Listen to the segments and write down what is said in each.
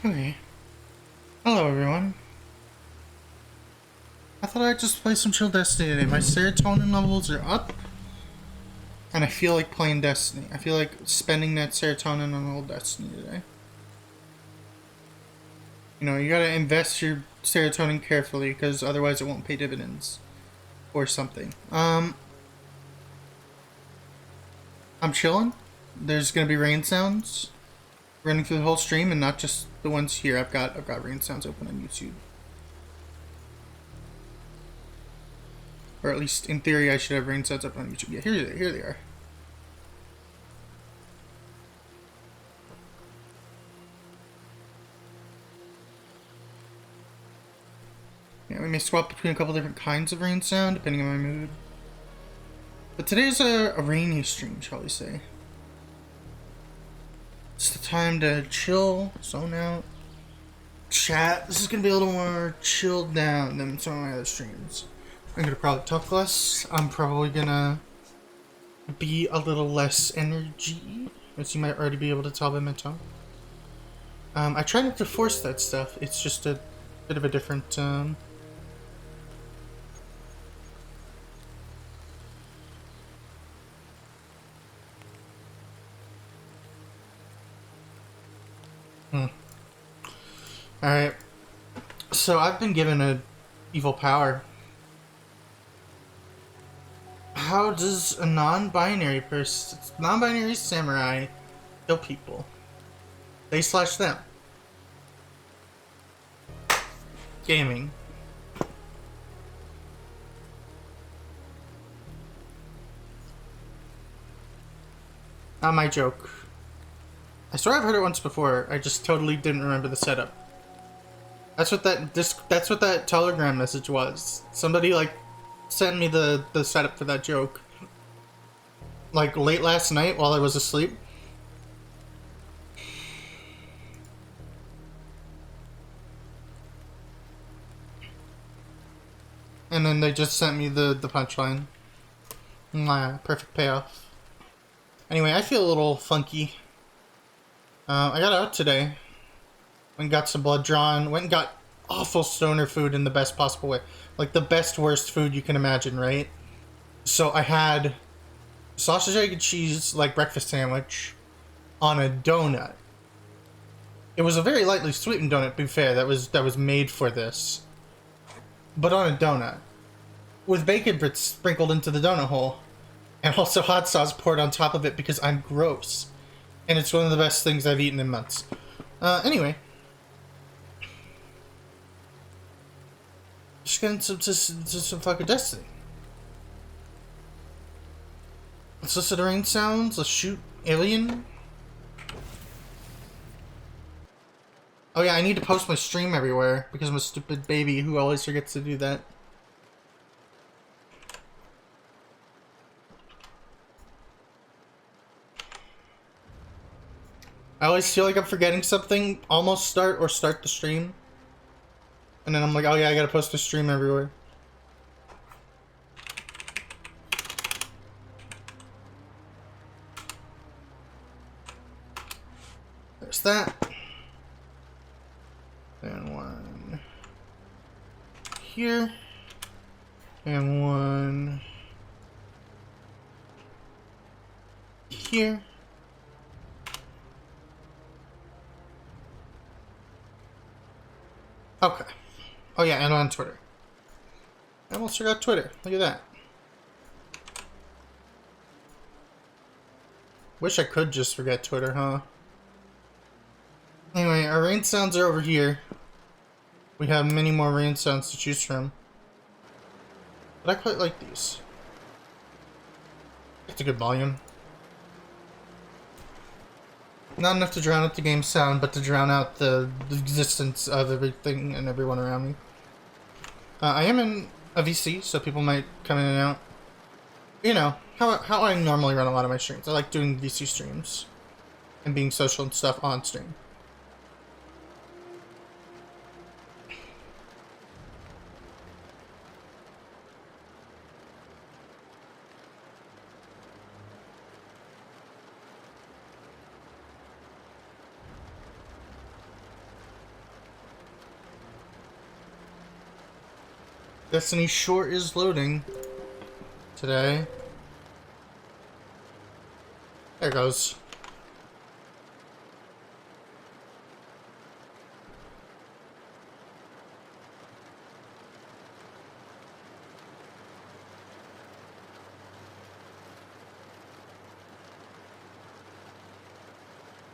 Okay. Hello, everyone. I thought I'd just play some chill Destiny today. My serotonin levels are up, and I feel like playing Destiny. I feel like spending that serotonin on old Destiny today. You know, you gotta invest your serotonin carefully, because otherwise it won't pay dividends. Or something. I'm chilling. There's gonna be rain sounds running through the whole stream, and not just the ones here. I've got rain sounds open on YouTube. Or at least in theory, I should have rain sounds open on YouTube. Yeah, here they are. Yeah, we may swap between a couple different kinds of rain sound, depending on my mood. But today's a rainy stream, shall we say. It's the time to chill, zone out, chat. This is going to be a little more chilled down than some of my other streams. I'm going to probably talk less. I'm probably going to be a little less energy, as you might already be able to tell by my tone. I try not to force that stuff. It's just a bit of a different... Alright. So I've been given a evil power. How does a non-binary person, non-binary samurai, kill people? They slash them. Gaming. Not my joke. I swear I've heard it once before. I just totally didn't remember the setup. That's what that Telegram message was. Somebody like sent me the setup for that joke. Like late last night while I was asleep. And then they just sent me the punchline. Perfect payoff. Anyway, I feel a little funky. I got out today. Went and got some blood drawn. Went and got awful stoner food in the best possible way. Like the best, worst food you can imagine, right? So I had sausage, egg, and cheese, like breakfast sandwich, on a donut. It was a very lightly sweetened donut, to be fair. That was made for this. But on a donut. With bacon bits sprinkled into the donut hole. And also hot sauce poured on top of it because I'm gross. And it's one of the best things I've eaten in months. Anyway. Just getting some fucking Destiny. Let's listen to rain sounds. Let's shoot alien. Oh yeah, I need to post my stream everywhere because I'm a stupid baby who always forgets to do that. I always feel like I'm forgetting something. Almost start the stream. And then I'm like, oh yeah, I gotta post the stream everywhere. There's that. And one here. And one here. Okay. Oh yeah, and on Twitter. I almost forgot Twitter. Look at that. Wish I could just forget Twitter, huh? Anyway, our rain sounds are over here. We have many more rain sounds to choose from. But I quite like these. It's a good volume. Not enough to drown out the game sound, but to drown out the existence of everything and everyone around me. I am in a VC, so people might come in and out. You know, how I normally run a lot of my streams. I like doing VC streams. And being social and stuff on stream. Destiny sure is loading today. There it goes.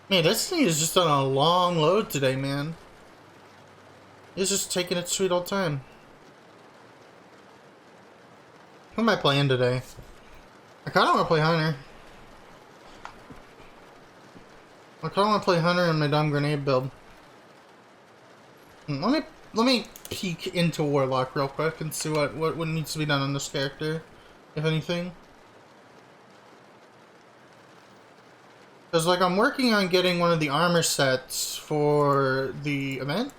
Man, Destiny is just on a long load today, man. It's just taking its sweet old time. What am I playing today? I kinda wanna play Hunter. I kinda wanna play Hunter in my dumb grenade build. Let me peek into Warlock real quick and see what needs to be done on this character, if anything. Because, like, I'm working on getting one of the armor sets for the event.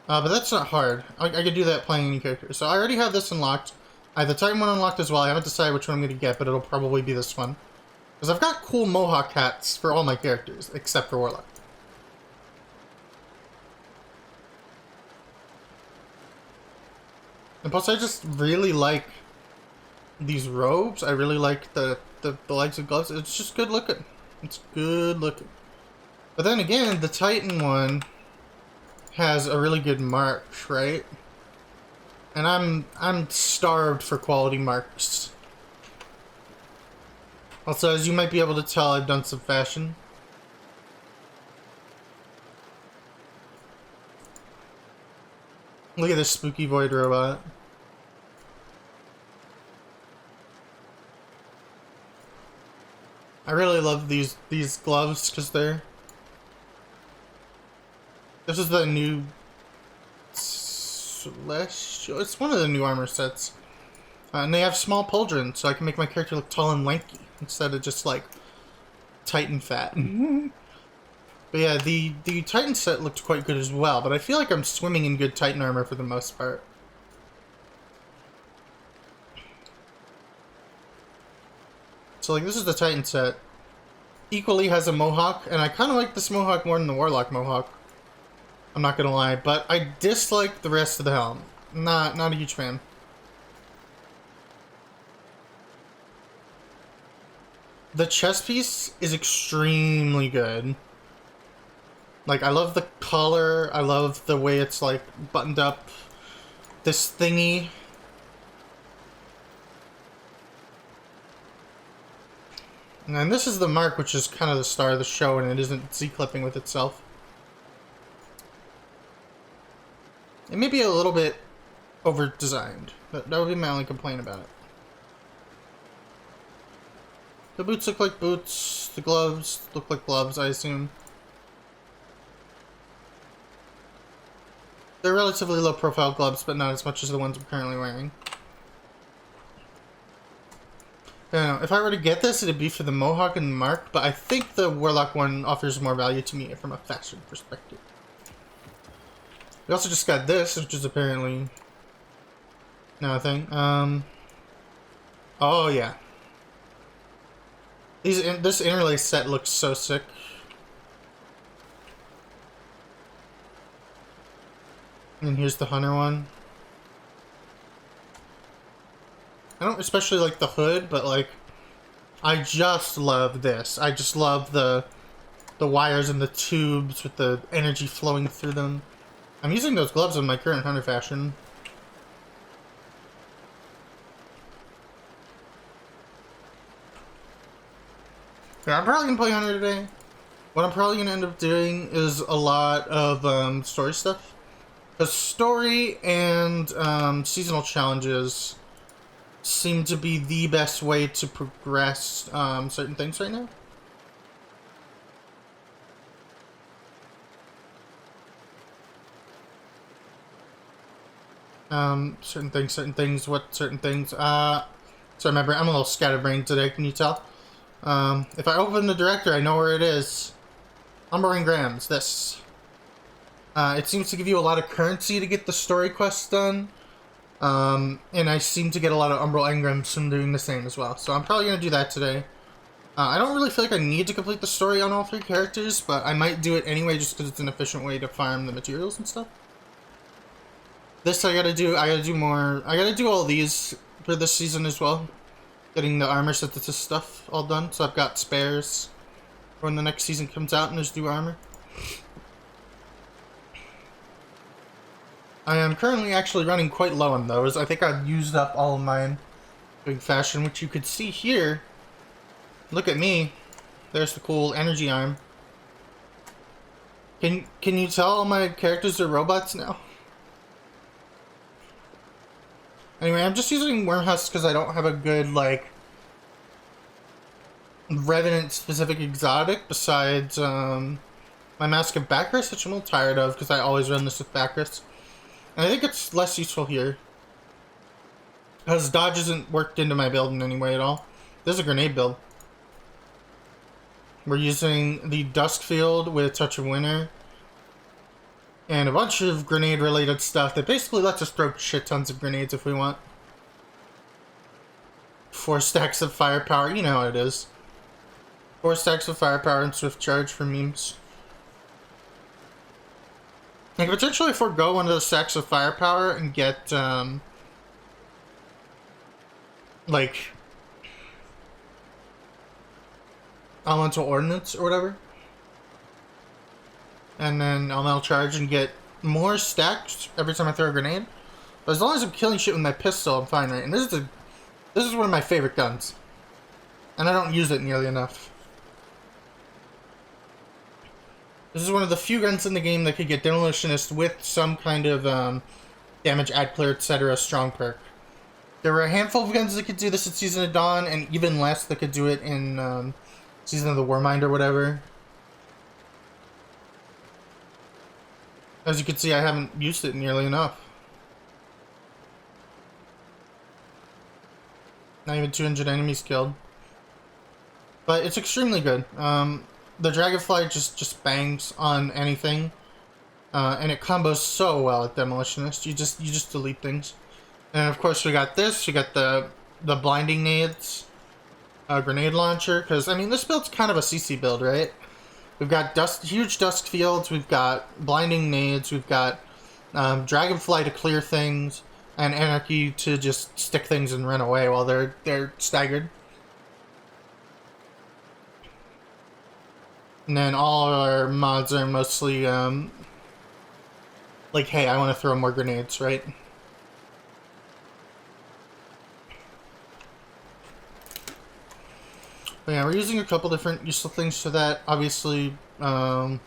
But that's not hard. I could do that playing any character. So I already have this unlocked. I have the Titan one unlocked as well. I haven't decided which one I'm going to get, but it'll probably be this one. Because I've got cool Mohawk hats for all my characters, except for Warlock. And plus, I just really like these robes. I really like the legs and gloves. It's just good looking. It's good looking. But then again, the Titan one has a really good mark, right? And I'm starved for quality marks. Also, as you might be able to tell, I've done some fashion. Look at this spooky void robot. I really love these gloves because they're... This is the new Celestial. It's one of the new armor sets. And they have small pauldrons, so I can make my character look tall and lanky instead of just like Titan fat. But yeah, the Titan set looked quite good as well, but I feel like I'm swimming in good Titan armor for the most part. So like this is the Titan set. Equally has a Mohawk, and I kind of like this Mohawk more than the Warlock Mohawk. I'm not gonna lie, but I dislike the rest of the helm. Not a huge fan. The chest piece is extremely good. Like, I love the collar, I love the way it's like buttoned up. This thingy. And then this is the mark, which is kind of the star of the show, and it isn't Z-clipping with itself. It may be a little bit over-designed. That would be my only complaint about it. The boots look like boots. The gloves look like gloves, I assume. They're relatively low-profile gloves, but not as much as the ones I'm currently wearing. I don't know. If I were to get this, it'd be for the Mohawk and the Mark, but I think the Warlock one offers more value to me from a fashion perspective. We also just got this, which is apparently another thing. Oh yeah. This interlace set looks so sick. And here's the Hunter one. I don't especially like the hood, but like, I just love this. I just love the wires and the tubes with the energy flowing through them. I'm using those gloves in my current Hunter fashion. Yeah, I'm probably gonna play Hunter today. What I'm probably gonna end up doing is a lot of story stuff. Because story and seasonal challenges seem to be the best way to progress certain things right now. Certain things, what certain things? So remember, I'm a little scatterbrained today, can you tell? If I open the director, I know where it is. Umber Engrams, this. It seems to give you a lot of currency to get the story quests done. And I seem to get a lot of Umbral Engrams from doing the same as well. So I'm probably going to do that today. I don't really feel like I need to complete the story on all 3 characters, but I might do it anyway just because it's an efficient way to farm the materials and stuff. This I gotta do more. I gotta do all these for this season as well. Getting the armor synthesis stuff all done, so I've got spares for when the next season comes out and there's new armor. I am currently actually running quite low on those. I think I've used up all of mine doing fashion, which you could see here. Look at me. There's the cool energy arm. Can you tell all my characters are robots now? Anyway, I'm just using Wormhusk because I don't have a good, like, Revenant-specific exotic besides, my Mask of Bacchus, which I'm a little tired of because I always run this with Bacchus. And I think it's less useful here. Because dodge isn't worked into my build in any way at all. There's a grenade build. We're using the Dusk Field with Touch of Winter. And a bunch of grenade-related stuff that basically lets us throw shit tons of grenades if we want. 4 stacks of firepower, you know how it is. 4 stacks of firepower and swift charge for memes. I could potentially forego one of those stacks of firepower and get, like, elemental ordnance or whatever. And then elemental charge and get more stacks every time I throw a grenade. But as long as I'm killing shit with my pistol, I'm fine, right? And this is one of my favorite guns. And I don't use it nearly enough. This is one of the few guns in the game that could get Demolitionist with some kind of damage, add clear, etc. strong perk. There were a handful of guns that could do this in Season of Dawn, and even less that could do it in Season of the Warmind or whatever. As you can see, I haven't used it nearly enough. Not even 200 enemies killed. But it's extremely good. The Dragonfly just bangs on anything. And it combos so well at Demolitionist. You just delete things. And of course we got this. We got the blinding nades. Grenade launcher. Because, I mean, this build's kind of a CC build, right? We've got huge dusk fields, we've got blinding nades, we've got Dragonfly to clear things, and Anarchy to just stick things and run away while they're staggered. And then all our mods are mostly, like, hey, I want to throw more grenades, right? But yeah, we're using a couple different useful things for that. Obviously,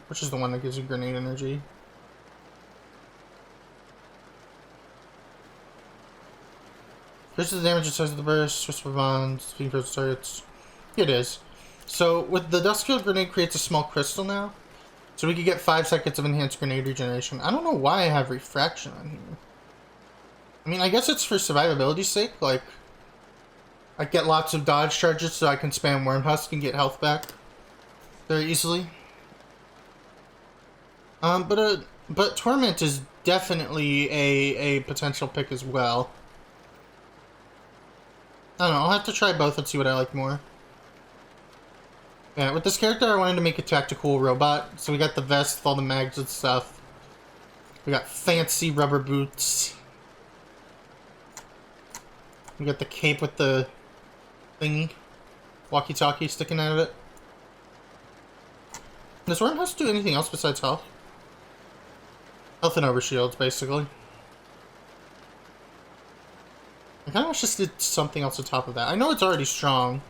which is the one that gives you grenade energy? Increases the damage and size of the burst, whisper bonds, speed for targets. Here it is. So, with the Duskfield grenade creates a small crystal now. So we could get 5 seconds of enhanced grenade regeneration. I don't know why I have refraction on here. I mean, I guess it's for survivability's sake, like... I get lots of dodge charges so I can spam Wormhusk and get health back very easily. But Torment is definitely a potential pick as well. I don't know, I'll have to try both and see what I like more. Yeah, with this character I wanted to make a tactical robot, so we got the vest with all the mags and stuff. We got fancy rubber boots. We got the cape with the thingy, walkie-talkie sticking out of it. Does Wormhouse do anything else besides health? Health and overshields, basically. I kind of wish this did something else on top of that. I know it's already strong.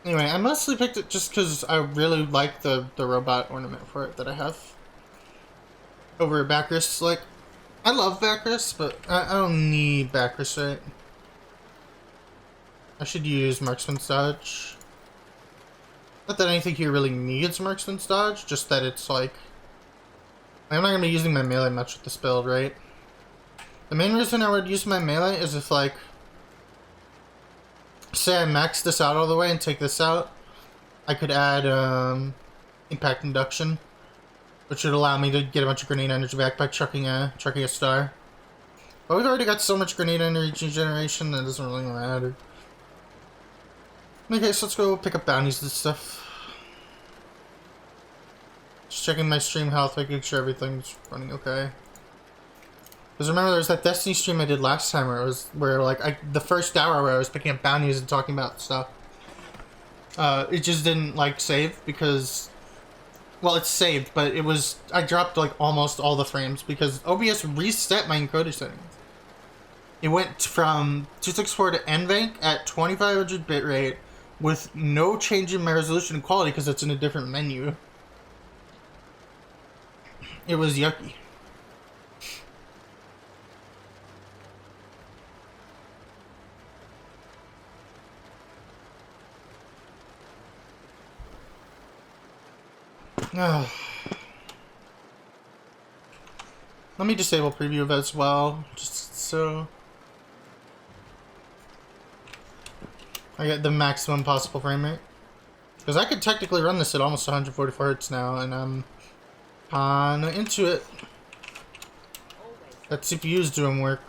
Anyway, I mostly picked it just because I really like the robot ornament for it that I have. Over Bacchus, like... I love Bacchus, but I don't need Bacchus, right? I should use Marksman's Dodge. Not that anything here really needs Marksman's Dodge, just that it's like... I'm not going to be using my melee much with this build, right? The main reason I would use my melee is if, like... Say I max this out all the way and take this out, I could add Impact Induction, which would allow me to get a bunch of grenade energy back by chucking a star. But we've already got so much grenade energy generation that it doesn't really matter. Okay, so let's go pick up bounties and stuff. Just checking my stream health, making sure everything's running okay. Because remember, there was that Destiny stream I did last time where like the first hour where I was picking up bounties and talking about stuff. It just didn't like save because, well, it's saved, but I dropped like almost all the frames because OBS reset my encoder settings. It went from 264 to NVENC at 2500 bitrate with no change in my resolution and quality because it's in a different menu. It was yucky. Let me disable preview as well, just so I get the maximum possible frame rate. Because I could technically run this at almost 144 Hz now, and I'm kinda into it. That CPU's doing work.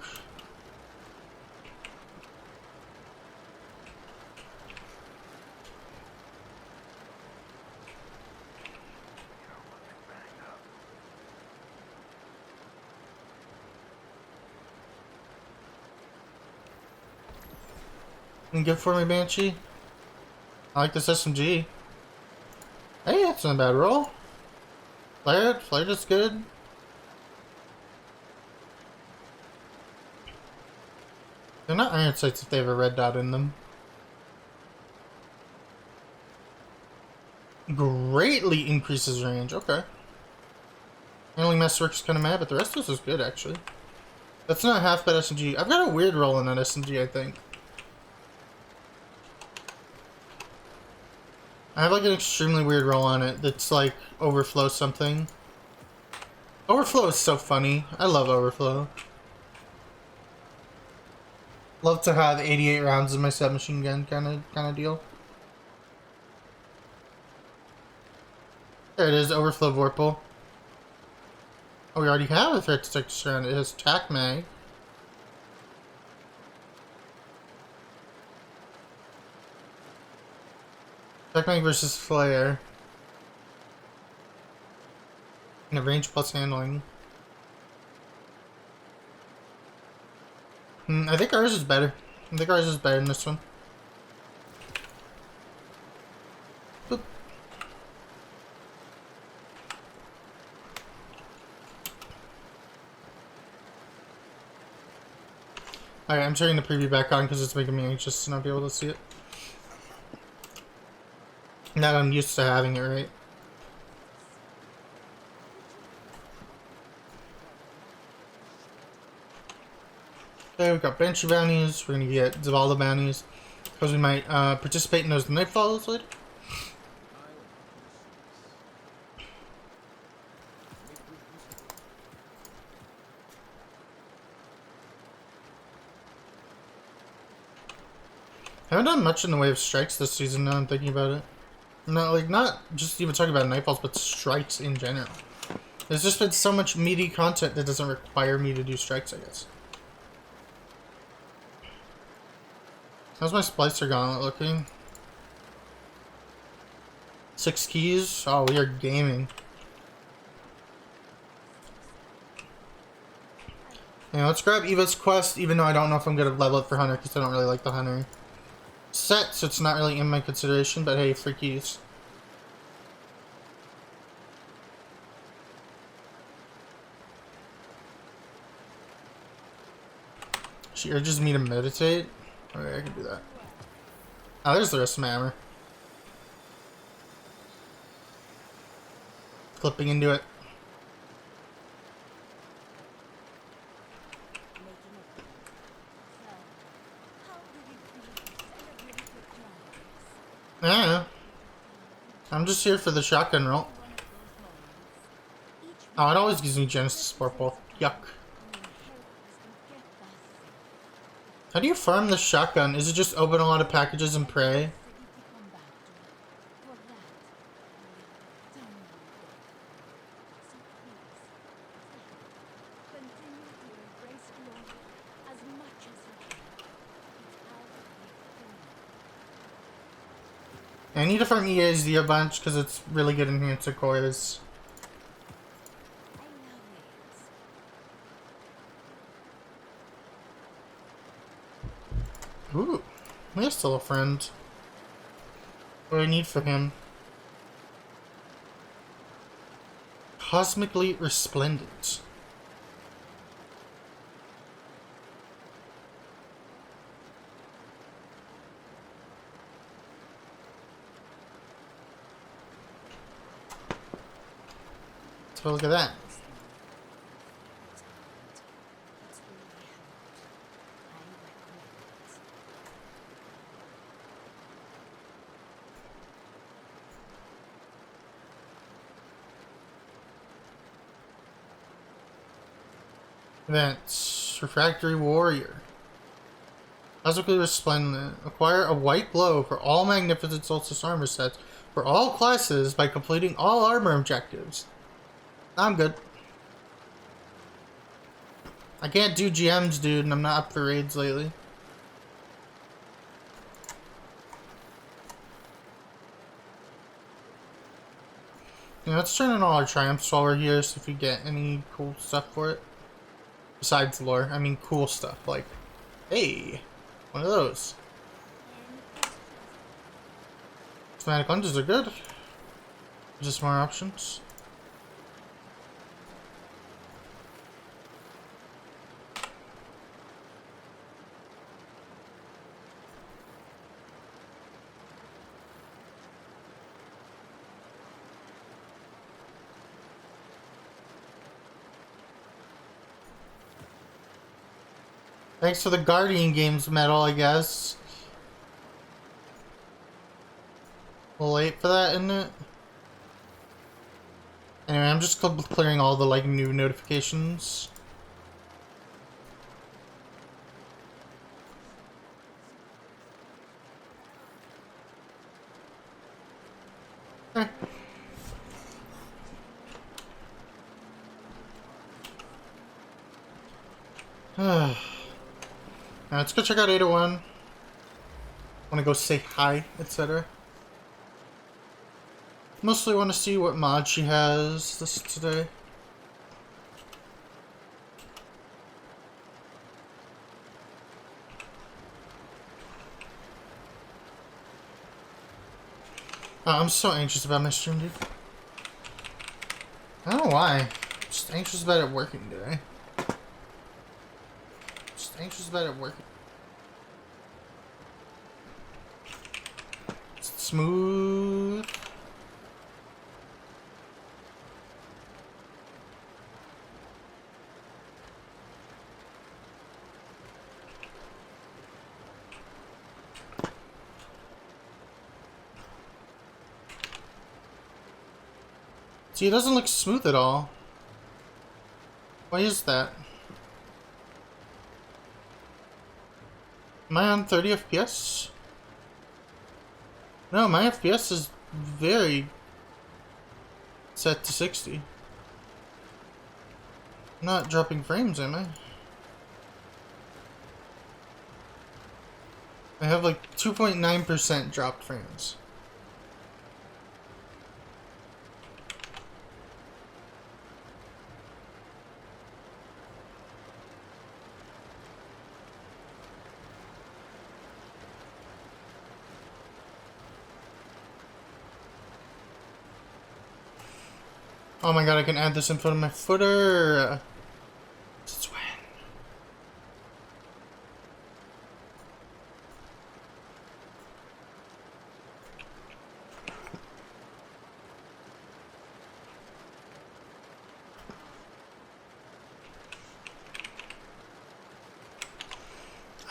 And good for me, Banshee. I like this SMG. Hey, that's not a bad roll. Flare is good. They're not iron sights if they have a red dot in them. Greatly increases range. Okay. Only Masterwork's kind of mad, but the rest of this is good, actually. That's not a half bad SMG. I've got a weird roll in that SMG, I think. I have like an extremely weird roll on it that's like Overflow something. Overflow is so funny. I love Overflow. Love to have 88 rounds in my submachine gun kind of deal. There it is, Overflow Vorpal. Oh, we already have a threat texture on it. It has TAC mag. TAC mag versus flare. And a range plus handling. I think ours is better. I think ours is better than this one. Boop. Alright, I'm turning the preview back on because it's making me anxious to not be able to see it. Now that I'm used to having it, right? Okay, we've got Banshee bounties. We're gonna get Zavala bounties. Because we might participate in those Nightfalls later. I haven't done much in the way of strikes this season now I'm thinking about it. Not just even talking about Nightfalls, but strikes in general. There's just been so much meaty content that doesn't require me to do strikes, I guess. How's my splicer gauntlet looking? 6 keys? Oh, we are gaming. Yeah, let's grab Eva's quest, even though I don't know if I'm gonna level it for Hunter, because I don't really like the Hunter set, so it's not really in my consideration, but hey, free keys. She urges me to meditate. Okay, I can do that. Oh, there's the rest of my armor. Clipping into it. I don't know. I'm just here for the shotgun roll. Oh, it always gives me Genesis purple. Yuck. How do you farm the shotgun? Is it just open a lot of packages and pray? I need to farm EASD a bunch because it's really good in Hansa cores. He's still a friend. What do I need for him? Cosmically resplendent. So look at that. Events. Refractory Warrior. Cosmically resplendent. Acquire a white glow for all Magnificent Solstice armor sets for all classes by completing all armor objectives. I'm good. I can't do GMs, dude, and I'm not up for raids lately. Yeah, let's turn in all our triumphs while we're here, see if we get any cool stuff for it. Besides lore, I mean cool stuff, like, hey, one of those. Thematic lenses are good. Just more options. Thanks for the Guardian Games medal, I guess. A little late for that, isn't it? Anyway, I'm just clearing all the, like, new notifications. Okay. Now, let's go check out 801. Want to go say hi, etc. Mostly want to see what mod she has this today. Oh, I'm so anxious about my stream, dude. I don't know why. Just anxious about it working today. Just anxious about it working. Smooth. See, it doesn't look smooth at all. Why is that? Am I on 30 FPS? No, my FPS is very set to 60. I'm not dropping frames, am I? I have like 2.9% dropped frames. Oh my god, I can add this info to my footer. Since when?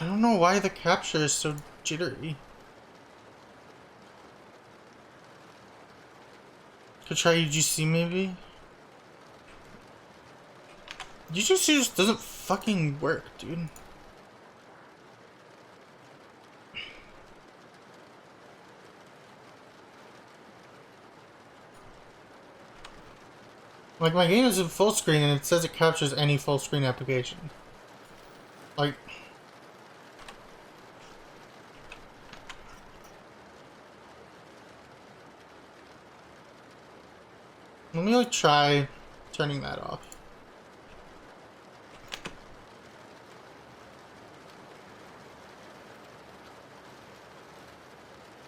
I don't know why the capture is so jittery. Could try UGC maybe? UGC just doesn't fucking work, dude. Like, my game is in full screen and it says it captures any full screen application. Like... Let me like try turning that off.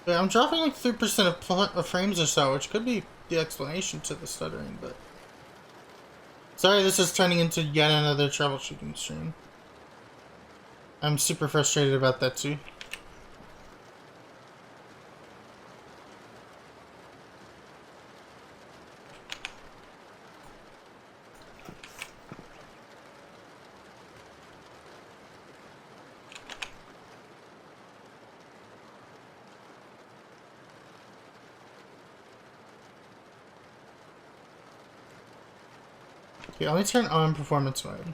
Yeah, I'm dropping like 3% of frames or so, which could be the explanation to the stuttering, but... Sorry, this is turning into yet another troubleshooting stream. I'm super frustrated about that too. Okay, let me turn on performance mode.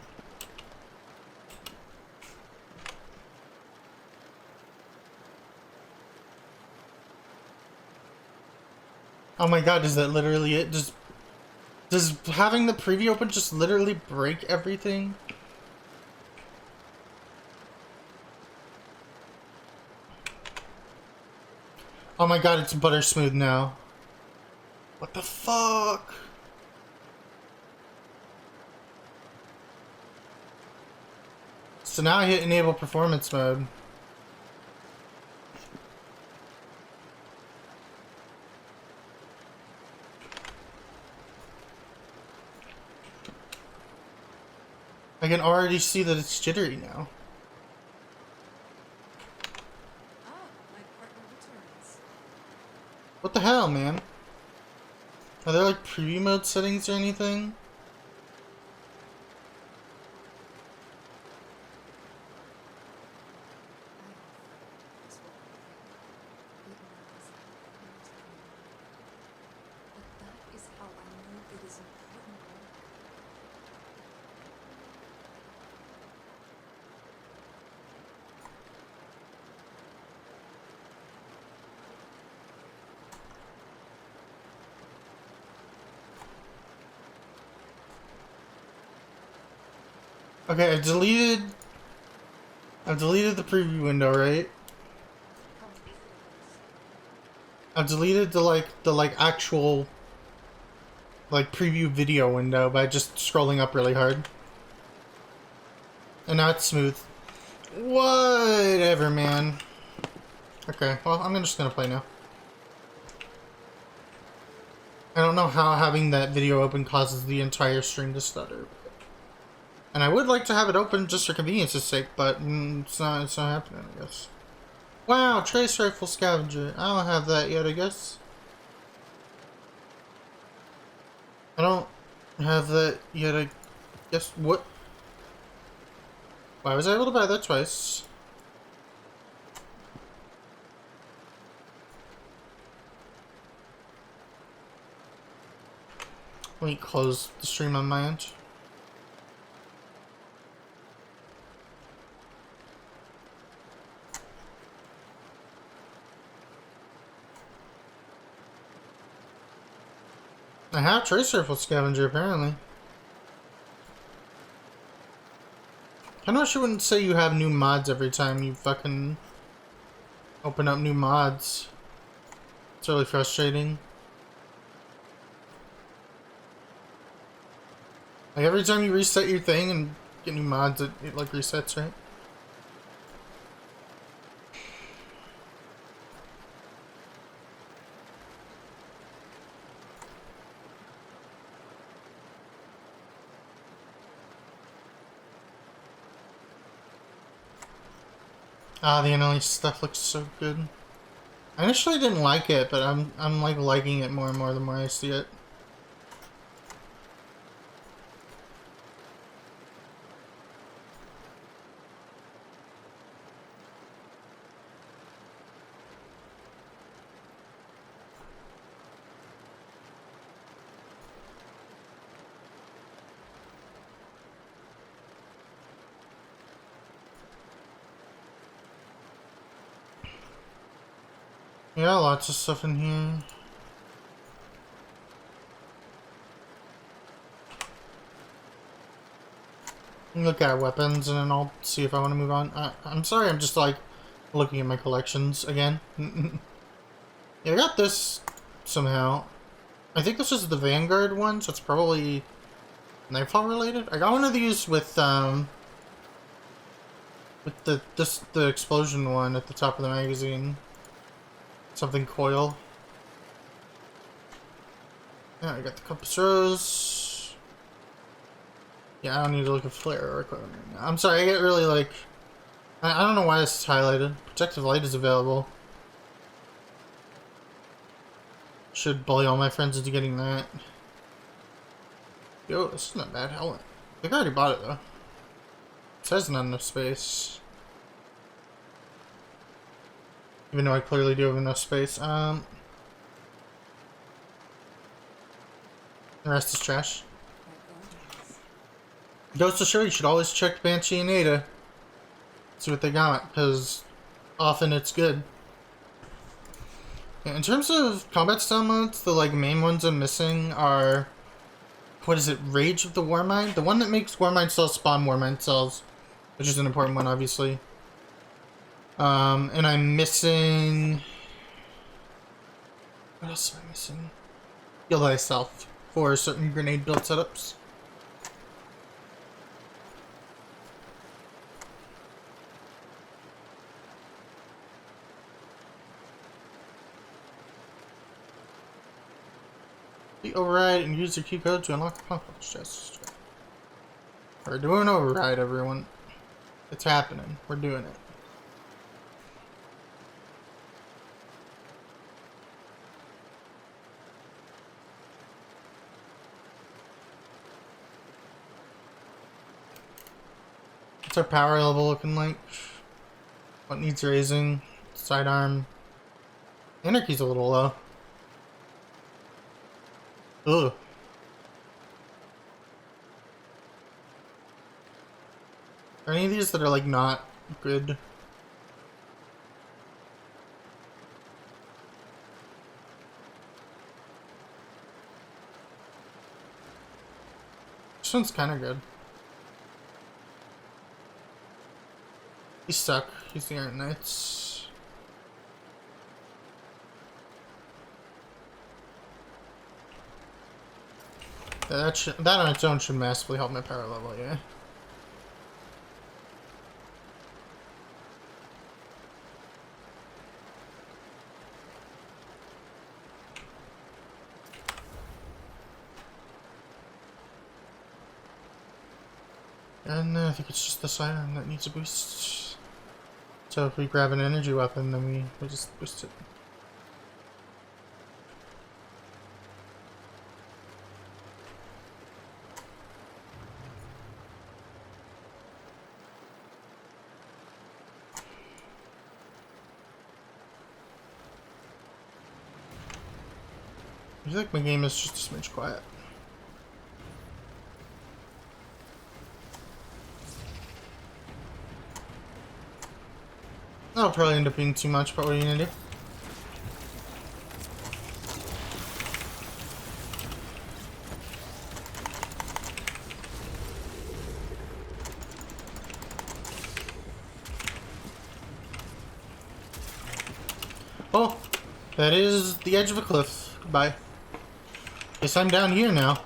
Oh my god, is that literally it? Does having the preview open just literally break everything? Oh my god, it's butter smooth now. What the fuck? So now I hit enable performance mode. I can already see that it's jittery now. My partner returns. What the hell, man? Are there like preview mode settings or anything? But that is how I know it is important work. Okay, I've deleted the preview window, right? I've deleted the actual like preview video window by just scrolling up really hard. And now it's smooth. Whatever, man. Okay, well, I'm just gonna play now. I don't know how having that video open causes the entire stream to stutter. And I would like to have it open just for convenience's sake, but it's not happening, I guess. Wow, Trace Rifle Scavenger. I don't have that yet, I guess. I don't have that yet, I guess. What? Why was I able to buy that twice? Let me close the stream on my end. I have Trace Rifle Scavenger, apparently. Kinda wish you wouldn't say you have new mods every time you fucking open up new mods. It's really frustrating. Like every time you reset your thing and get new mods, it like resets, right? Ah, the NLE stuff looks so good. I initially didn't like it, but I'm like liking it more and more the more I see it. Yeah, lots of stuff in here. Look at weapons and then I'll see if I want to move on. I'm sorry, I'm just like looking at my collections again. Yeah, I got this somehow. I think this is the Vanguard one, so it's probably Nightfall related. I got one of these with the explosion one at the top of the magazine. something coil. Yeah, I got the compass rose. Yeah, I don't need to look at flare or equipment right now. I'm sorry, I get really like... I don't know why this is highlighted. Protective light is available. Should bully all my friends into getting that. Yo, this is not bad helmet. I think I already bought it though. It says not enough space. Even though I clearly do have enough space. The rest is trash. Goes to show you should always check Banshee and Ada. See what they got, because often it's good. Yeah, in terms of combat style modes, the like main ones I'm missing are, what is it, Rage of the Warmind? The one that makes Warmind cells spawn Warmind cells, which is an important one, obviously. And I'm missing... What else am I missing? Heal Thyself for certain grenade build setups. Override and use your key code to unlock the pump chest. We're doing override, everyone. It's happening. We're doing it. What's our power level looking like? What needs raising? Sidearm. Anarchy's a little low. Ugh. Are any of these that are like not good? This one's kind of good. He's stuck. He's the Iron Knights. Yeah, that on its own should massively help my power level, yeah. And I think it's just the sidearm that needs a boost. So if we grab an energy weapon, then we just boost it. I feel like my game is just a smidge quiet. That'll probably end up being too much, but what are you gonna do? Oh, that is the edge of a cliff. Goodbye. Guess I'm down here now.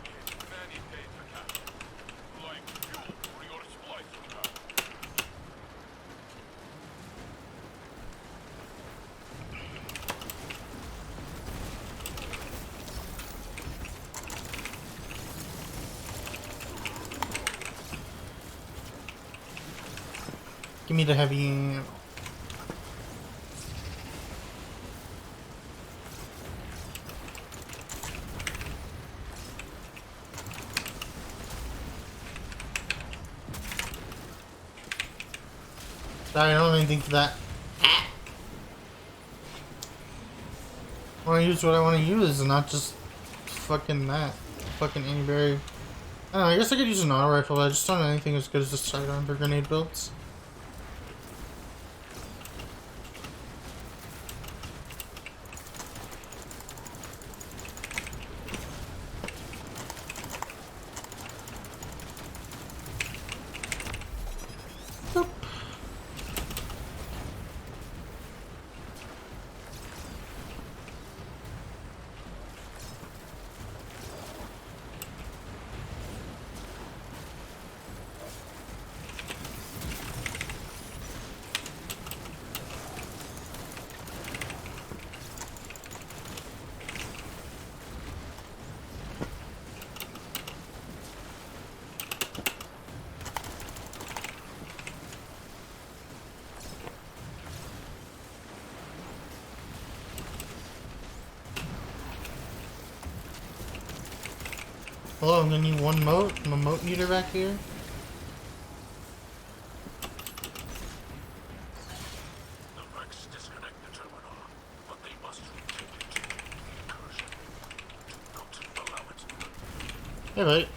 Give me the heavy ammo. Sorry, I don't have anything for that. I want to use what I want to use and not just fucking that. Fucking anti-berry. I don't know, I guess I could use an auto rifle, but I just don't have anything as good as the sidearm for grenade builds. Hello, I'm gonna need one moat. I'm a moat meter back here. The Rex disconnect the terminal, but they must retake it. Incursion. Do not allow it. Hey, right.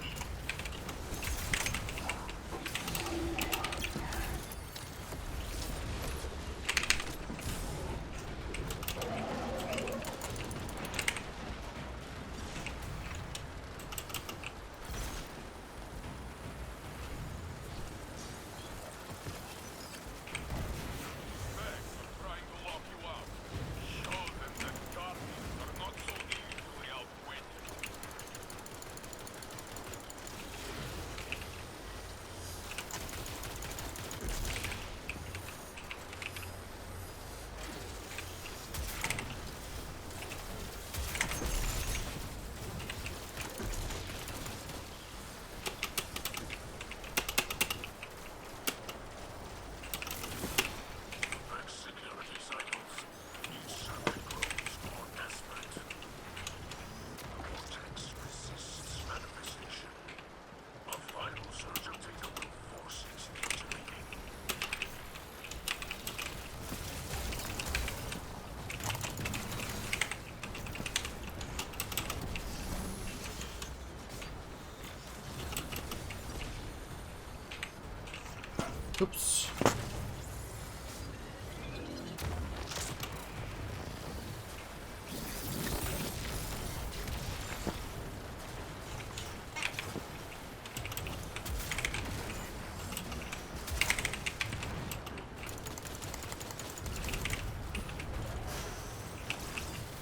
Rex are trying to lock you out. Show them that guardians are not so easily outwitted. Rex security cycles. Each circuit grows more desperate. The vortex resists manifestation. A final surge of data will force its intervening. Oops.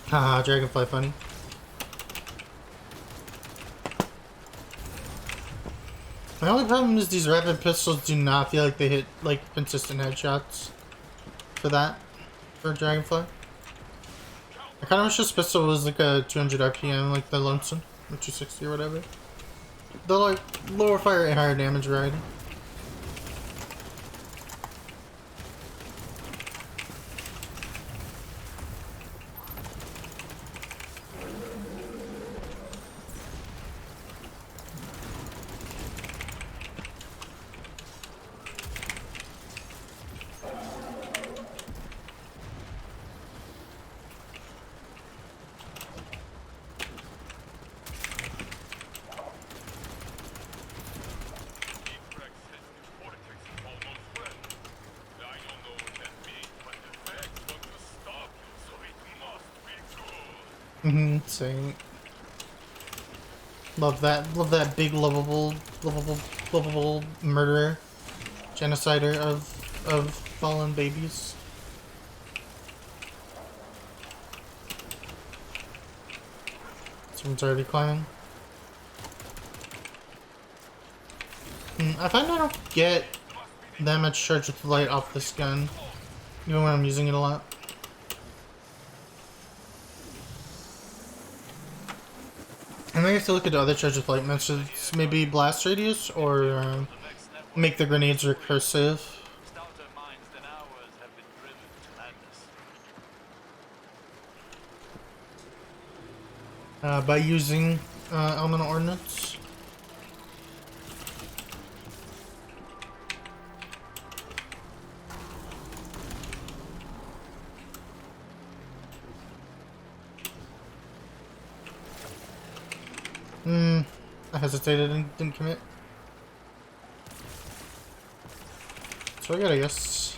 Haha, dragonfly funny. My only problem is these rapid pistols do not feel like they hit like consistent headshots for that, for dragonfly. I kind of wish this pistol was like a 200 RPM, like the Lonesome, or 260 or whatever. The like lower fire and higher damage variety. Rex says the vortex is almost ready. I don't know what that means, but the Vex want to stop you, so it must be good. Same. Love that big lovable murderer, genocider of fallen babies. Someone's already climbing. I find I don't get that much charge with light off this gun, even when I'm using it a lot. I think I have to look at the other charge with light methods, maybe blast radius or make the grenades recursive. Stouter minds than ours have been driven to madness. By using elemental ordnance. I hesitated and didn't commit. So I gotta guess.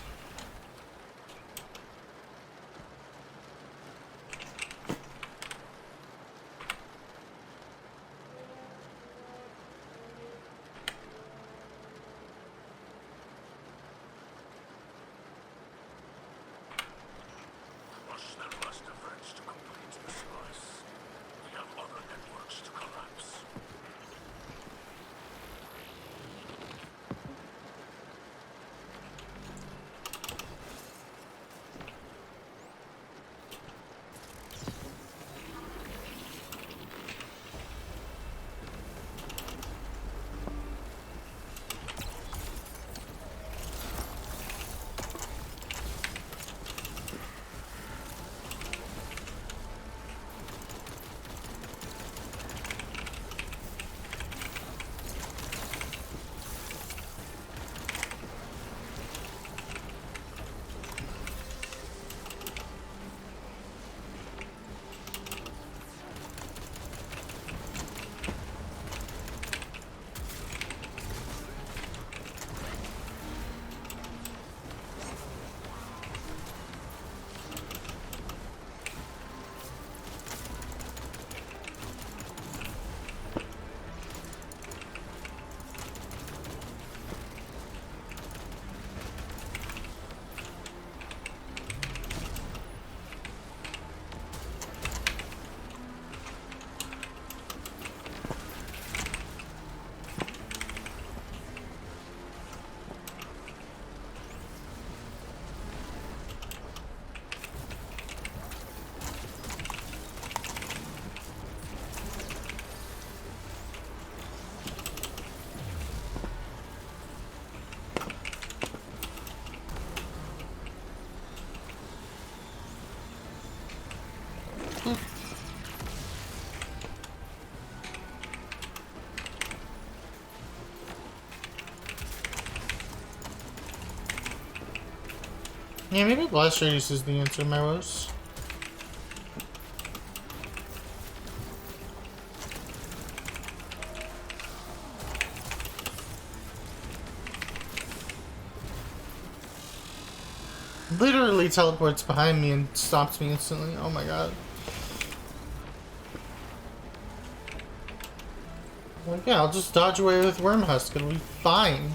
Rush their last efforts to complete the slice. We have other networks to collapse. Yeah, maybe blast radius is the answer, my woes. Literally teleports behind me and stops me instantly. Oh my god. Like, yeah, I'll just dodge away with Worm Husk. It'll be fine.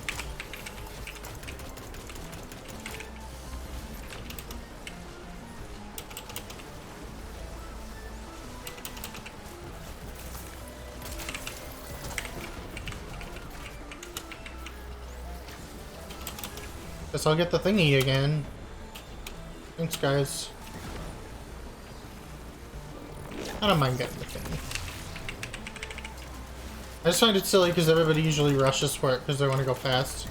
Guess I'll get the thingy again. Thanks, guys. I don't mind getting the thingy. I just find it silly because everybody usually rushes for it because they want to go fast.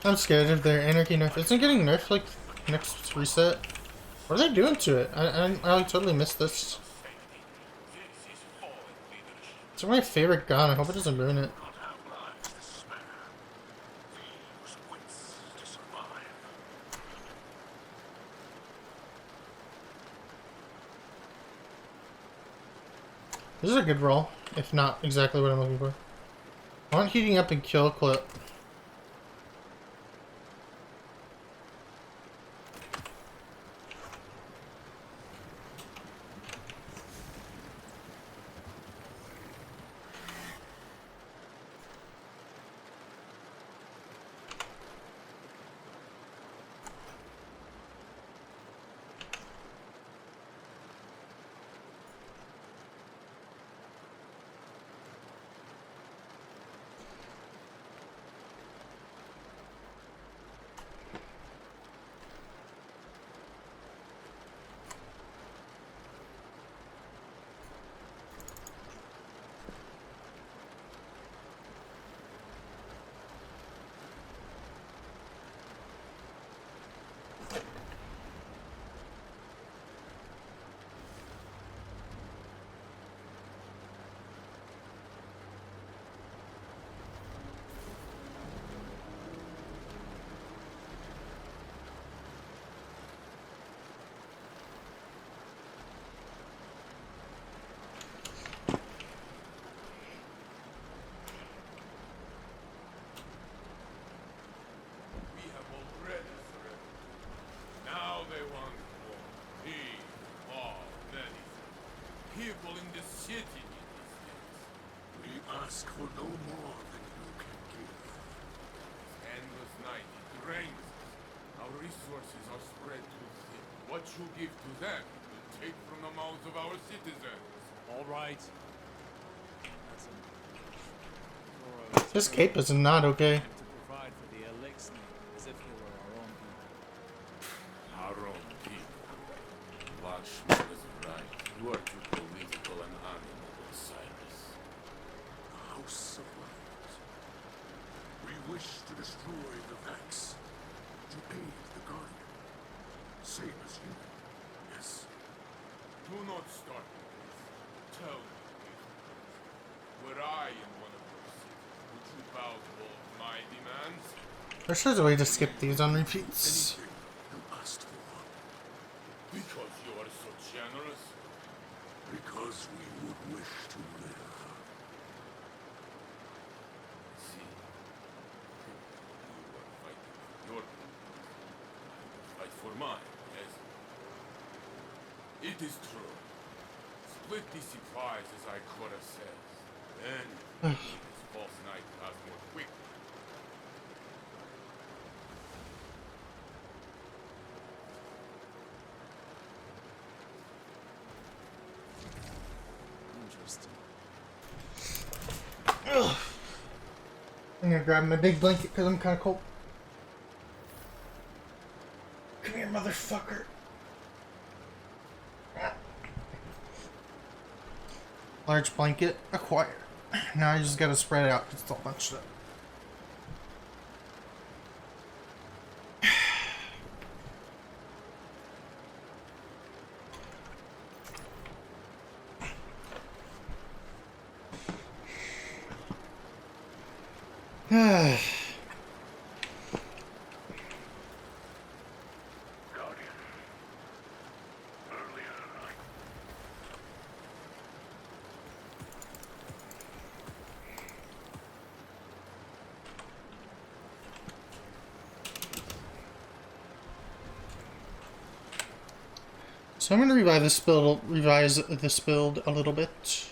I'm scared of their anarchy nerf. Isn't it getting nerfed like next reset? What are they doing to it? I totally missed this. It's my favorite gun. I hope it doesn't ruin it. This is a good roll, if not exactly what I'm looking for. I want heating up and kill clip. People in the city need these things. We ask for no more than you can give. Endless night, it rains. Our resources are spread too thin. What you give to them, we take from the mouths of our citizens. All right. This cape is not okay. To provide for the elixir as if they were our own people. Our own people. Lakshman is right. You are too political and unable, Cyrus. The House of Light. We wish to destroy the Vex. To aid the Guardian. Same as you. Yes. Do not start with this. Tell me. Were I in one of your cities, would you bow to all of my demands? There's sure a way to skip these on repeats. Anything you asked for. Because you are so generous. Because we would wish to live. See, you are fighting for your people. I will fight for mine, yes? It is true. Split the supplies, as Ikora says. Then, this false knight pass more quickly. first. Ugh. I'm gonna grab my big blanket because I'm kind of cold. Come here, motherfucker. Large blanket acquired. Now I just gotta spread it out because it's all bunched up. Guardian. Earlier, So I'm gonna revise this build a little bit.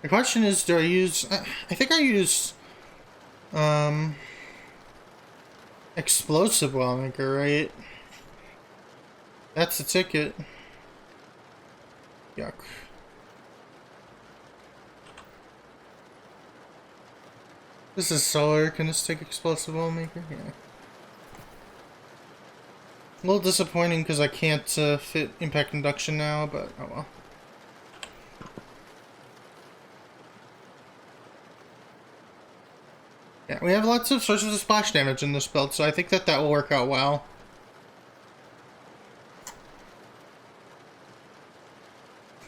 The question is, do I use... I think I use... Explosive well maker, right? That's the ticket. Yuck. This is solar. Can this take explosive well maker? Yeah. A little disappointing because I can't fit impact induction now, but oh well. Yeah, we have lots of sources of splash damage in this build, so I think that will work out well.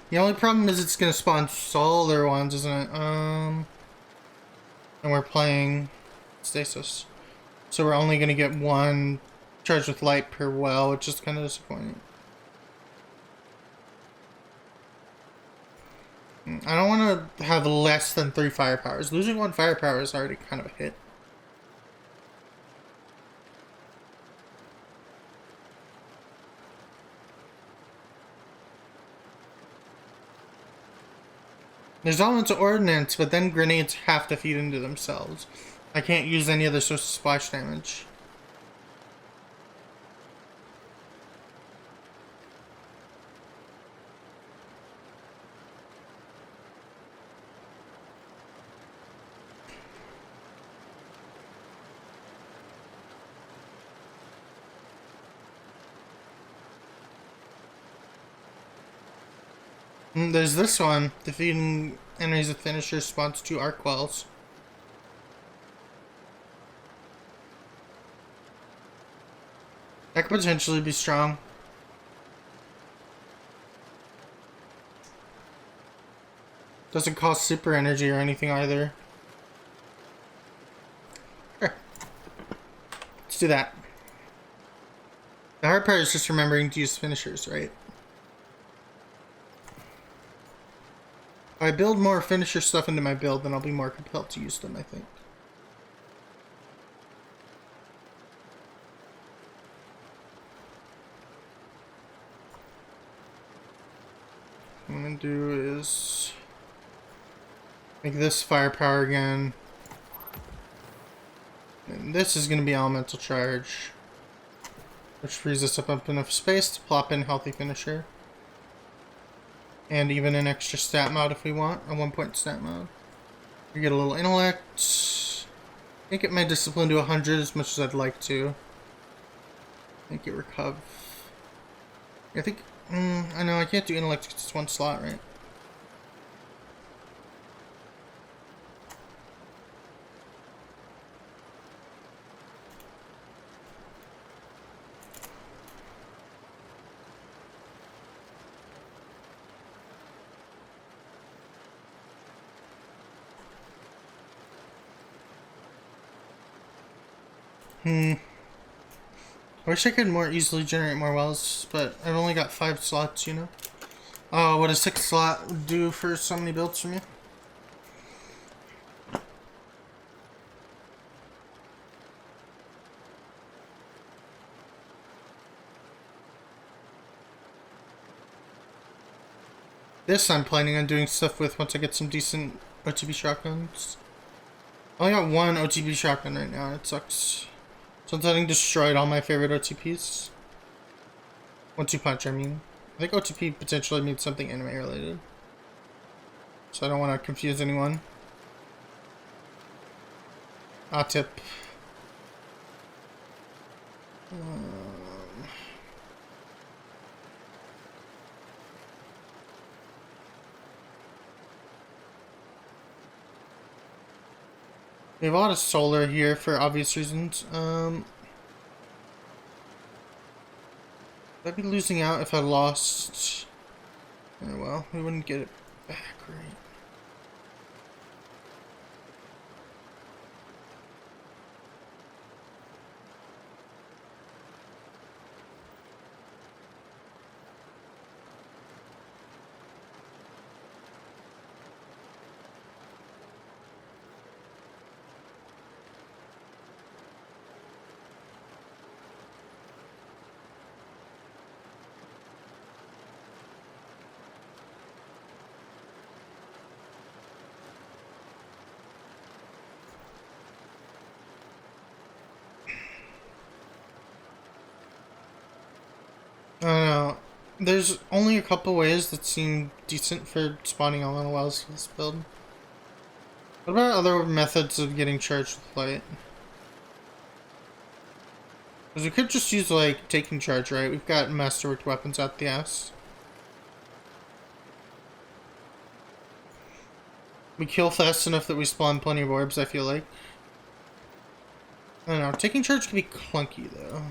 The only problem is it's going to spawn solar ones, isn't it? And we're playing stasis. So we're only going to get one charged with light per well, which is kind of disappointing. I don't want to have less than 3 firepowers. Losing 1 firepower is already kind of a hit. There's elements of ordnance, but then grenades have to feed into themselves. I can't use any other source of splash damage. There's this one. Defeating enemies with finisher spawns 2 arc wells. That could potentially be strong. Doesn't cost super energy or anything either. Sure. Let's do that. The hard part is just remembering to use finishers, right? If I build more finisher stuff into my build, then I'll be more compelled to use them, I think. What I'm gonna do is make this firepower again. And this is gonna be elemental charge, which frees us up enough space to plop in healthy finisher. And even an extra stat mod if we want, a 1-point stat mod. We get a little intellect. Can't get my discipline to 100 as much as I'd like to. Make it recover. I think, I know I can't do intellect because it's 1 slot, right? I wish I could more easily generate more wells, but I've only got 5 slots, you know? Oh, what a 6 slot would do for so many builds for me. This I'm planning on doing stuff with once I get some decent OTB shotguns. I only got one OTB shotgun right now, it sucks. Since I destroyed all my favorite OTPs. 1-2 punch, I mean. I think OTP potentially means something anime related. So I don't want to confuse anyone. Tip. We have a lot of solar here for obvious reasons. I'd be losing out if I lost. Oh, well, we wouldn't get it back, right? I don't know. There's only a couple ways that seem decent for spawning elemental wells for this build. What about other methods of getting charged with light? Because we could just use, like, taking charge, right? We've got masterworked weapons out the ass. We kill fast enough that we spawn plenty of orbs, I feel like. I don't know. Taking charge can be clunky, though.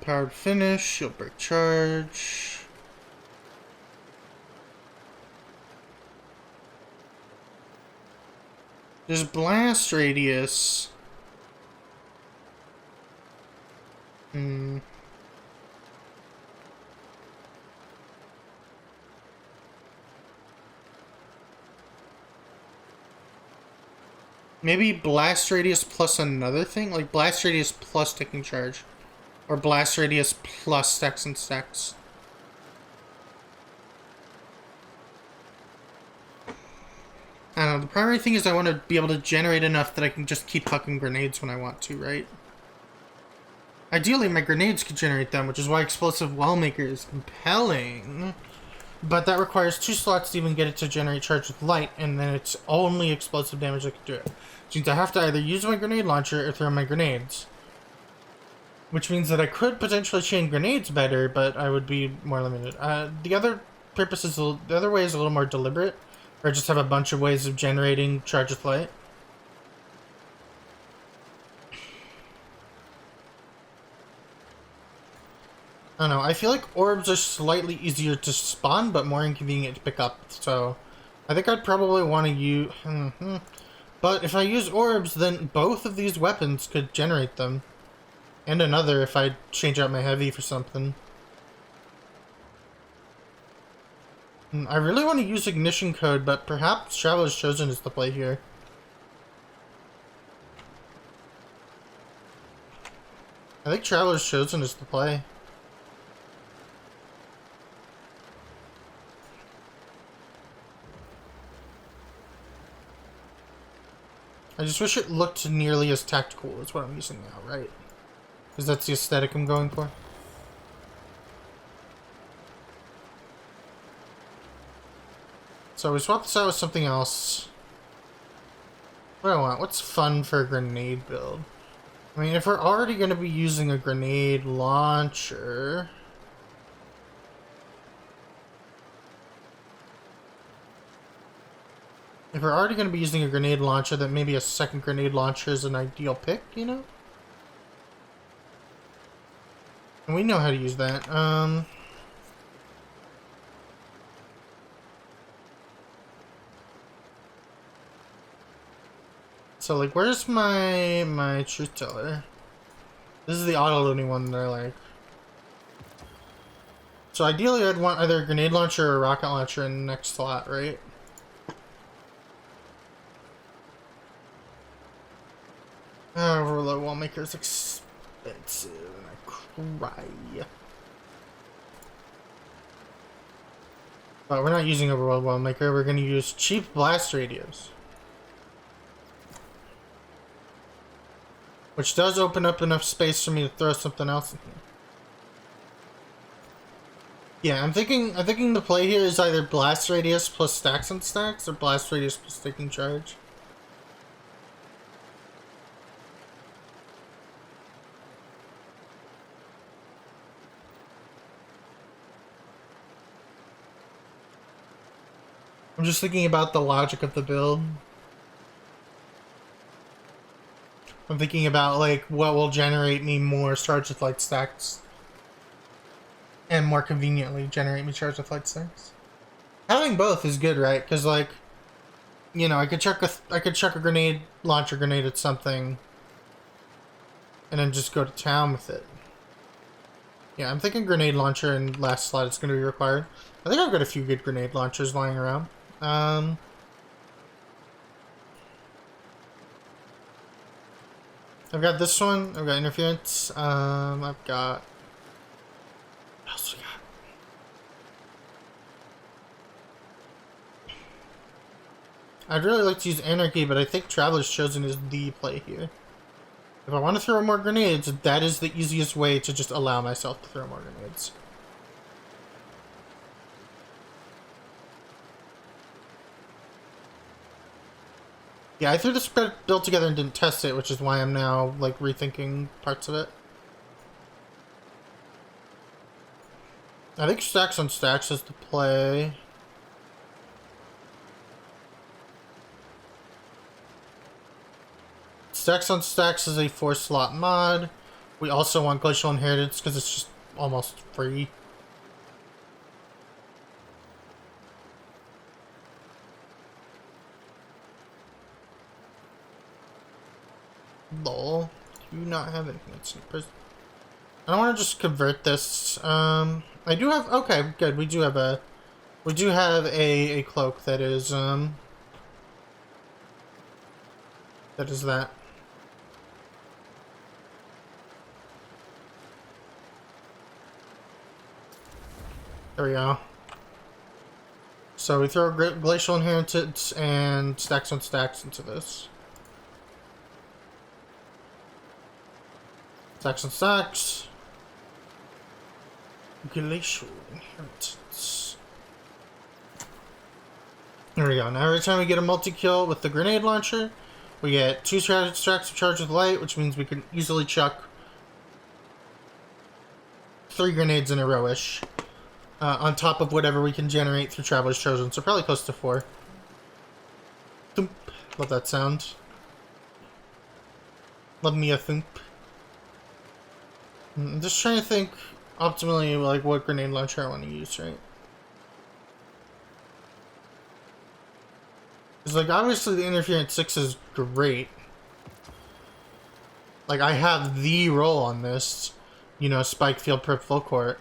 Powered finish, shield break charge. There's blast radius. Maybe blast radius plus another thing? Like blast radius plus taking charge. Or blast radius plus stacks and stacks. I don't know, the primary thing is I want to be able to generate enough that I can just keep fucking grenades when I want to, right? Ideally, my grenades could generate them, which is why Explosive Wellmaker is compelling. But that requires 2 slots to even get it to generate charge with light, and then it's only explosive damage that can do it. Which means I have to either use my grenade launcher or throw my grenades. Which means that I could potentially chain grenades better, but I would be more limited. The other way is a little more deliberate, or just have a bunch of ways of generating charge with light. I don't know, I feel like orbs are slightly easier to spawn, but more inconvenient to pick up, so I think I'd probably want to use... But if I use orbs, then both of these weapons could generate them. And another if I change out my heavy for something. I really want to use Ignition Code, but perhaps Traveler's Chosen is the play here. I think Traveler's Chosen is the play. I just wish it looked nearly as tactical as what I'm using now, right? Because that's the aesthetic I'm going for. So we swap this out with something else. What do I want? What's fun for a grenade build? I mean, if we're already going to be using a grenade launcher... If we're already going to be using a grenade launcher, then maybe a second grenade launcher is an ideal pick, you know? And we know how to use that. So, like, where's my truth teller? This is the auto-loading one that I like. So ideally I'd want either a grenade launcher or a rocket launcher in the next slot, right? Overload Wallmaker is expensive and I cry. But we're not using Overworld Wellmaker, we're gonna use cheap blast radios. Which does open up enough space for me to throw something else in here. Yeah, I'm thinking the play here is either blast radius plus stacks on stacks or blast radius plus taking charge. I'm just thinking about the logic of the build. I'm thinking about like what will generate me more charge with light stacks. And more conveniently generate me charge with light stacks. Having both is good, right? Because like, you know, I could chuck a grenade launcher grenade at something and then just go to town with it. Yeah, I'm thinking grenade launcher and last slot is going to be required. I think I've got a few good grenade launchers lying around. I've got this one. I've got interference. I've got... What else we got? I'd really like to use Anarchy, but I think Traveler's Chosen is the play here. If I want to throw more grenades, that is the easiest way to just allow myself to throw more grenades. Yeah, I threw this build together and didn't test it, which is why I'm now, like, rethinking parts of it. I think Stacks on Stacks is the play. Stacks on Stacks is a 4-slot mod. We also want Glacial Inheritance because it's just almost free. Lol. Do you not have anything that's prison? I don't want to just convert this. I do have... Okay, good. We do have a... We do have a cloak that is, that is that. There we go. So we throw Glacial Inheritance and Stacks on Stacks into this. Stacks on Stacks. Glacial Inheritance. There we go. Now every time we get a multi-kill with the grenade launcher, we get 2 stacks of charge with light, which means we can easily chuck 3 grenades in a row-ish. On top of whatever we can generate through Traveler's Chosen, so probably close to 4. Thump. Love that sound. Love me a thump. I'm just trying to think optimally like what grenade launcher I want to use, right? Because like obviously the Interference 6 is great. Like I have the roll on this, you know, Spike Field Prep Full Court.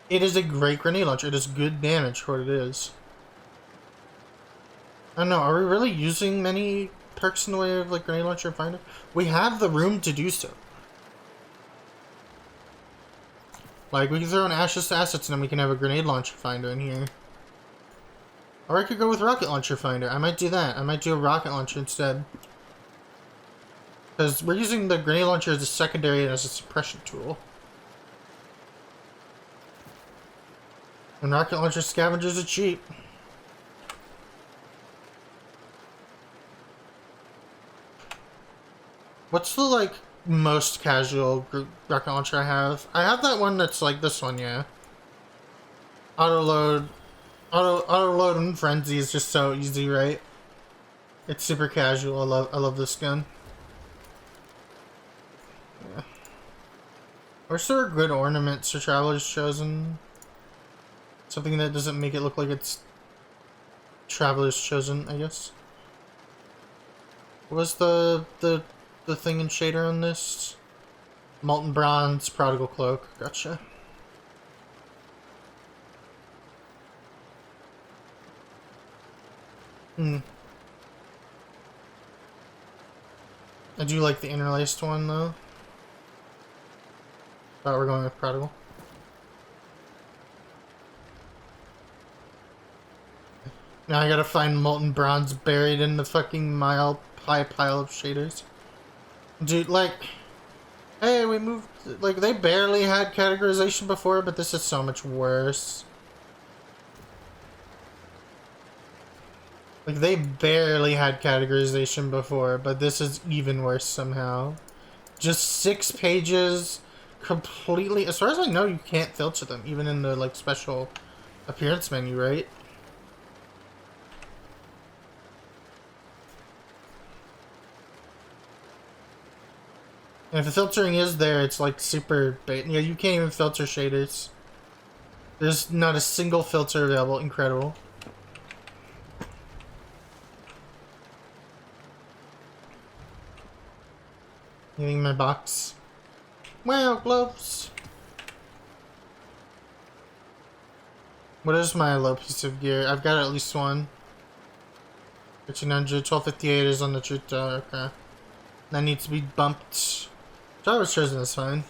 It is a great grenade launcher. It is good damage for what it is. I don't know, are we really using many perks in the way of like grenade launcher finder? We have the room to do so. Like we can throw an Ashes Assets and then we can have a grenade launcher finder in here. Or I could go with rocket launcher finder. I might do that. I might do a rocket launcher instead. Because we're using the grenade launcher as a secondary and as a suppression tool. And rocket launcher scavengers are cheap. What's the like most casual rocket launcher I have? I have that one that's like this one, yeah. Auto load and frenzy is just so easy, right? It's super casual. I love this gun. Yeah. Or sort of good ornaments for Traveler's Chosen. Something that doesn't make it look like it's Traveler's Chosen, I guess. What was the thing in shader on this? Molten Bronze, Prodigal Cloak. Gotcha. I do like the interlaced one though. Thought we're going with Prodigal. Now I gotta find molten bronze buried in the fucking mile-high pile of shaders. Dude, like... Hey, we moved... Like, they barely had categorization before, but this is so much worse. Like, they barely had categorization before, but this is even worse somehow. Just 6 pages, completely... As far as I know, you can't filter them, even in the, like, special appearance menu, right? And if the filtering is there, it's like super bait. Yeah, you can't even filter shaders. There's not a single filter available. Incredible. Getting in my box. Wow, gloves. What is my low piece of gear? I've got at least one. 1300, 1258 is on the truth dollar. Okay. That needs to be bumped. Driver's chosen is fine.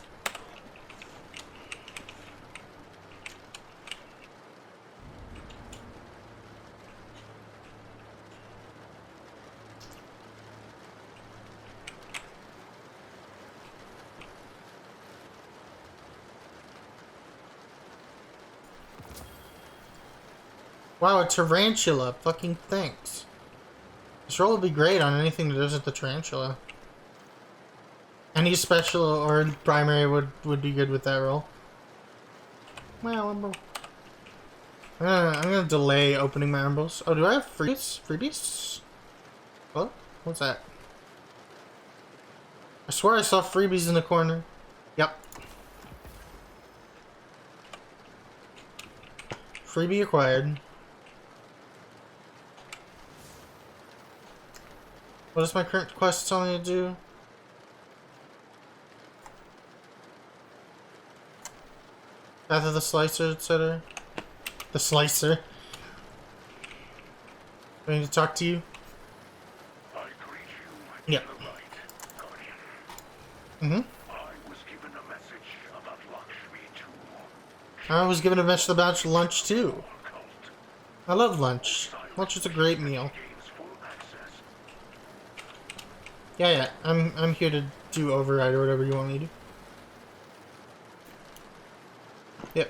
Wow, a tarantula. Fucking thanks. This roll would be great on anything that does with the tarantula. Any special or primary would be good with that roll. Well, I'm gonna delay opening my emeralds. Oh, do I have freebies? What? What's that? I swear I saw freebies in the corner. Yep. Freebie acquired. What does my current quest tell me to do? Path of the Slicer, etc. The Slicer. I need to talk to you? I greet you. Yeah. Guardian. I was given a message about Lakshmi too. I was given a message about lunch too. Cult. I love lunch. Lunch is a great meal. Gains full access. Yeah, I'm here to do override or whatever you want me to do. Yep.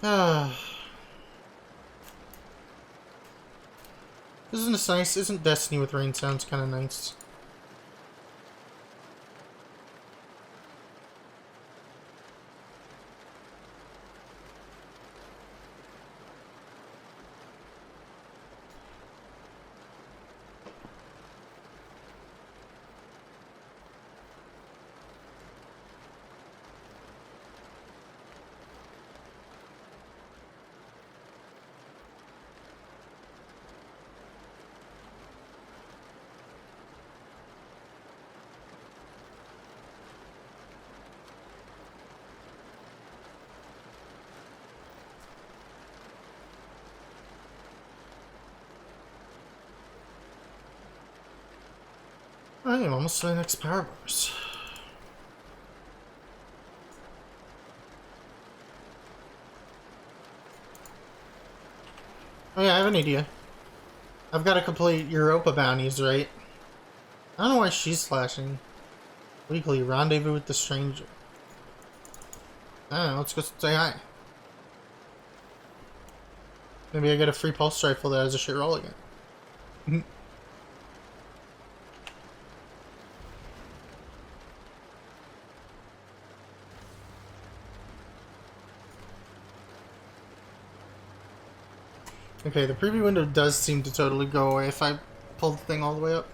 Ah. Isn't this nice? Isn't Destiny with rain sounds kind of nice? I am almost to the next power bars. Oh yeah, I have an idea. I've got to complete Europa bounties, right? I don't know why she's flashing. Weekly rendezvous with the stranger. I don't know, let's go say hi. Maybe I get a free pulse rifle that has a shit roll again. Okay, the preview window does seem to totally go away if I pull the thing all the way up.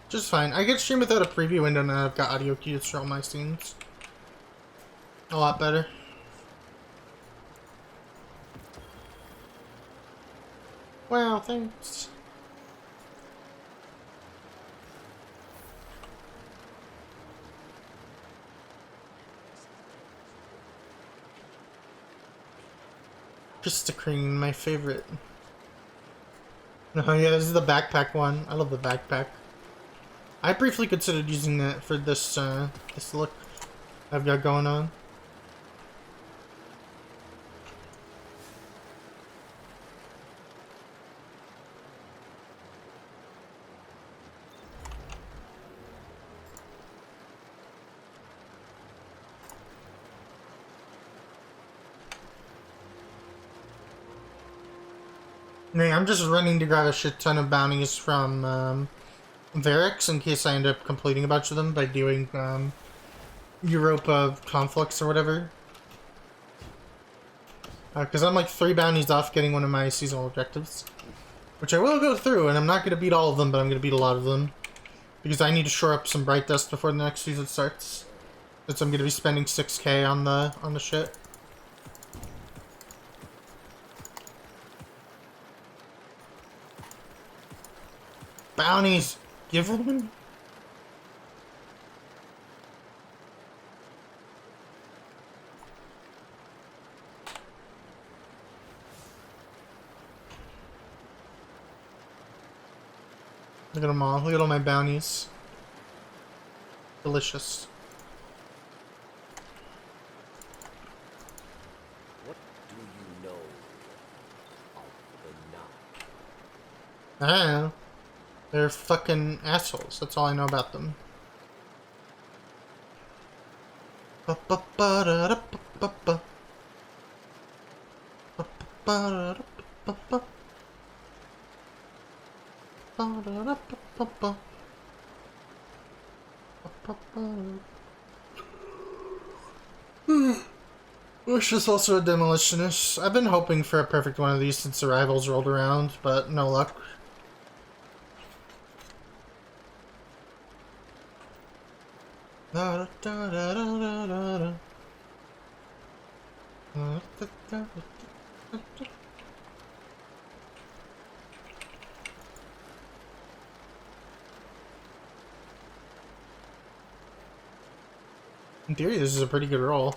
Just fine. I get stream without a preview window now. I've got audio cues for all my scenes. A lot better. Wow, thanks. SYNTHSTREAM, my favorite. Oh yeah, this is the backpack one. I love the backpack. I briefly considered using that for this this look I've got going on. Hey, I'm just running to grab a shit ton of bounties from Varix in case I end up completing a bunch of them by doing Europa conflicts or whatever. Because I'm like 3 bounties off getting one of my seasonal objectives. Which I will go through, and I'm not going to beat all of them, but I'm going to beat a lot of them. Because I need to shore up some Bright Dust before the next season starts. Since I'm going to be spending 6k on the shit. Bounties! Give them. Look at them all. Look at all my bounties. Delicious. What do you know of the Nile? I don't know. They're fucking assholes. That's all I know about them. Wish is also a demolitionist. I've been hoping for a perfect one of these since Arrivals rolled around, but no luck. In theory, this is a pretty good roll.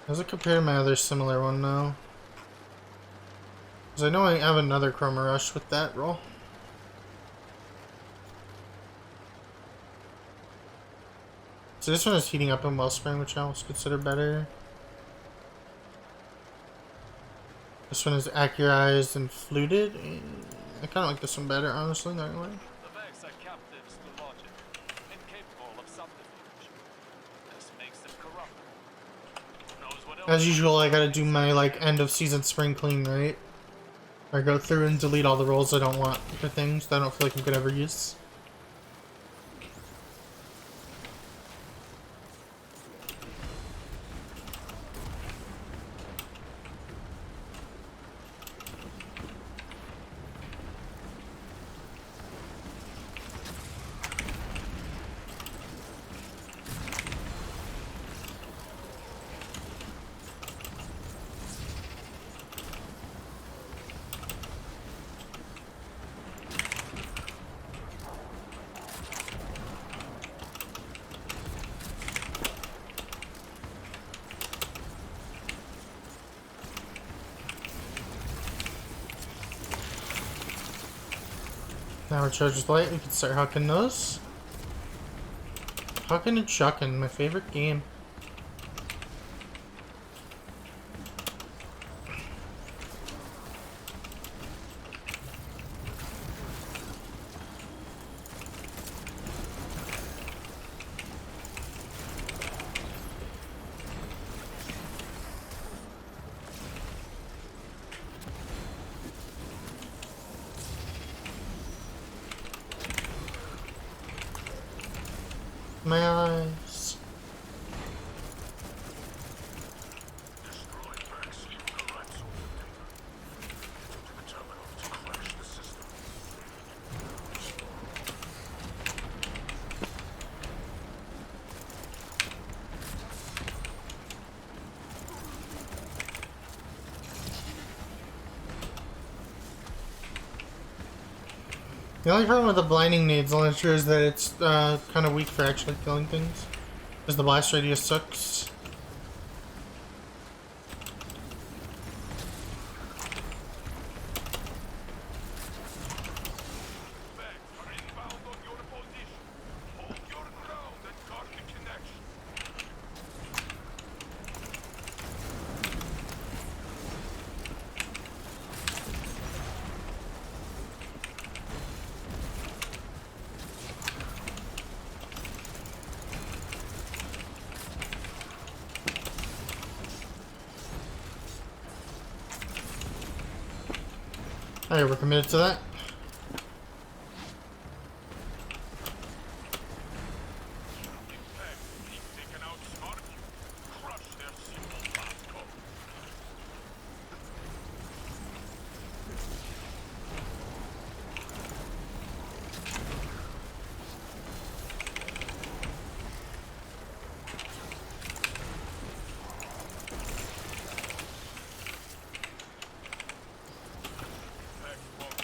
How does it compare to my other similar one now? Because I know I have another Chroma Rush with that roll. So this one is heating up in Wellspring, which I almost consider better. This one is accurized and fluted. I kind of like this one better, honestly, not gonna lie. The Vex are captives to logic, incapable of subterfuge. This makes them corruptible. Who knows what else? As usual, I gotta do my like end of season spring clean, right? I go through and delete all the rolls I don't want for things that I don't feel like I could ever use. Now our charger's light, we can start hucking those. Hucking and chucking, my favorite game. My eyes. Destroy Vex using the right source of data. Go to the terminal to crash the system. The only problem with the blinding nades launcher is that it's kind of weak for actually killing things. Because the blast radius sucks. Facts are inbound on your position. Hold your ground and guard the connection. Alright, we're committed to that.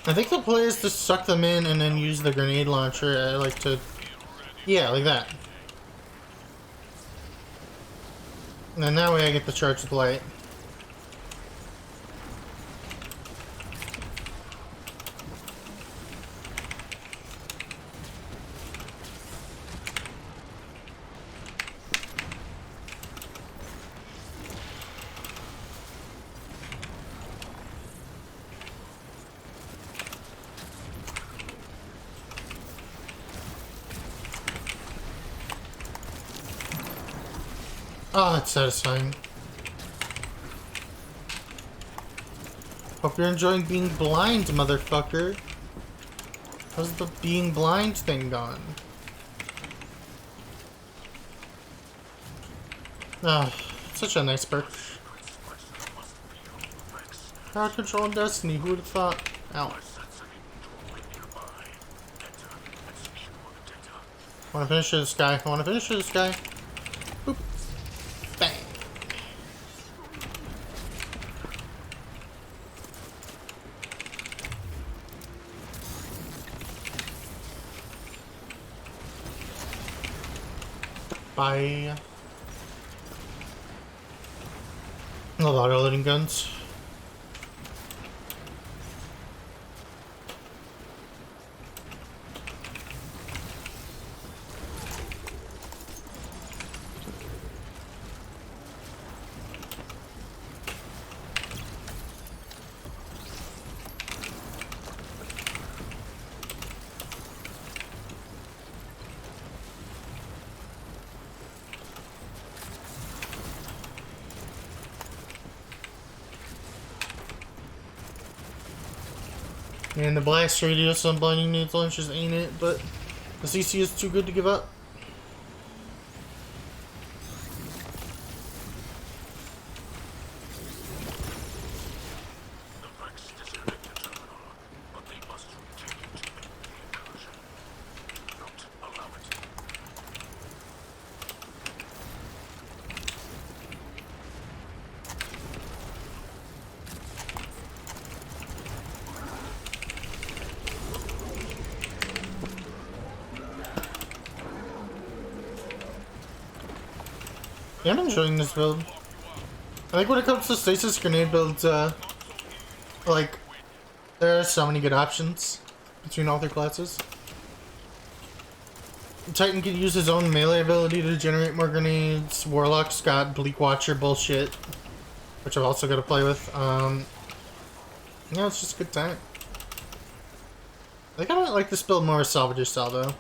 I think the play is to suck them in and then use the grenade launcher, like to... Yeah, like that. And then that way I get the charge with light. Oh, that's satisfying. Hope you're enjoying being blind, motherfucker. How's the being blind thing gone? Ah, such a nice perk. Power control and destiny, who would have thought? Ow. I wanna finish this guy. I wanna finish this guy. Boop. Bang. Bye. A lot of loading guns. And the blast radius on blinding nades launches ain't it, but the CC is too good to give up. Yeah, I'm enjoying this build. I think when it comes to stasis grenade builds, like, there are so many good options between all three classes. Titan can use his own melee ability to generate more grenades. Warlock's got Bleak Watcher bullshit, which I've also got to play with. Yeah, it's just a good time. I think I might like this build more as Salvager Cell, though.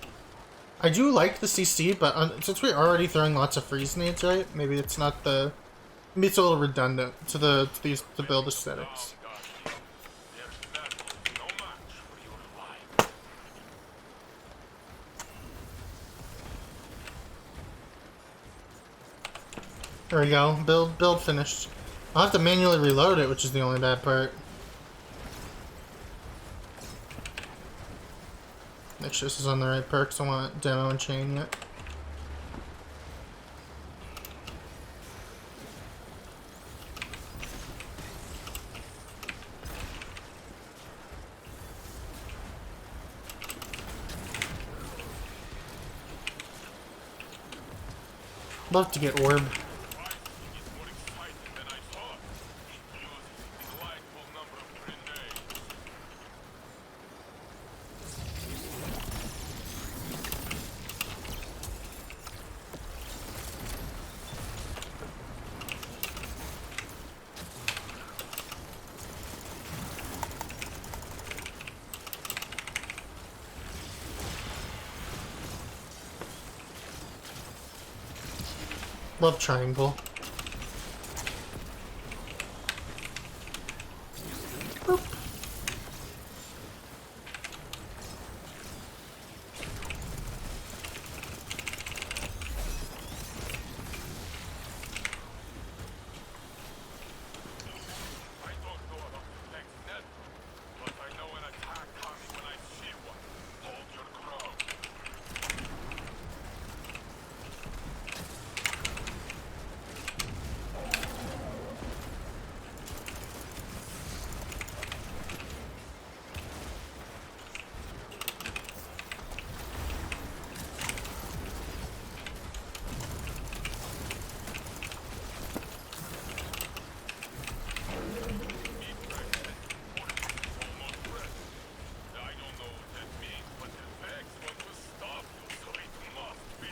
I do like the CC, but since we're already throwing lots of freeze nades, right? Maybe it's not the... Maybe it's a little redundant to the build aesthetics. There we go. Build finished. I'll have to manually reload it, which is the only bad part. Make sure this is on the right perks. I want demo and chain yet. Love to get orb. Why is more exciting than I thought? Use a delightful number of grenades. Love triangle. Boop. I don't know about the next net, but I know an attack coming when I see one. Hold your ground. Almost ready. I don't know what that means, but the Vex wants to stop you, so it must be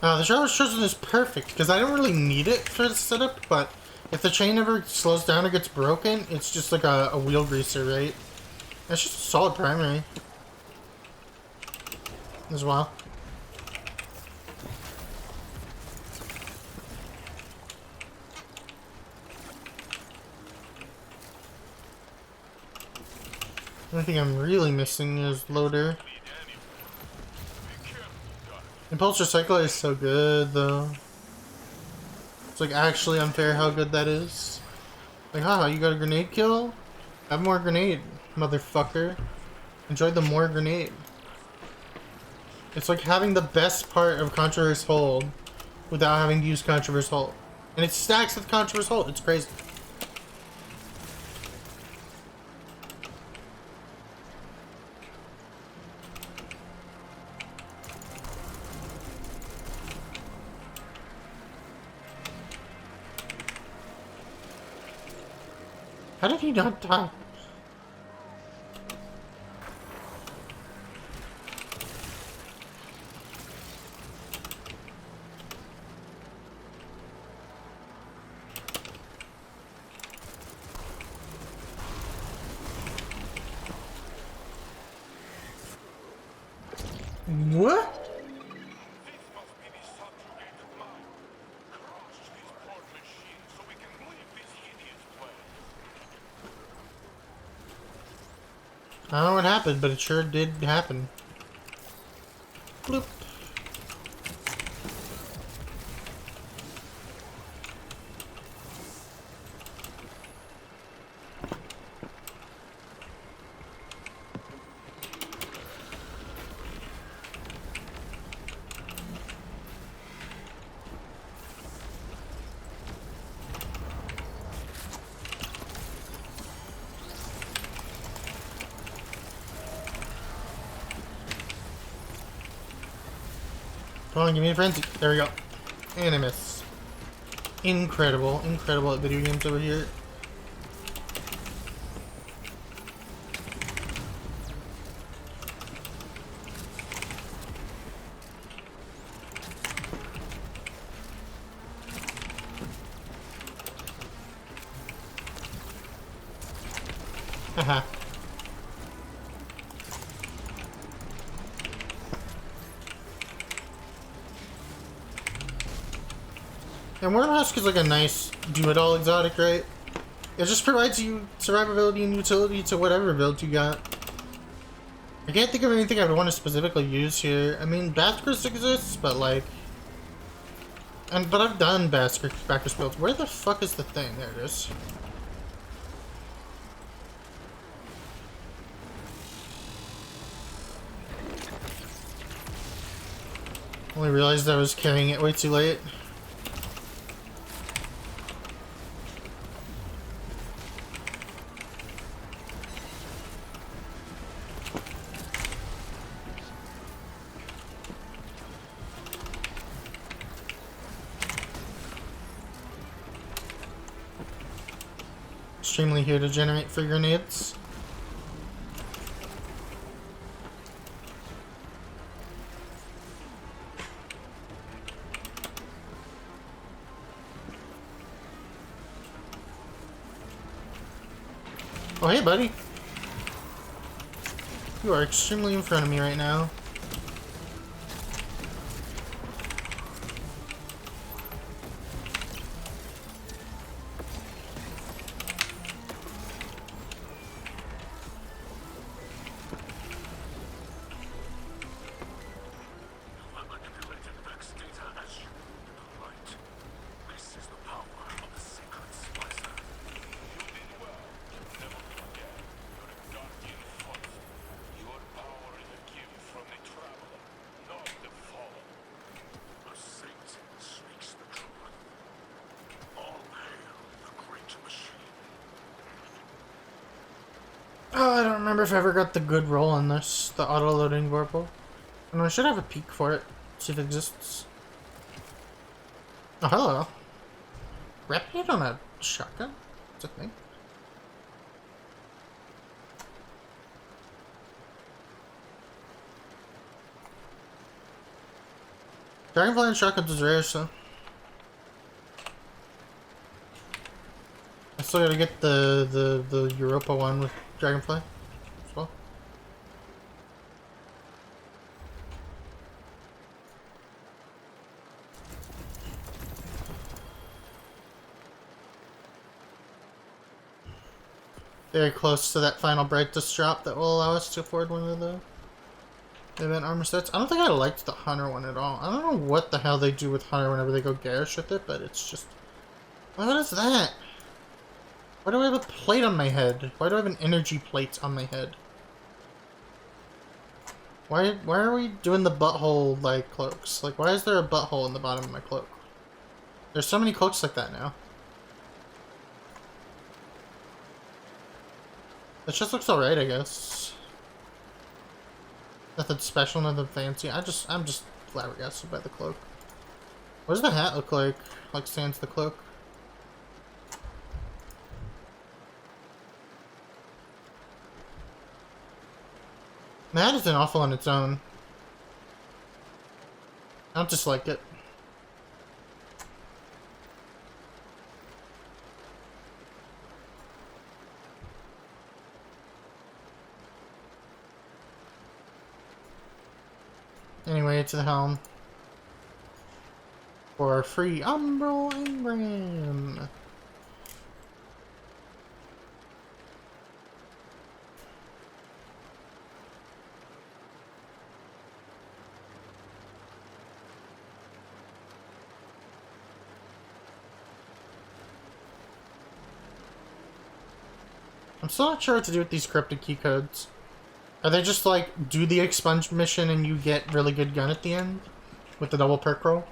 good. The Traveler's Chosen is perfect because I don't really need it for the setup, but if the chain ever slows down or gets broken, it's just like a wheel greaser, right? It's just a solid primary as well. The only thing I'm really missing is loader. Impulse Recycler is so good though. It's like actually unfair how good that is. Like, haha, you got a grenade kill? Have more grenade, motherfucker. Enjoy the more grenade. It's like having the best part of Controverse Hold without having to use Controverse Hold. And it stacks with Controverse Hold. It's crazy. How did he not die? What? This must be the subjugated mind. Crush this poor machine so we can leave this hideous place. I don't know what happened, but it sure did happen. Bloop. Come on, give me a frenzy. There we go. And I miss. Incredible. Incredible at video games over here. Haha. And Warmask is like a nice do-it-all exotic, right? It just provides you survivability and utility to whatever build you got. I can't think of anything I would want to specifically use here. I mean, Bathurst exists, but like... but I've done Bathurst builds. Where the fuck is the thing? There it is. Only realized I was carrying it way too late. extremely here to generate free grenades. Oh, hey, buddy. You are extremely in front of me right now. I manipulated Vex data as you would right. This is the power of the sacred splicer. You did well. Never forget, you're a guardian force. Your power is a gift from the traveler, not the fallen. A saint speaks the truth. All hail the great machine. Oh, I don't remember if I ever got the good roll on this, the auto-loading vorpal. And I should have a peek for it, see if it exists. Oh, hello. Rapid on a shotgun? That's a thing. Dragonfly and shotguns is rare, so I still gotta get the Europa one with Dragonfly as well. Very close to that final brightest drop that will allow us to afford one of the event armor sets. I don't think I liked the Hunter one at all. I don't know what the hell they do with Hunter whenever they go garish with it, but it's just... What is that? Why do I have a plate on my head? Why do I have an energy plate on my head? Why are we doing the butthole, like, cloaks? Like, why is there a butthole in the bottom of my cloak? There's so many cloaks like that now. It just looks alright, I guess. Nothing special, nothing fancy. I'm just flabbergasted by the cloak. What does the hat look like? Like sans the cloak? The hat isn't awful on its own. I don't dislike it. Anyway, to the helm. For a free Umbral Engram. I'm still not sure what to do with these cryptic key codes. Are they just like, do the expunge mission and you get really good gun at the end? With the double perk roll?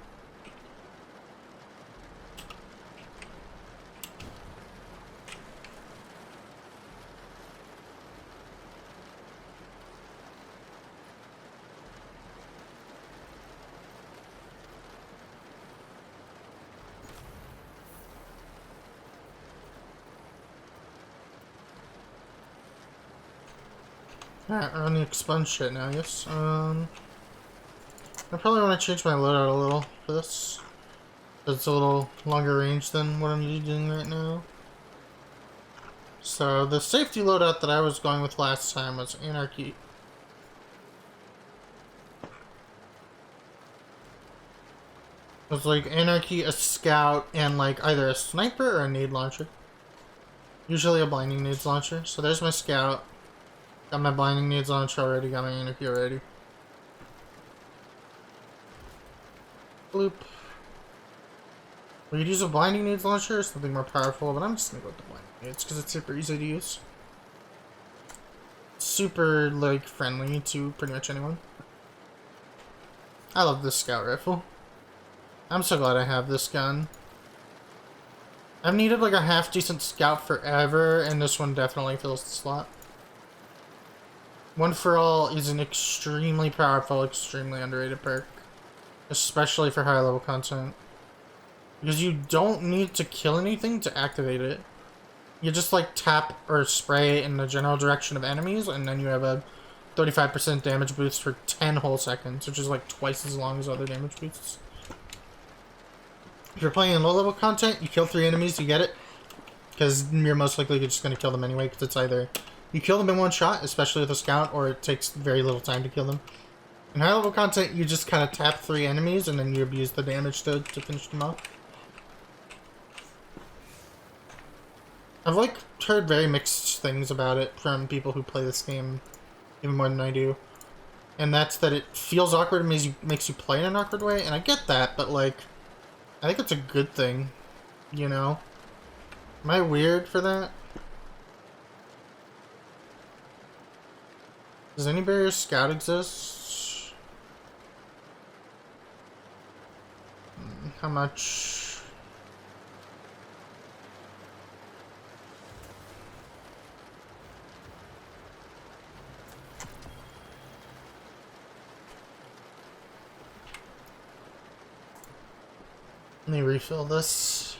Alright, we're on the expunge shit now, yes. I probably want to change my loadout a little for this. It's a little longer range than what I'm using right now. So, the safety loadout that I was going with last time was Anarchy. It was like Anarchy, a scout, and like either a sniper or a nade launcher. Usually a blinding nades launcher. So there's my scout. Got my blinding nades launcher already, got my Anarchy already. Bloop. We could use a blinding nades launcher or something more powerful, but I'm just gonna go with the blinding nades because it's super easy to use. Super, like, friendly to pretty much anyone. I love this scout rifle. I'm so glad I have this gun. I've needed like a half decent scout forever, and this one definitely fills the slot. One for All is an extremely powerful, extremely underrated perk. Especially for high level content. Because you don't need to kill anything to activate it. You just like tap or spray in the general direction of enemies, and then you have a 35% damage boost for 10 whole seconds, which is like twice as long as other damage boosts. If you're playing in low-level content, you kill 3 enemies, you get it. Because you're most likely just going to kill them anyway, because it's either you kill them in one shot, especially with a scout, or it takes very little time to kill them. In high-level content, you just kind of tap 3 enemies, and then you abuse the damage to finish them off. I've like heard very mixed things about it from people who play this game even more than I do. And that's that it feels awkward and makes you play in an awkward way, and I get that, but like, I think it's a good thing, you know? Am I weird for that? Does any barrier scout exist? How much? Let me refill this.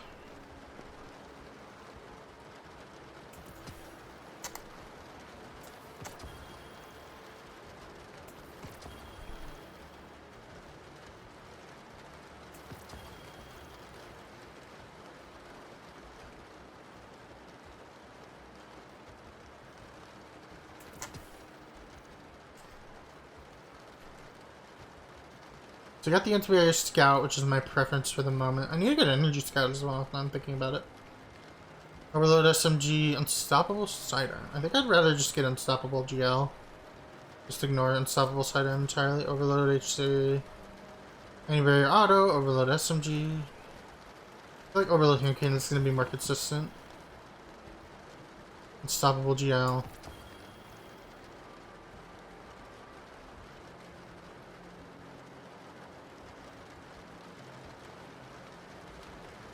So I got the anti-barrier scout, which is my preference for the moment. I need to get an energy scout as well, if I'm thinking about it. Overload SMG, unstoppable sidearm. I think I'd rather just get unstoppable GL. Just ignore unstoppable sidearm entirely. Overload HC. Anti-barrier auto, overload SMG. I feel like overload hand cannon is going to be more consistent. Unstoppable GL.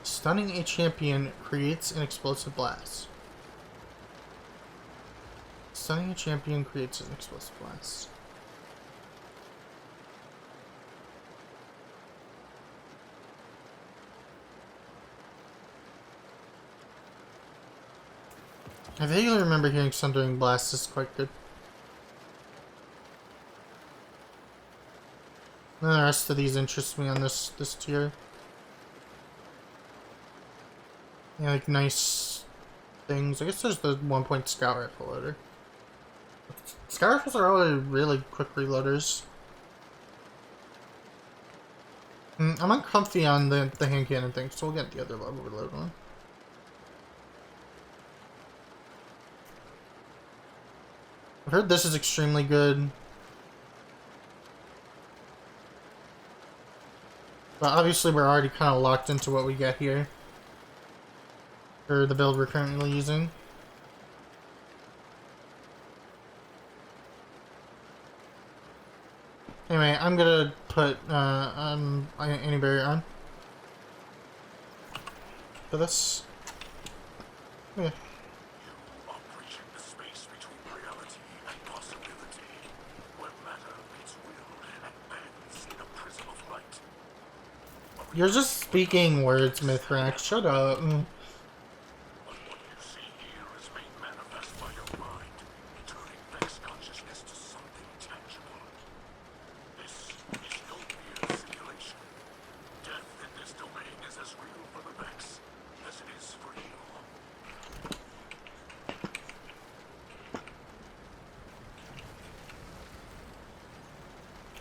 Stunning a champion creates an explosive blast. Stunning a champion creates an explosive blast. I vaguely remember hearing Sundering Blast is quite good. And the rest of these interest me on this tier. Yeah, like nice things. I guess there's the 1-point scout rifle loader. Scout rifles are always really quick reloaders. I'm uncomfy on the hand cannon thing, so we'll get the other level reload one. I've heard this is extremely good. But obviously we're already kind of locked into what we get here. Or the build we're currently using. Anyway, I'm gonna put anti-barrier on for this. Yeah. You are breaching the space between reality and possibility, where matter meets will and bends in a prism of light. You're just speaking words, Mithrax. Shut up. But what you see here is made manifest by your mind, turning Vex consciousness to something tangible. This is no mere simulation. Death in this domain is as real for the Vex as it is for you.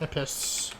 I piss.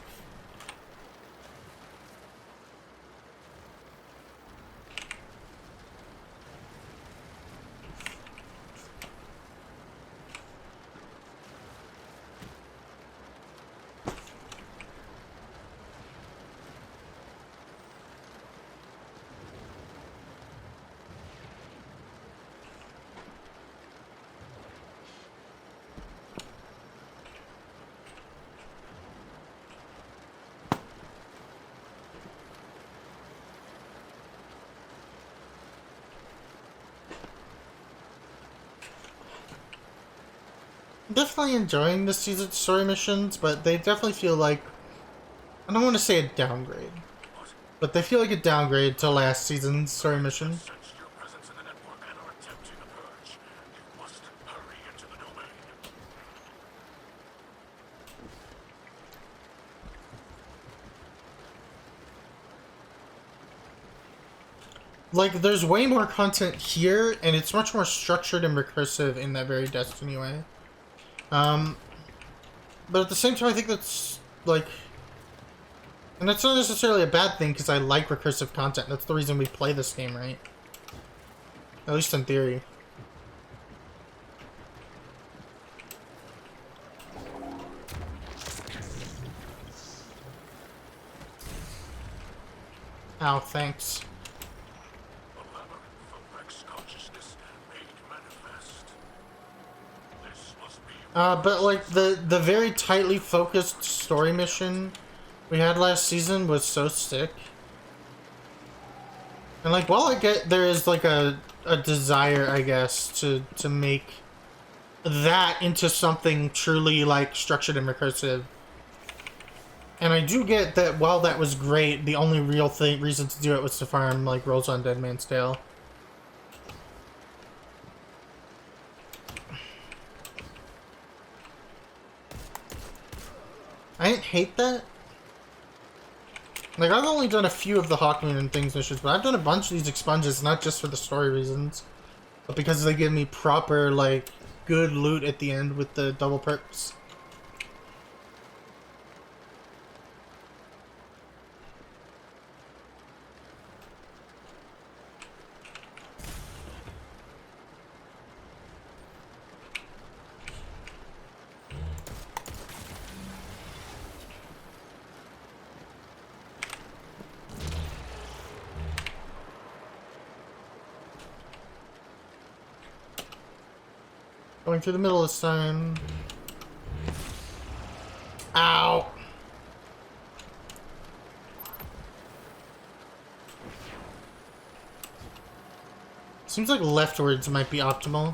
Definitely enjoying this season's story missions, but they definitely feel like, I don't want to say a downgrade, but they feel like a downgrade to last season's story mission. Sense your presence in the network and are attempting like, there's way more content here, and it's much more structured and recursive in that very Destiny way. But at the same time, I think that's, like... And that's not necessarily a bad thing, because I like recursive content. That's the reason we play this game, right? At least in theory. Ow, thanks. A labyrinth of Vex consciousness made manifest. This must be But like the very tightly focused story mission we had last season was so sick. And like while I get there is like a desire, I guess, to make that into something truly like structured and recursive. And I do get that while that was great, the only real reason to do it was to farm like rolls on Dead Man's Tale. I didn't hate that. Like, I've only done a few of the Hawkmoon and things missions, but I've done a bunch of these expunges, not just for the story reasons, but because they give me proper, like, good loot at the end with the double perks. Going through the middle this time. Ow! Seems like leftwards might be optimal.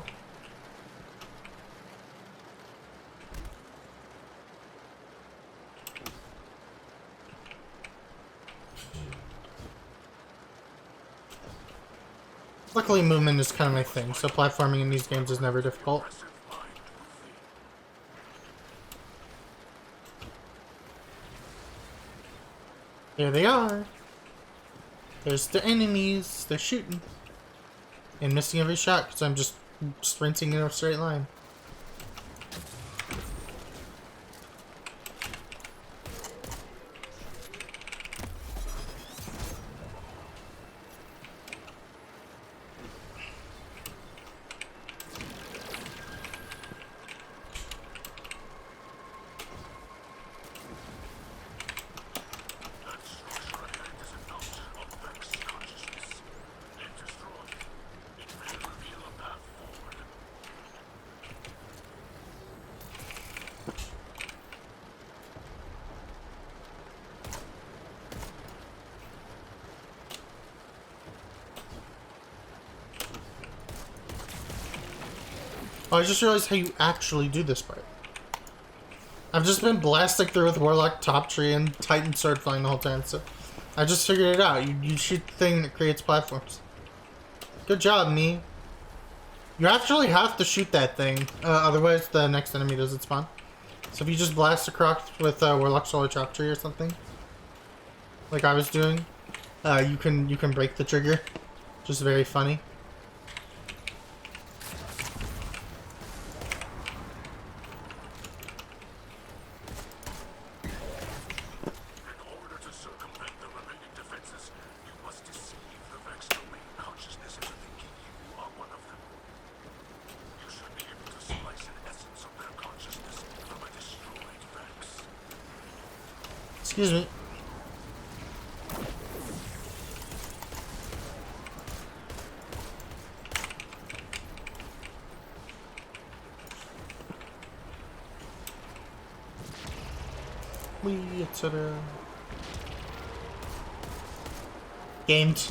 Luckily, movement is kind of my thing, so platforming in these games is never difficult. There they are. There's the enemies. They're shooting. And missing every shot because I'm just sprinting in a straight line. Oh, I just realized how you actually do this part. I've just been blasting through with Warlock Top Tree and Titan Sword Flying the whole time, so I just figured it out. You shoot the thing that creates platforms. Good job, me. You actually have to shoot that thing, otherwise the next enemy doesn't spawn. So if you just blast across with Warlock Solar Top Tree or something, like I was doing, you can break the trigger. Just very funny. Excuse me. Etc. Gamed.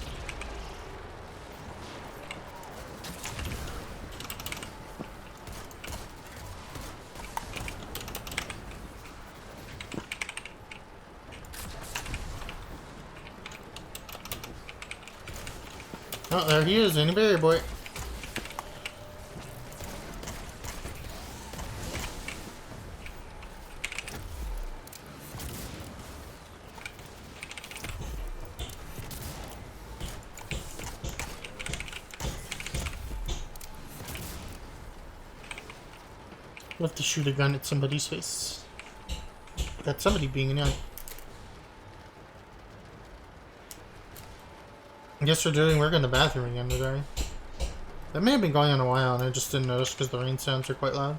Oh, there he is, any berry boy. Love to shoot a gun at somebody's face. That somebody being annoying. I guess we're doing work in the bathroom again today. That may have been going on a while and I just didn't notice because the rain sounds are quite loud.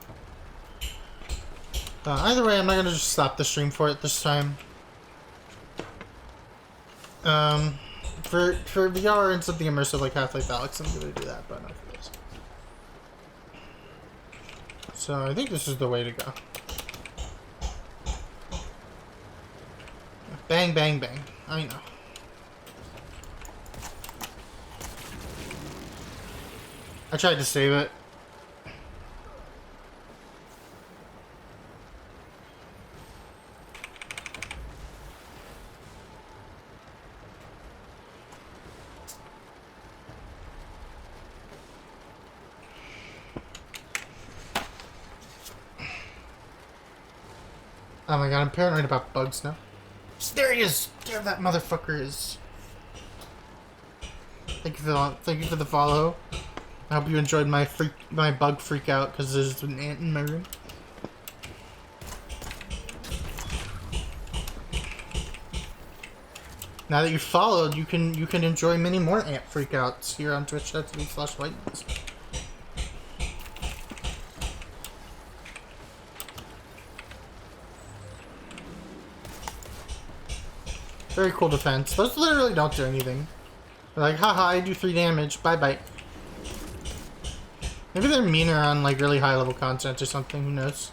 Either way, I'm not gonna just stop the stream for it this time. For VR and something immersive like Half-Life Alyx, I'm gonna do that, but not for this. So I think this is the way to go. Bang, bang, bang. I know. I tried to save it. Oh my god, I'm paranoid about bugs now. There he is! There that motherfucker is. Thank you for the follow. I hope you enjoyed my bug freak out because there's an ant in my room. Now that you followed, you can enjoy many more ant freakouts here on Twitch.tv/whitens. Very cool defense. Those literally don't do anything. They're like, haha, I do 3 damage. Bye bye. Maybe they're meaner on like really high level content or something. Who knows?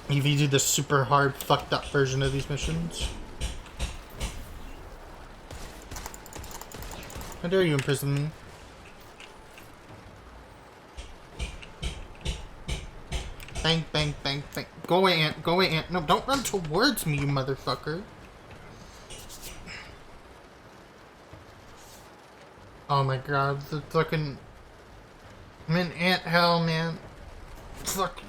If you do the super hard, fucked up version of these missions. How dare you imprison me? Bang, bang, bang, bang. Go away, ant. Go away, ant. No, don't run towards me, you motherfucker. Oh my god, the fucking... I'm in ant hell, man. Fuck.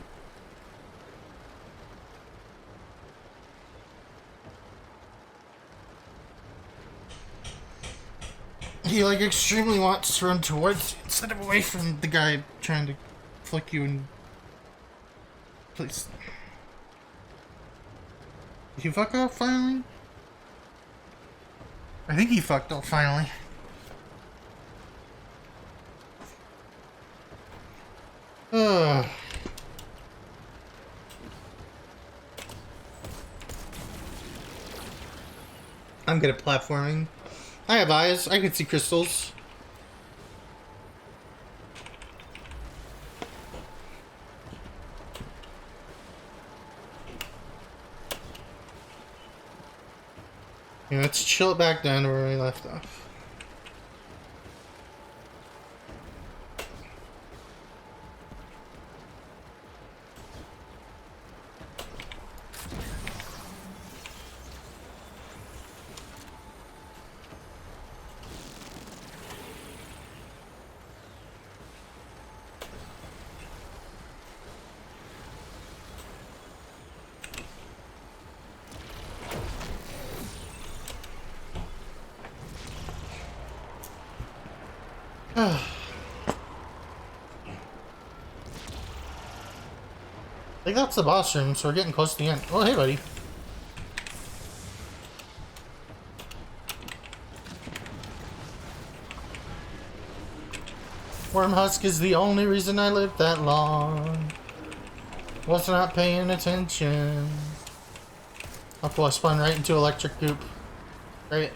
He like extremely wants to run towards you instead of away from the guy trying to flick you and... Please. Did you fuck off finally? I think he fucked off finally. Ugh. I'm good at platforming. I have eyes. I can see crystals. Yeah, let's chill it back down to where we left off. I think that's the boss room, so we're getting close to the end. Oh, hey, buddy. Wormhusk is the only reason I lived that long. Was not paying attention. Oh, cool, I spun right into electric goop. Great.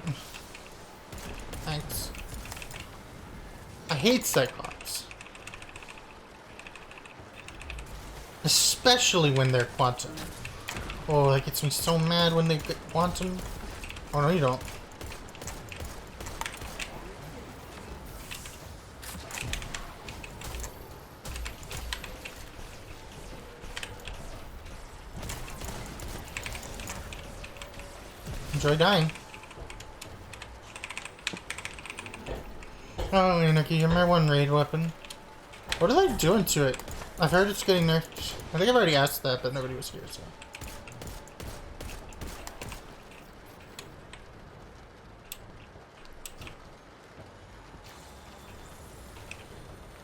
Thanks. I hate Cyclops. Especially when they're quantum. Oh, that gets me so mad when they get quantum. Oh, no, you don't. Enjoy dying. Oh, Anarchy, you're my one raid weapon. What are they doing to it? I've heard it's getting nerfed. I think I've already asked that, but nobody was here, so.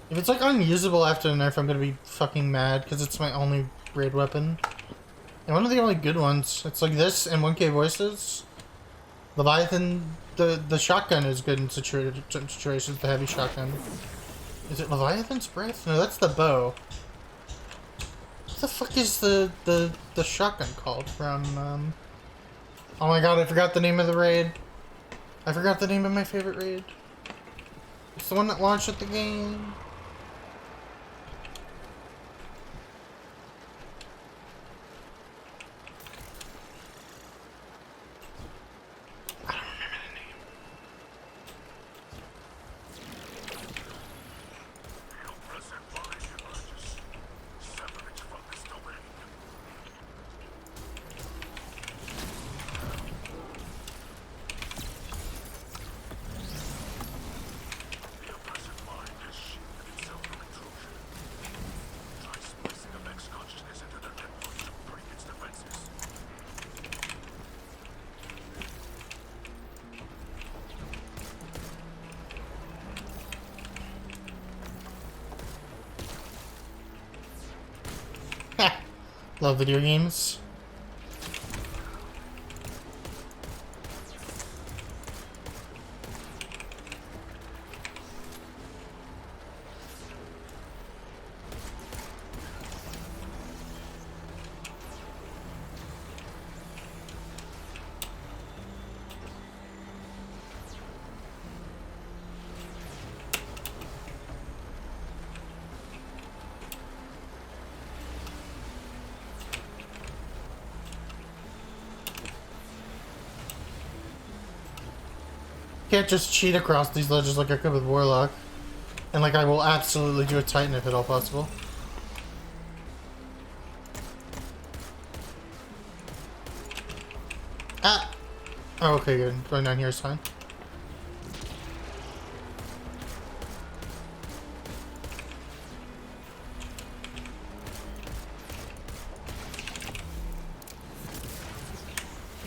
If it's like unusable after the nerf, I'm gonna be fucking mad because it's my only raid weapon. And one of the only good ones. It's like this and 1K voices. Leviathan, the shotgun is good in situations, the heavy shotgun. Is it Leviathan's Breath? No, that's the bow. What the fuck is the shotgun called from, Oh my god, I forgot the name of the raid. I forgot the name of my favorite raid. It's the one that launched at the game. Your present body emerges, separate from this domain. The oppressive mind has shielded itself from intrusion. Try splicing a Vex consciousness into the network to break its defenses. Ha! Love video games. Can't just cheat across these ledges like I could with Warlock. And like I will absolutely do a Titan if at all possible. Ah! Oh, okay, good. Going down here is fine.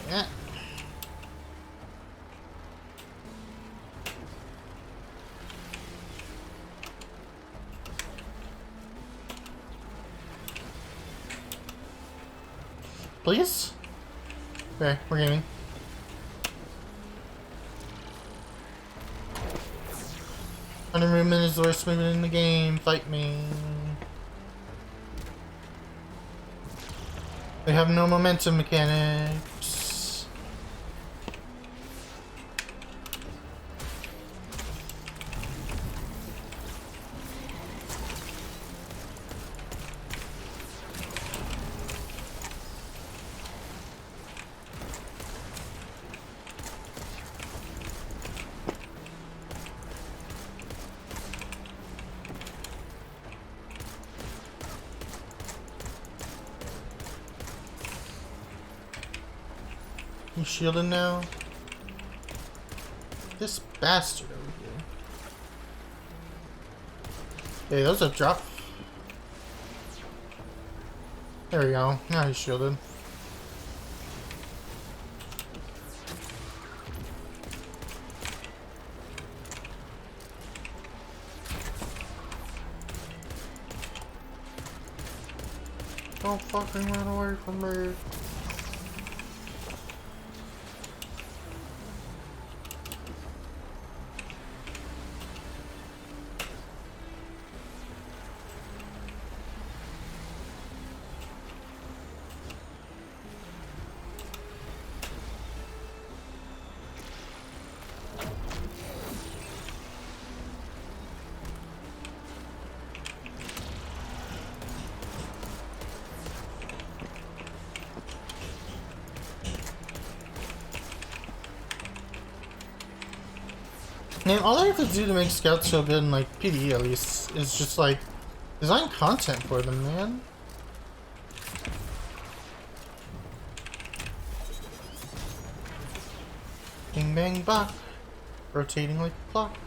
Yeah. Please? Okay, we're gaming. Under movement is the worst movement in the game. Fight me. We have no momentum mechanics. You shielded now? This bastard over here. Hey, those are drop. There we go. Now he's shielded. Don't fucking run away from me. Man, all I have to do to make scouts feel good in, like, PvE at least, is just, like, design content for them, man. Bing bang bop. Rotating like a clock.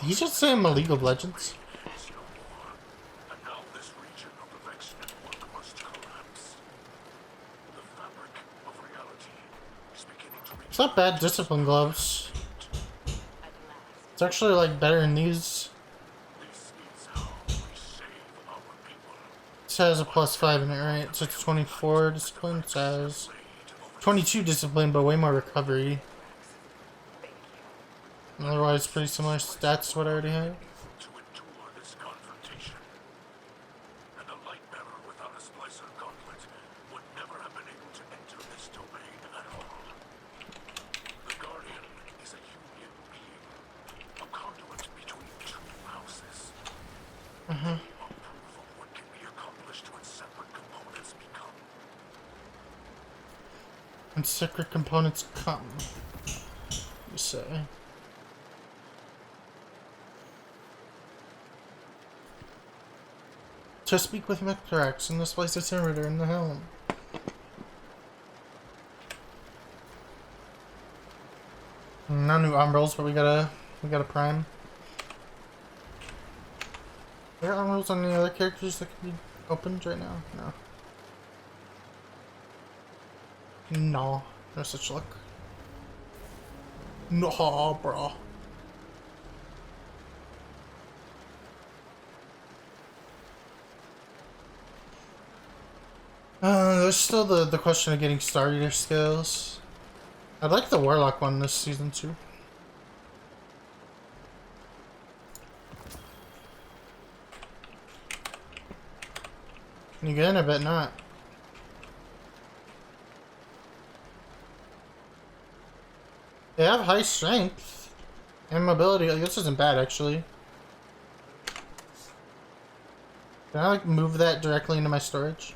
you just say I'm a League of Legends? is no more, and now this region of the Vex network must collapse. The fabric of reality is beginning to It's not bad discipline gloves. It's actually like better than these. This is how we save our people. It has a +5 in it, right? So it's 24 discipline. It has 22 discipline, but way more recovery. Otherwise, pretty similar stats to what I already have. To endure this confrontation. And a light bearer without a splicer gauntlet would never have been able to enter this domain at all. The Guardian is a union being, a conduit between two houses. A proof of what can be accomplished when separate components become. When separate components come, you say. To speak with Mithrax and displace the servitor in the helm. No new umbrals, but we got a prime. Are there umbrals on any other characters that can be opened right now? No. No. No such luck. No, bro. There's still the question of getting starter skills. I'd like the Warlock one this season too. Can you get in? I bet not. They have high strength and mobility. Like, this isn't bad actually. Can I like move that directly into my storage?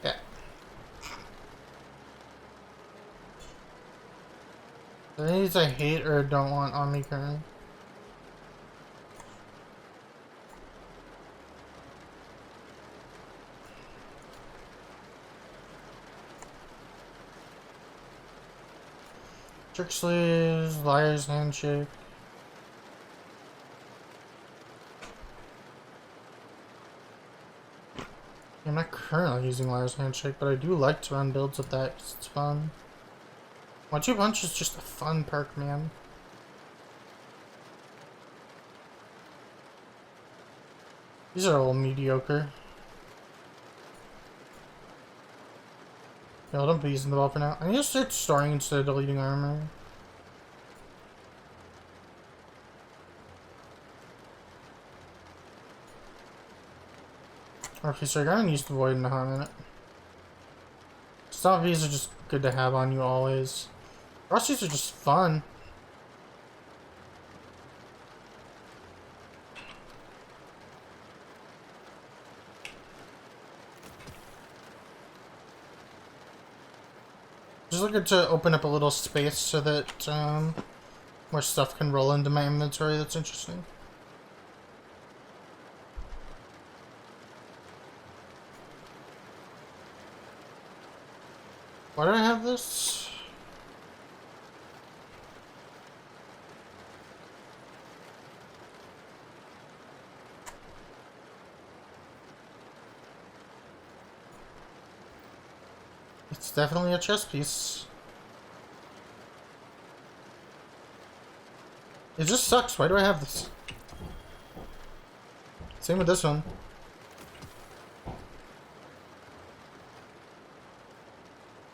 Yeah. Are there any of these I hate or don't want on me currently? Trick sleeves, liar's handshake. I'm not currently using liar's handshake, but I do like to run builds with that because it's fun. 1-2 punch is just a fun perk, man. These are all mediocre. Yeah, don't be using the ball for now. I need to start storing instead of deleting armor. Or if you start, I'm gonna use the void in a hot minute. Stop V's are just good to have on you always. Rusties are just fun. Just looking to open up a little space so that more stuff can roll into my inventory that's interesting. Why do I have this? It's definitely a chess piece. It just sucks. Why do I have this? Same with this one.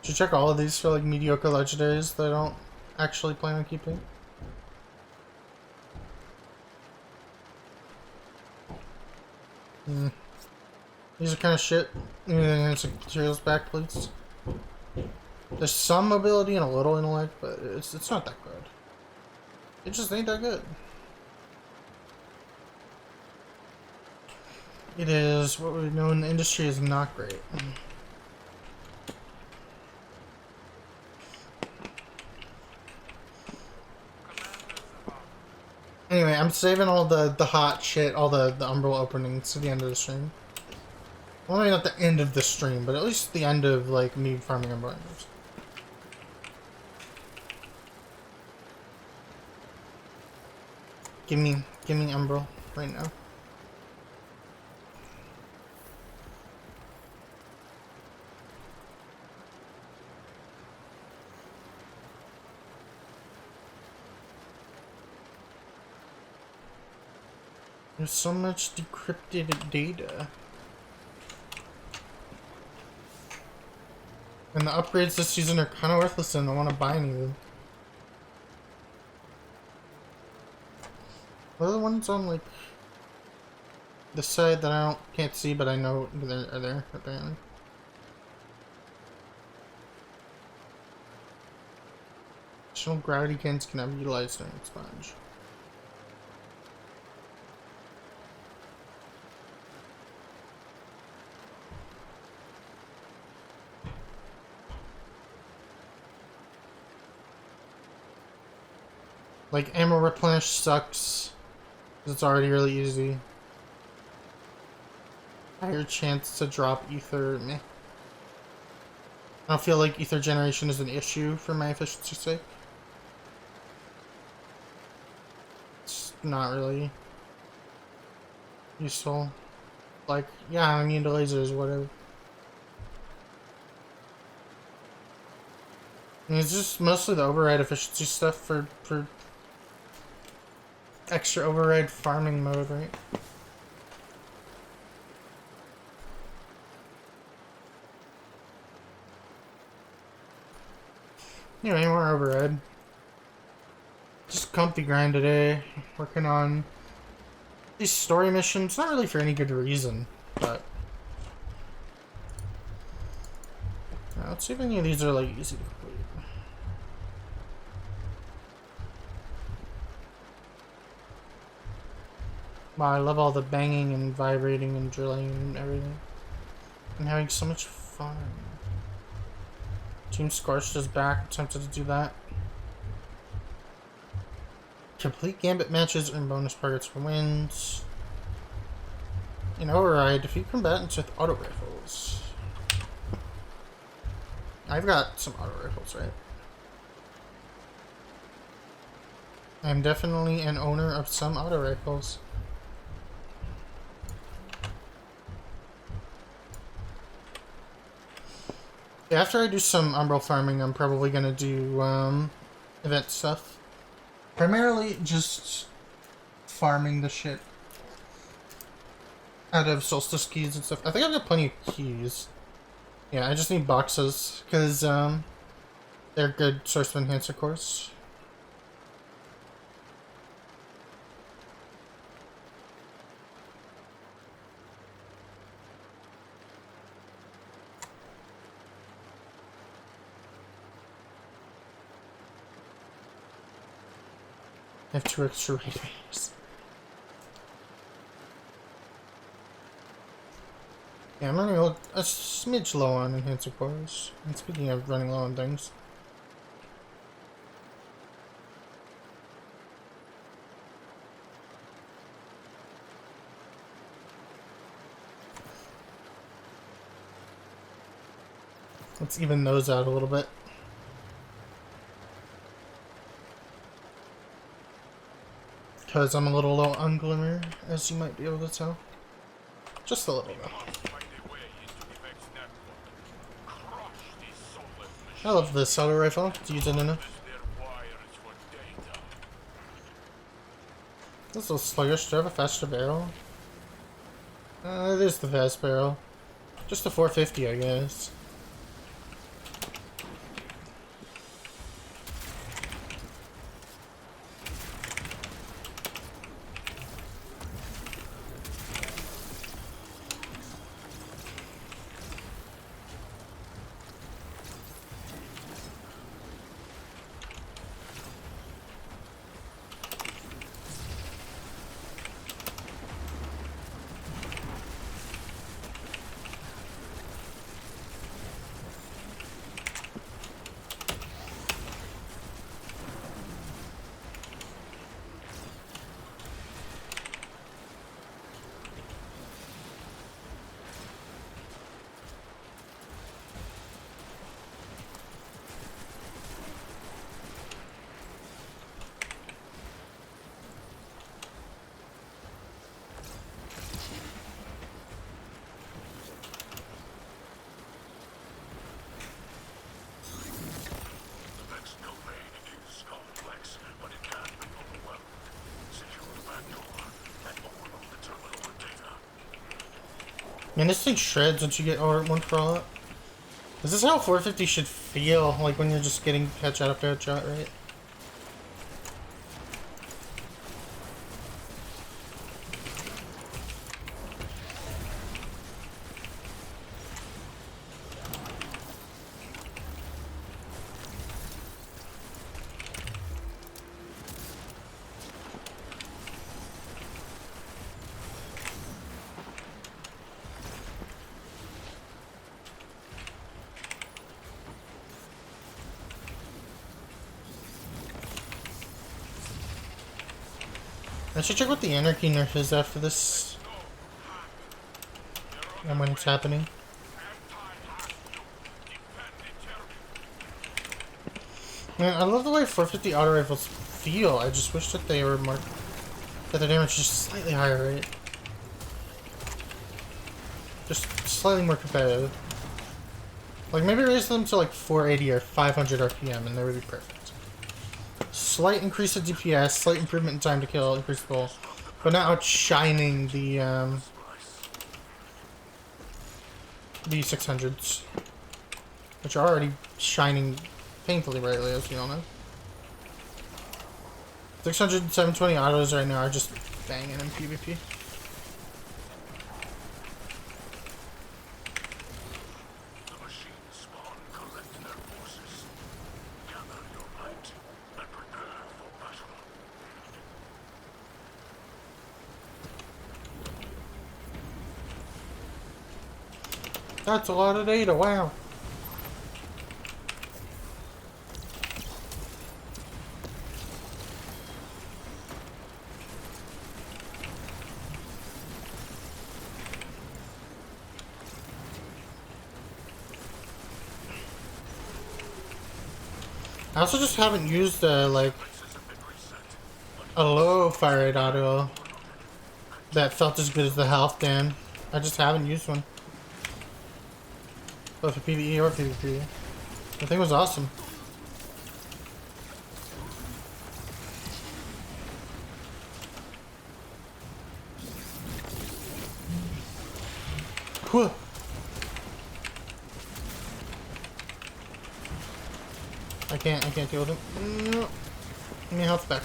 Should check all of these for like mediocre legendaries that I don't actually plan on keeping. These are kind of shit. Some materials back, please. There's some mobility and a little intellect, but it's not that good. It just ain't that good. It is what we know in the industry is not great. Anyway, I'm saving all the hot shit, all the Umbral openings to the end of the stream. Well, maybe not the end of the stream, but at least the end of, like, me farming Umbral. Give me Umbral right now. There's so much decrypted data. And the upgrades this season are kind of worthless and I don't want to buy any of them. What are the ones on, like, the side that I can't see, but I know are there, apparently. Additional gravity cans cannot be utilized during sponge. Like, ammo replenish sucks. It's already really easy. Higher chance to drop ether. Meh. I don't feel like ether generation is an issue for my efficiency's sake. It's not really useful. Like, yeah, I'm immune to lasers, whatever. I mean, it's just mostly the override efficiency stuff for extra override farming mode, right? Anyway, more override. Just comfy grind today. Working on these story missions. Not really for any good reason, but let's see if any of these are like easy to complete. Wow, I love all the banging and vibrating and drilling and everything. I'm having so much fun. Team Scorched is back. I'm tempted to do that. Complete Gambit matches earn bonus targets for wins. In Override, defeat combatants with auto rifles. I've got some auto rifles, right? I'm definitely an owner of some auto rifles. After I do some Umbral farming, I'm probably gonna do event stuff. Primarily just farming the shit out of Solstice keys and stuff. I think I've got plenty of keys. Yeah, I just need boxes because they're good source of enhancer cores. I have 2 extra radiators. Yeah, I'm running a smidge low on enhancer cores. And speaking of running low on things. Let's even those out a little bit. Because I'm a little low on glimmer, as you might be able to tell. Just a little bit. I love this auto rifle. It's used enough. This is a little sluggish. Do I have a faster barrel? It is the fast barrel. Just a 450, I guess. Man, this thing shreds once you get one for all up. This is how 450 should feel, like when you're just getting headshot after headshot, right? I should check what the anarchy nerf is after this. And when it's happening. Man, I love the way 450 auto rifles feel. I just wish that they were more... that their damage was just slightly higher, right? Just slightly more competitive. Like, maybe raise them to like 480 or 500 RPM and they would be perfect. Slight increase of DPS, slight improvement in time to kill, increased pull, but not outshining the 600s, which are already shining painfully brightly, as we all know. 600 and 720 autos right now are just banging in PvP. That's a lot of data, wow. I also just haven't used like a low fire rate auto that felt as good as the health Dan. I just haven't used one. Both for PvE or PvP. The thing was awesome. Whew. I can't deal with him. No. Give me health back.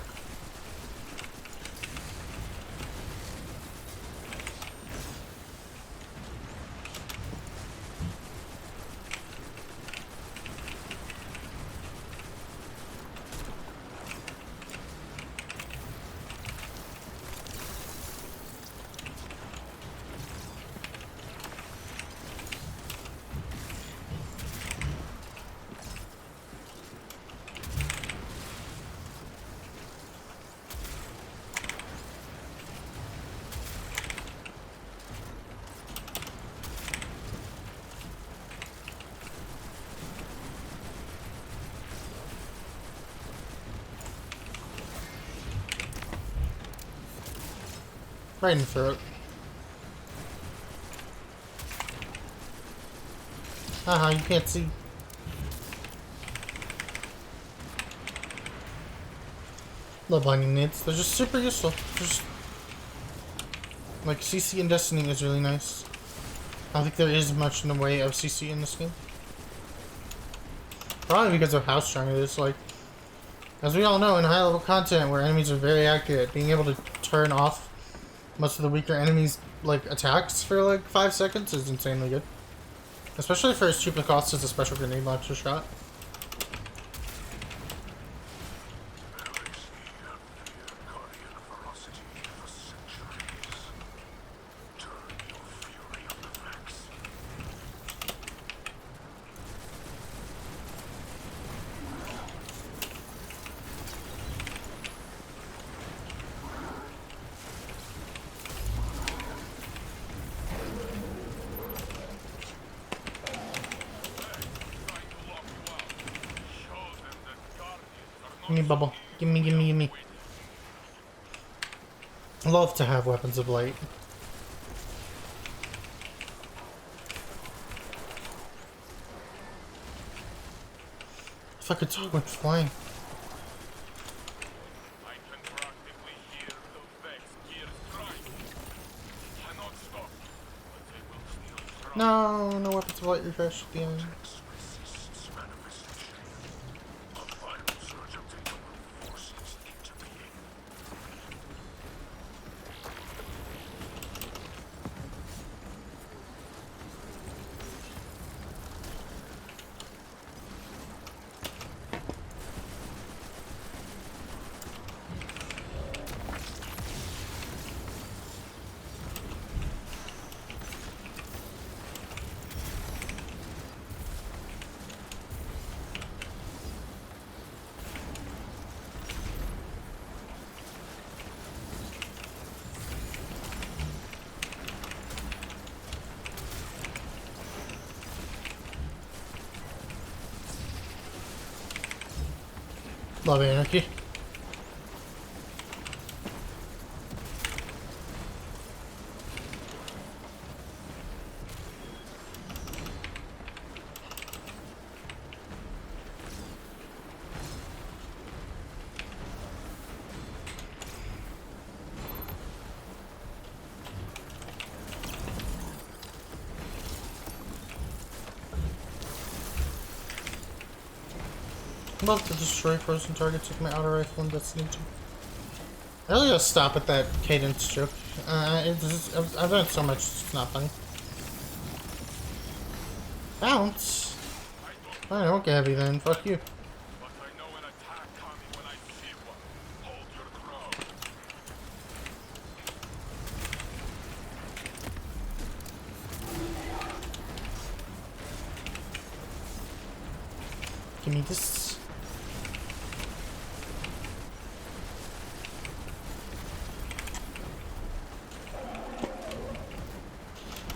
Right in the throat. Haha, you can't see. Love blinding nades. They're just super useful. Just like CC in Destiny is really nice. I don't think there is much in the way of CC in this game. Probably because of how strong it is. Like, as we all know, in high level content where enemies are very accurate, being able to turn off most of the weaker enemies' like attacks for like 5 seconds is insanely good. Especially for as cheap a cost as a special grenade launcher shot. Give me bubble. Gimme. Love to have weapons of light. If I could talk when flying. I can practically hear the Vex gears grind. Cannot stop, but they will No, no weapons of light refresh at the end. Vortex resists manifestation. A final surge of data will force it into being. Love anarchy. I'm about to destroy frozen targets with my auto rifle and Destiny 2. I really gotta stop at that cadence joke. I've done it so much, it's not funny. Bounce? Alright, okay, heavy then. Fuck you. But I know an attack coming when I see one. Hold your ground. Give me this.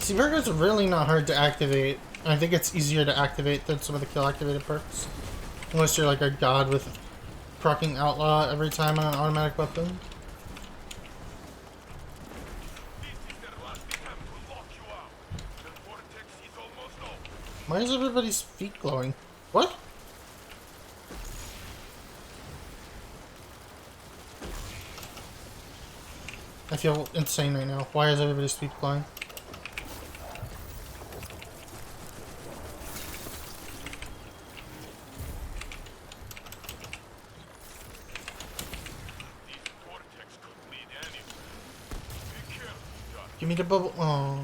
See, Virgo's really not hard to activate. I think it's easier to activate than some of the kill activated perks. Unless you're like a god with proccing outlaw every time on an automatic weapon. This is their last attempt to lock you out. The vortex is almost over. Why is everybody's feet glowing? What? I feel insane right now. Why is everybody's feet glowing? This vortex could lead anywhere. Be careful, Doc. Give me the bubble. Oh.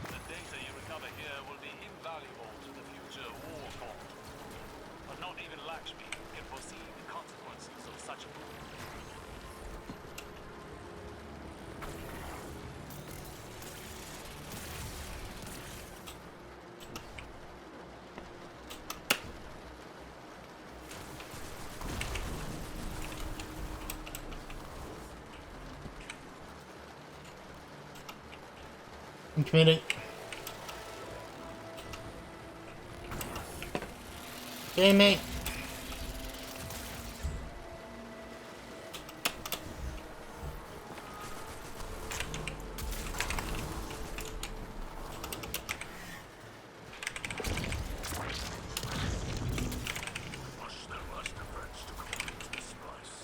The data you recover here will be invaluable to the future war front. But not even Lakshmi can foresee the consequences of such a move. I'm committing. Okay, mate. Push their last defense to complete the splice.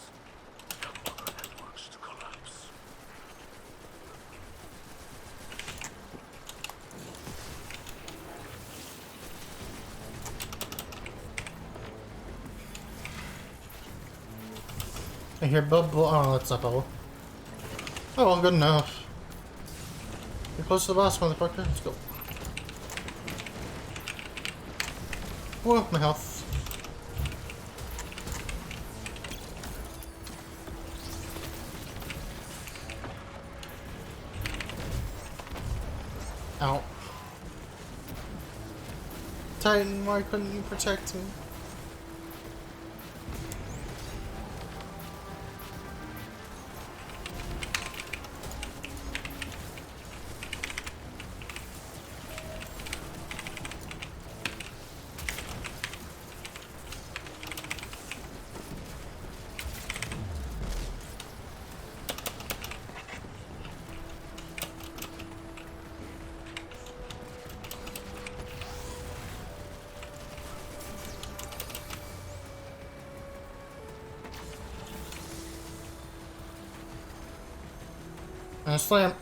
The other networks to collapse. I hear bubble. Oh, that's not bubble. Oh, well, good enough. You're close to the boss, motherfucker. Let's go. Whoa, my health. Ow. Titan, why couldn't you protect me? And a slam.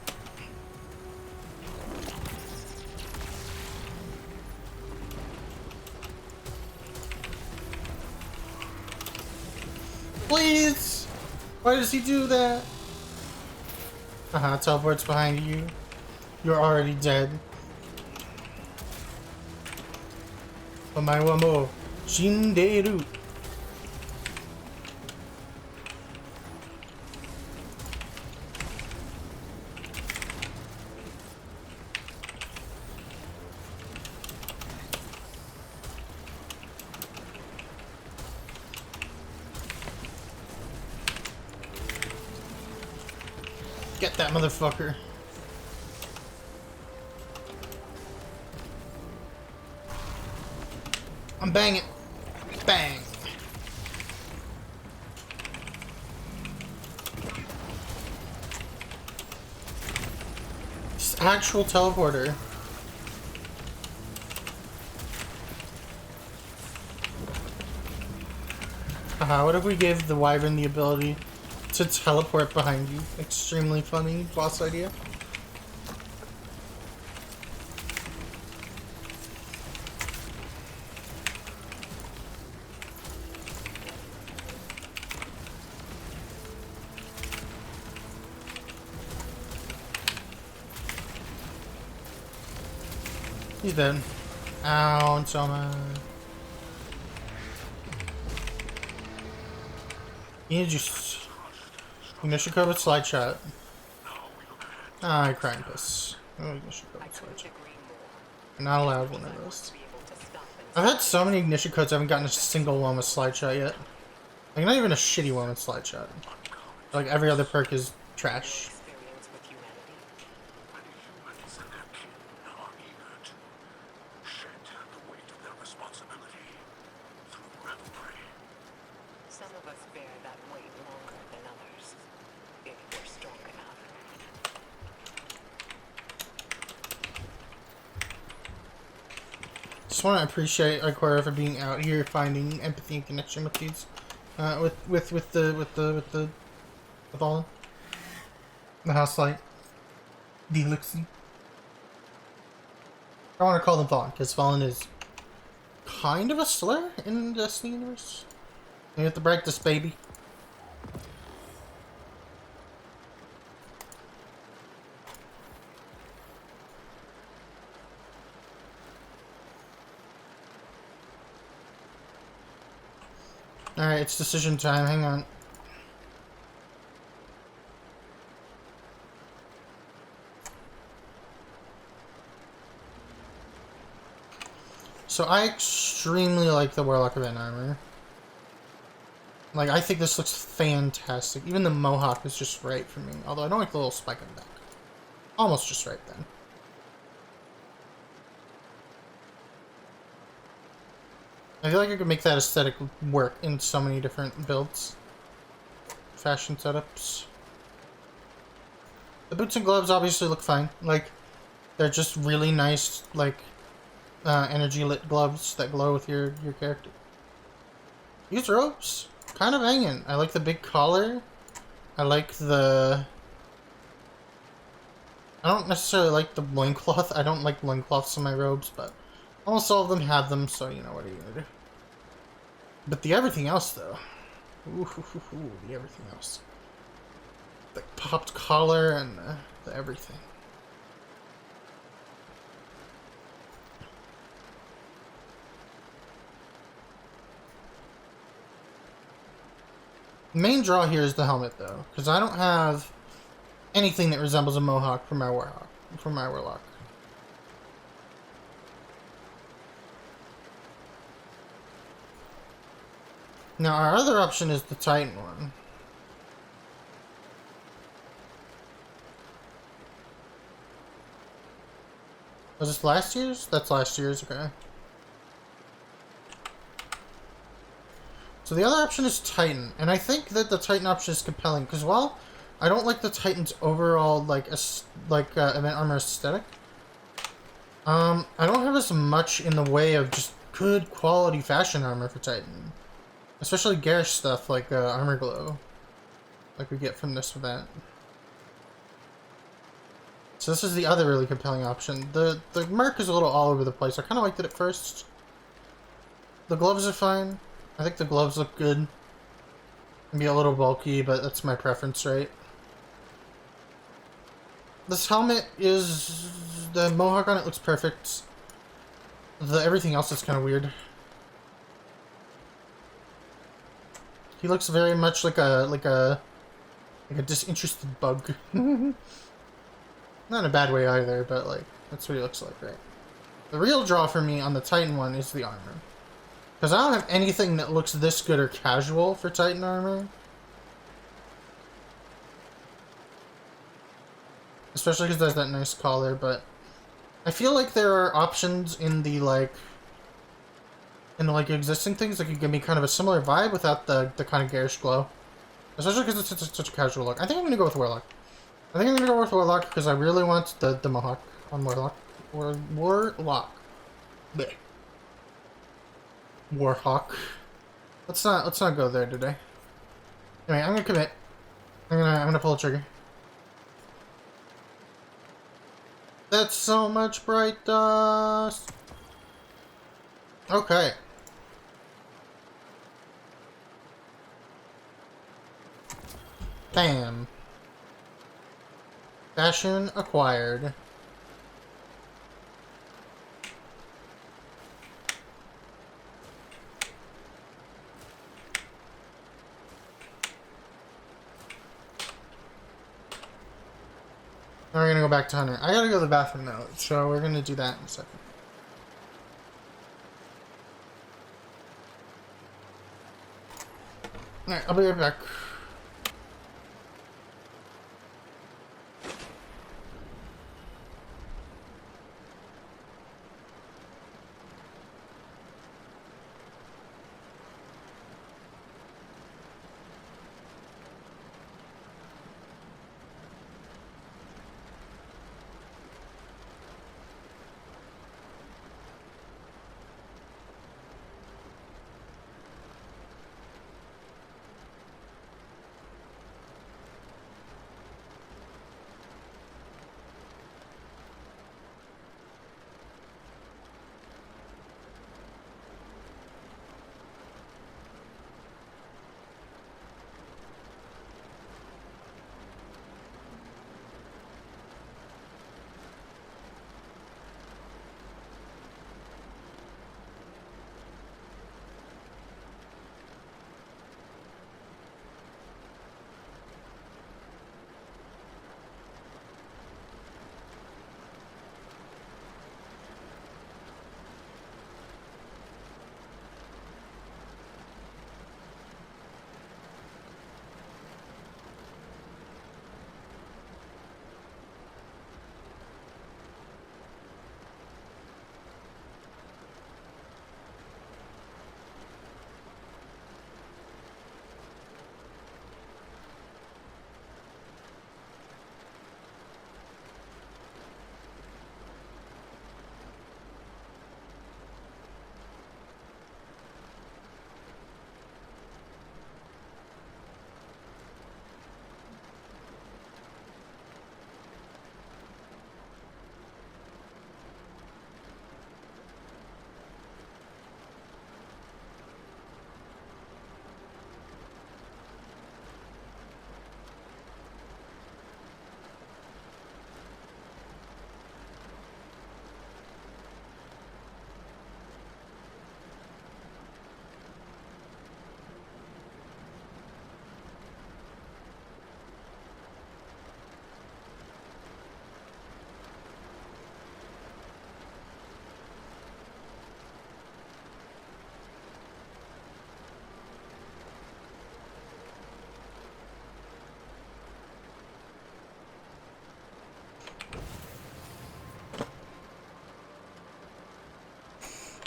Please! Why does he do that? Teleport's behind you. You're already dead. Omae wa mou shinderu. Get that motherfucker. I'm banging. Bang. This actual teleporter. What if we gave the wyvern the ability to teleport behind you? Extremely funny boss idea. He's dead. Ow, and so much. You just ignition code with slide shot. Ah, Krampus. Oh, ignition code with slide shot. Not allowed one of those. I've had so many ignition codes, I haven't gotten a single one with slide shot yet. Like, not even a shitty one with slide shot. Like, every other perk is trash. Some of us bear that weight longer than others, if we're strong enough. Just want to appreciate Ikora for being out here, finding empathy and connection with these, with all the house light, the elixir. I want to call them Vaughn because Vaughn is kind of a slur in the Destiny universe. You have to break this, baby. Alright, it's decision time. Hang on. So I extremely like the Warlock event armor. Like, I think this looks fantastic. Even the mohawk is just right for me. Although I don't like the little spike on the back. Almost just right then. I feel like I could make that aesthetic work in so many different builds. Fashion setups. The boots and gloves obviously look fine. Like, they're just really nice, like, energy lit gloves that glow with your character. These robes, kind of hanging. I like the big collar. I like the... I don't necessarily like the loincloth. I don't like loincloths in my robes, but almost all of them have them, so you know what are you gonna do. But the everything else, though. Ooh, the everything else. The popped collar and the everything. The main draw here is the helmet, though, because I don't have anything that resembles a mohawk for my warlock. Now, our other option is the Titan one. Was this last year's? That's last year's, okay. So the other option is Titan, and I think that the Titan option is compelling, because while I don't like the Titan's overall, event armor aesthetic, I don't have as much in the way of just good quality fashion armor for Titan. Especially garish stuff like armor glow, like we get from this event. So this is the other really compelling option. The merc is a little all over the place. I kind of liked it at first. The gloves are fine. I think the gloves look good. Can be a little bulky, but that's my preference, right? This helmet is... the mohawk on it looks perfect. Everything else is kind of weird. He looks very much like a disinterested bug. Not in a bad way either, but like that's what he looks like, right? The real draw for me on the Titan one is the armor. Because I don't have anything that looks this good or casual for Titan armor. Especially because there's that nice collar, but I feel like there are options in the existing things that could give me kind of a similar vibe without the kind of garish glow. Especially because it's such a casual look. I think I'm going to go with Warlock. I think I'm going to go with Warlock because I really want the mohawk on Warlock. Warlock. Blech. Warhawk. Let's not go there today. Anyway, I'm gonna commit. I'm gonna pull the trigger. That's so much bright dust. Okay. Bam. Fashion acquired. Now we're gonna go back to Hunter. I gotta go to the bathroom now, so we're gonna do that in a second. Alright, I'll be right back.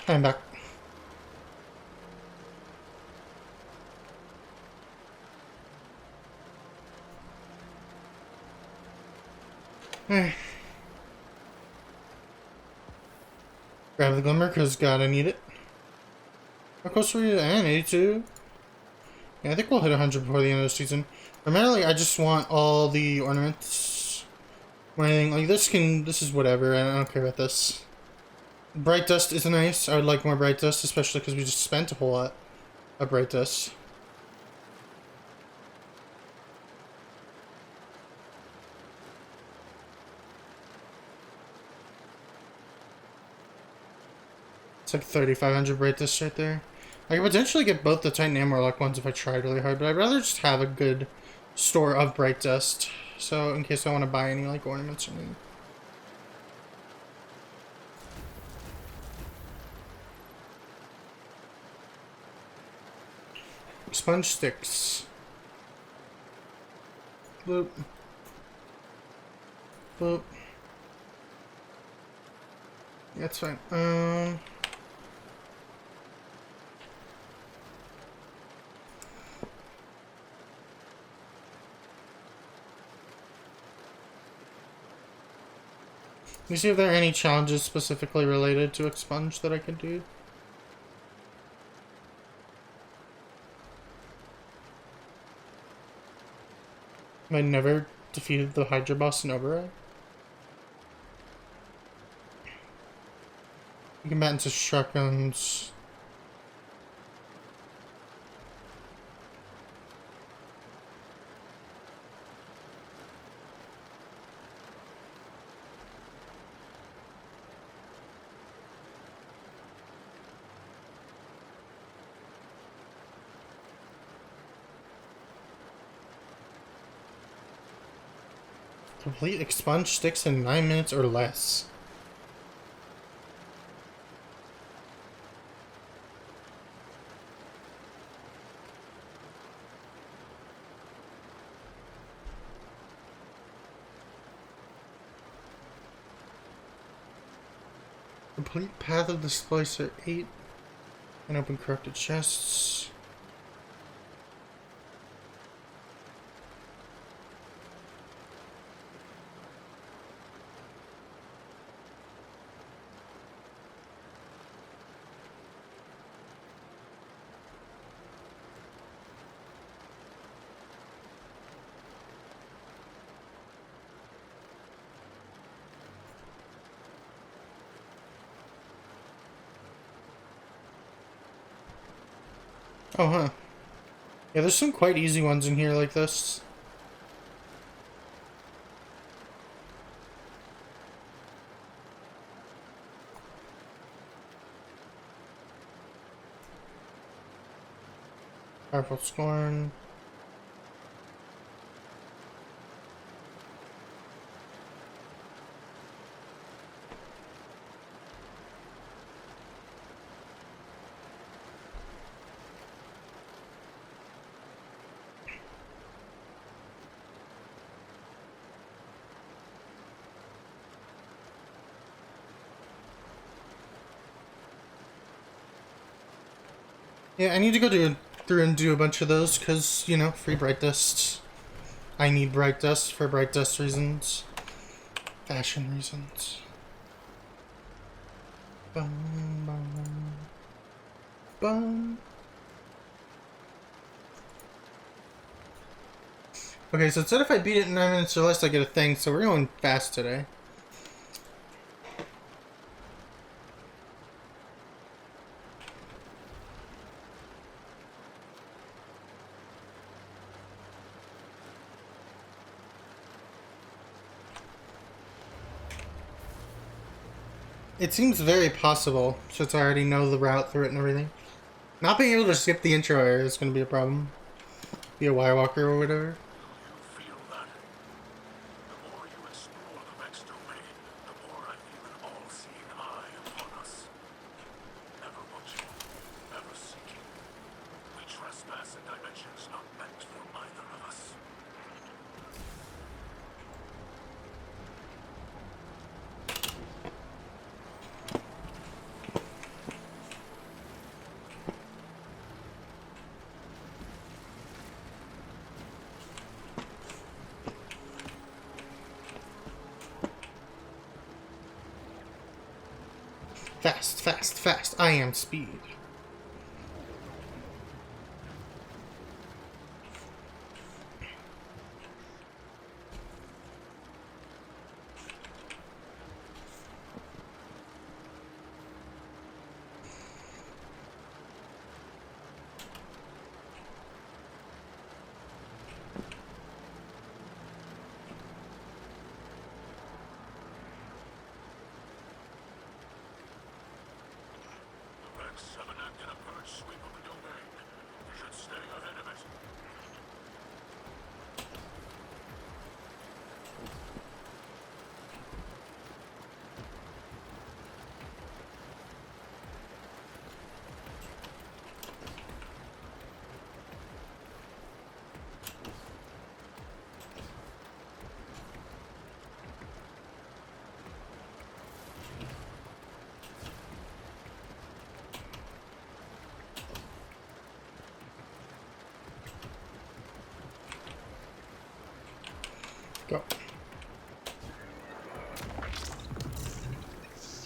I'm back. Grab the glimmer, because God, I need it. How close were you to 82? Yeah, I think we'll hit 100 before the end of the season. Primarily, I just want all the ornaments. Or anything. Like, this is whatever, I don't care about this. Bright dust is nice. I would like more bright dust, especially because we just spent a whole lot of bright dust. It's like 3,500 brightness right there. I could potentially get both the Titan Warlock ones if I tried really hard, but I'd rather just have a good store of bright dust. So in case I want to buy any like ornaments or anything. Sponge sticks. Boop. Boop. Yeah, that's fine. Let me see if there are any challenges specifically related to Expunge that I could do. I never defeated the Hydra boss in Override. Combatants of shotguns. Complete expunge sticks in 9 minutes or less. Complete Path of the Splicer 8 and open corrupted chests. Oh, huh. Yeah, there's some quite easy ones in here like this. Powerful Scorn. Yeah, I need to go through and do a bunch of those because, you know, free bright dust. I need bright dust for bright dust reasons. Fashion reasons. Bum, bum, bum. Okay, so it said if I beat it in 9 minutes or less, I get a thing, so we're going fast today. It seems very possible, since I already know the route through it and everything. Not being able to skip the intro area is going to be a problem. Be a Wirewalker or whatever. You feel that? The more you explore the next domain, the more I feel an all-seeing eye upon us. Never watching, never seeking. We trespass in dimensions not meant for either of us. Fast, fast, fast. I am speed.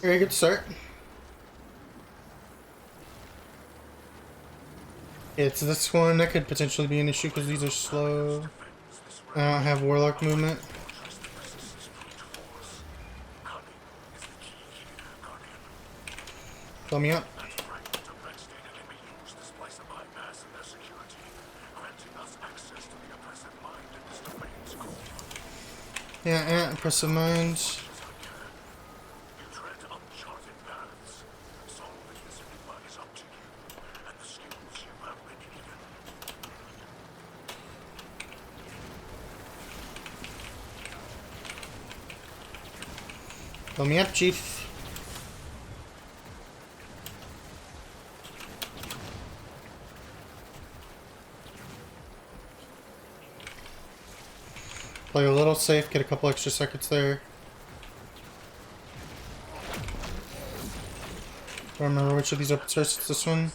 Very good start. It's this one that could potentially be an issue because these are slow. I don't have Warlock movement. Fill me up. Yeah, impressive mind. You tread uncharted paths. Solving this enigma is up to you and the skills you have been given. Fill me up, Chief. Play a little safe, get a couple extra seconds there. Don't remember which of these open source it's this one. You will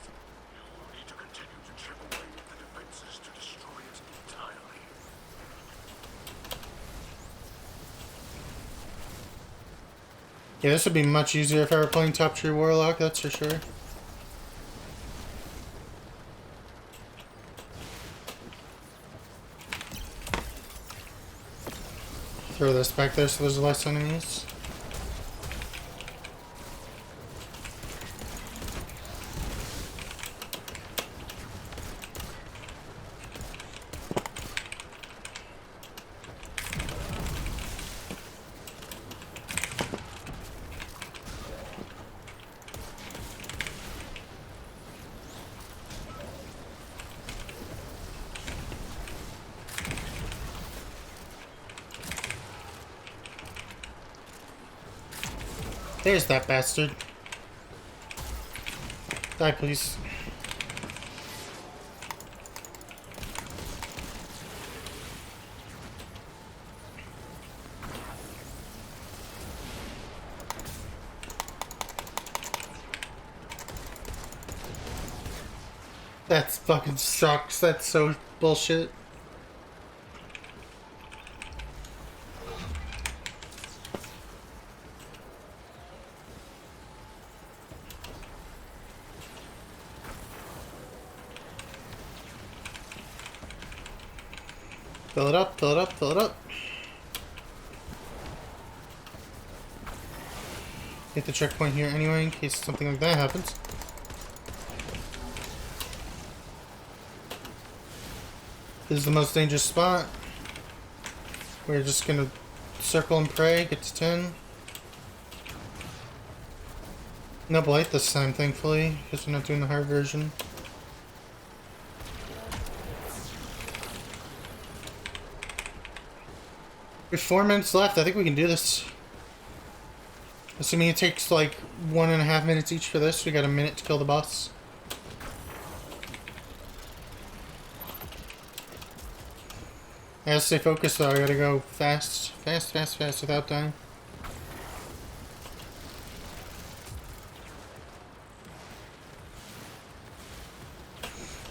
need to continue to chip away at the defenses to destroy it entirely. Yeah, this would be much easier if I were playing top tier Warlock, that's for sure. Throw this back there so there's less enemies. There's that bastard. Die, please. That fucking sucks. That's so bullshit. Fill it up, fill it up, fill it up. Hit the checkpoint here anyway in case something like that happens. This is the most dangerous spot. We're just gonna circle and pray, get to 10. No blight this time, thankfully, because we're not doing the hard version. We have 4 minutes left. I think we can do this. Assuming it takes like 1.5 minutes each for this, we got a minute to kill the boss. I gotta stay focused though. I gotta go fast, fast, fast, fast without dying.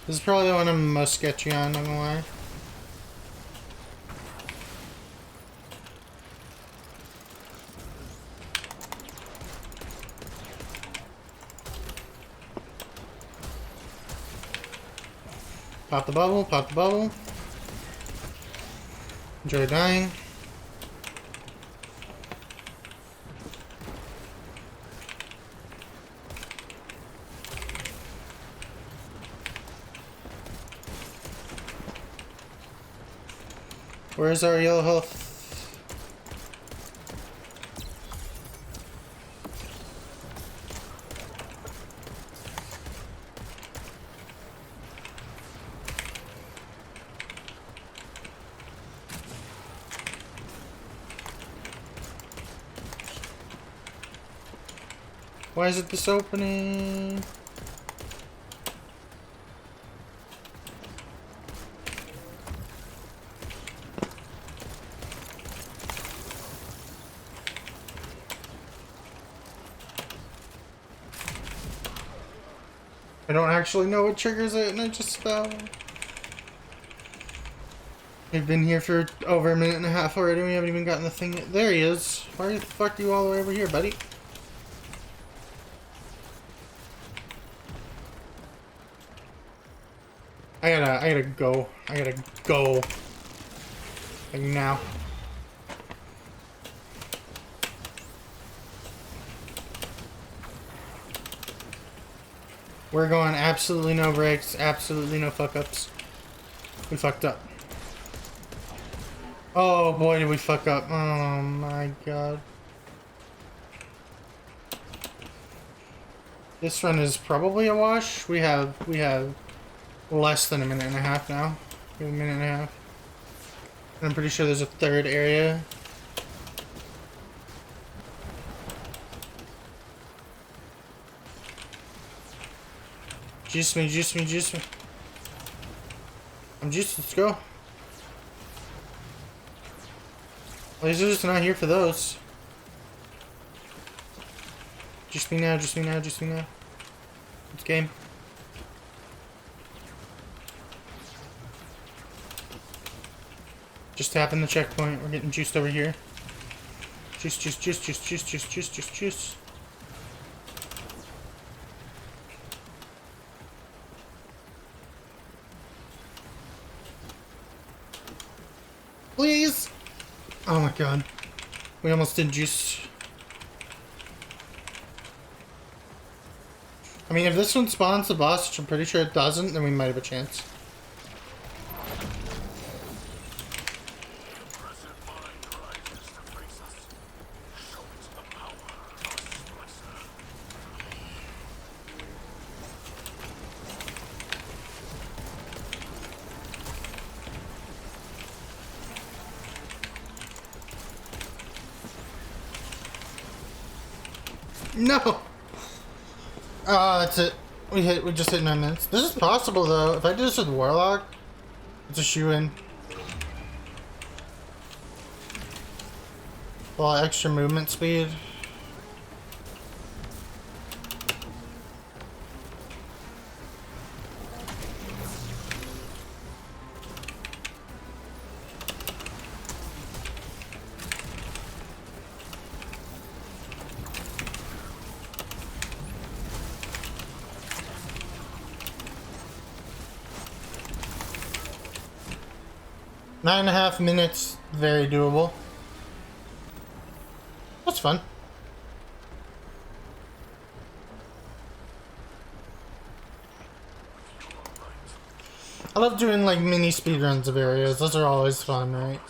This is probably the one I'm most sketchy on, not gonna lie. Pop the bubble, pop the bubble. Enjoy dying. Where's our yellow health? Why is it this opening? I don't actually know what triggers it, and I just fell. We've been here for over 1.5 minutes already. We haven't even gotten the thing yet. There he is. Why the fuck are you all the way over here, buddy? I gotta go. I gotta go. Like now. We're going absolutely no breaks, absolutely no fuck ups. We fucked up. Oh boy, did we fuck up. Oh my god. This run is probably a wash. We have less than a minute and a half now. We have a minute and a half. And I'm pretty sure there's a third area. Juice me, juice me, juice me. I'm juiced, let's go. Lasers not here for those. Juice me now, juice me now, juice me now. It's game. Just tapping the checkpoint. We're getting juiced over here. Juice, juice, juice, juice, juice, juice, juice, juice, juice. Please! Oh my god. We almost did juice. I mean, if this one spawns the boss, which I'm pretty sure it doesn't, then we might have a chance. No! Ah, that's it. We just hit 9 minutes. This is possible though. If I do this with Warlock, it's a shoe-in. A lot of extra movement speed. Nine and a half minutes, very doable. That's fun. I love doing like mini speedruns of areas. Those are always fun, right?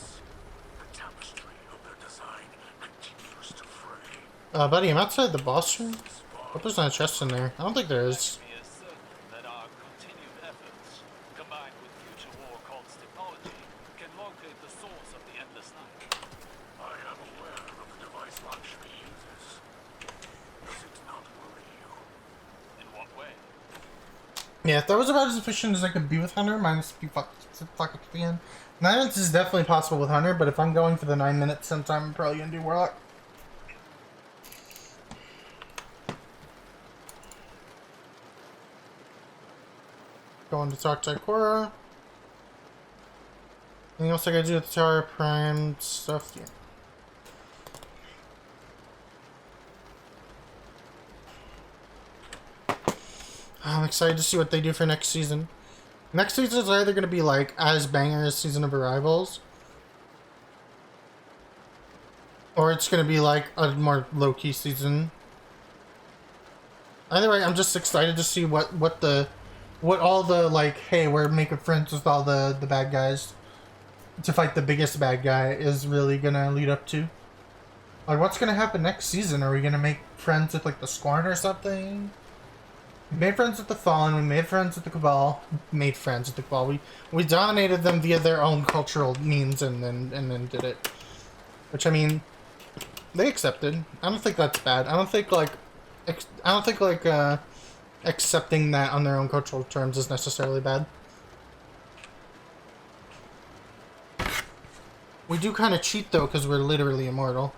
Buddy, I'm outside the boss room. Hope there's not a chest in there. I don't think there is. Me is certain that our continued efforts, combined with future war cult's technology, can locate the source of the endless night. I am aware of the device Lakshmi uses. Does it not worry you? In what way? Yeah, if that was about as efficient as I could be with Hunter, minus be fuck at the end. 9 minutes is definitely possible with Hunter, but if I'm going for the 9 minutes sometime, I'm probably gonna do Warlock. Going to talk to Ikora. Anything else I gotta do with the Tower Prime stuff? Yeah. I'm excited to see what they do for next season. Next season is either going to be like as banger as Season of Arrivals, or it's going to be like a more low-key season. Either way, I'm just excited to see what all the like, hey, we're making friends with all the bad guys to fight the biggest bad guy is really going to lead up to. Like, what's going to happen next season? Are we going to make friends with like the Scorn or something? We made friends with the Fallen, we made friends with the Cabal, we dominated them via their own cultural means and then did it. Which, I mean, they accepted. I don't think that's bad. I don't think accepting that on their own cultural terms is necessarily bad. We do kind of cheat though, because we're literally immortal.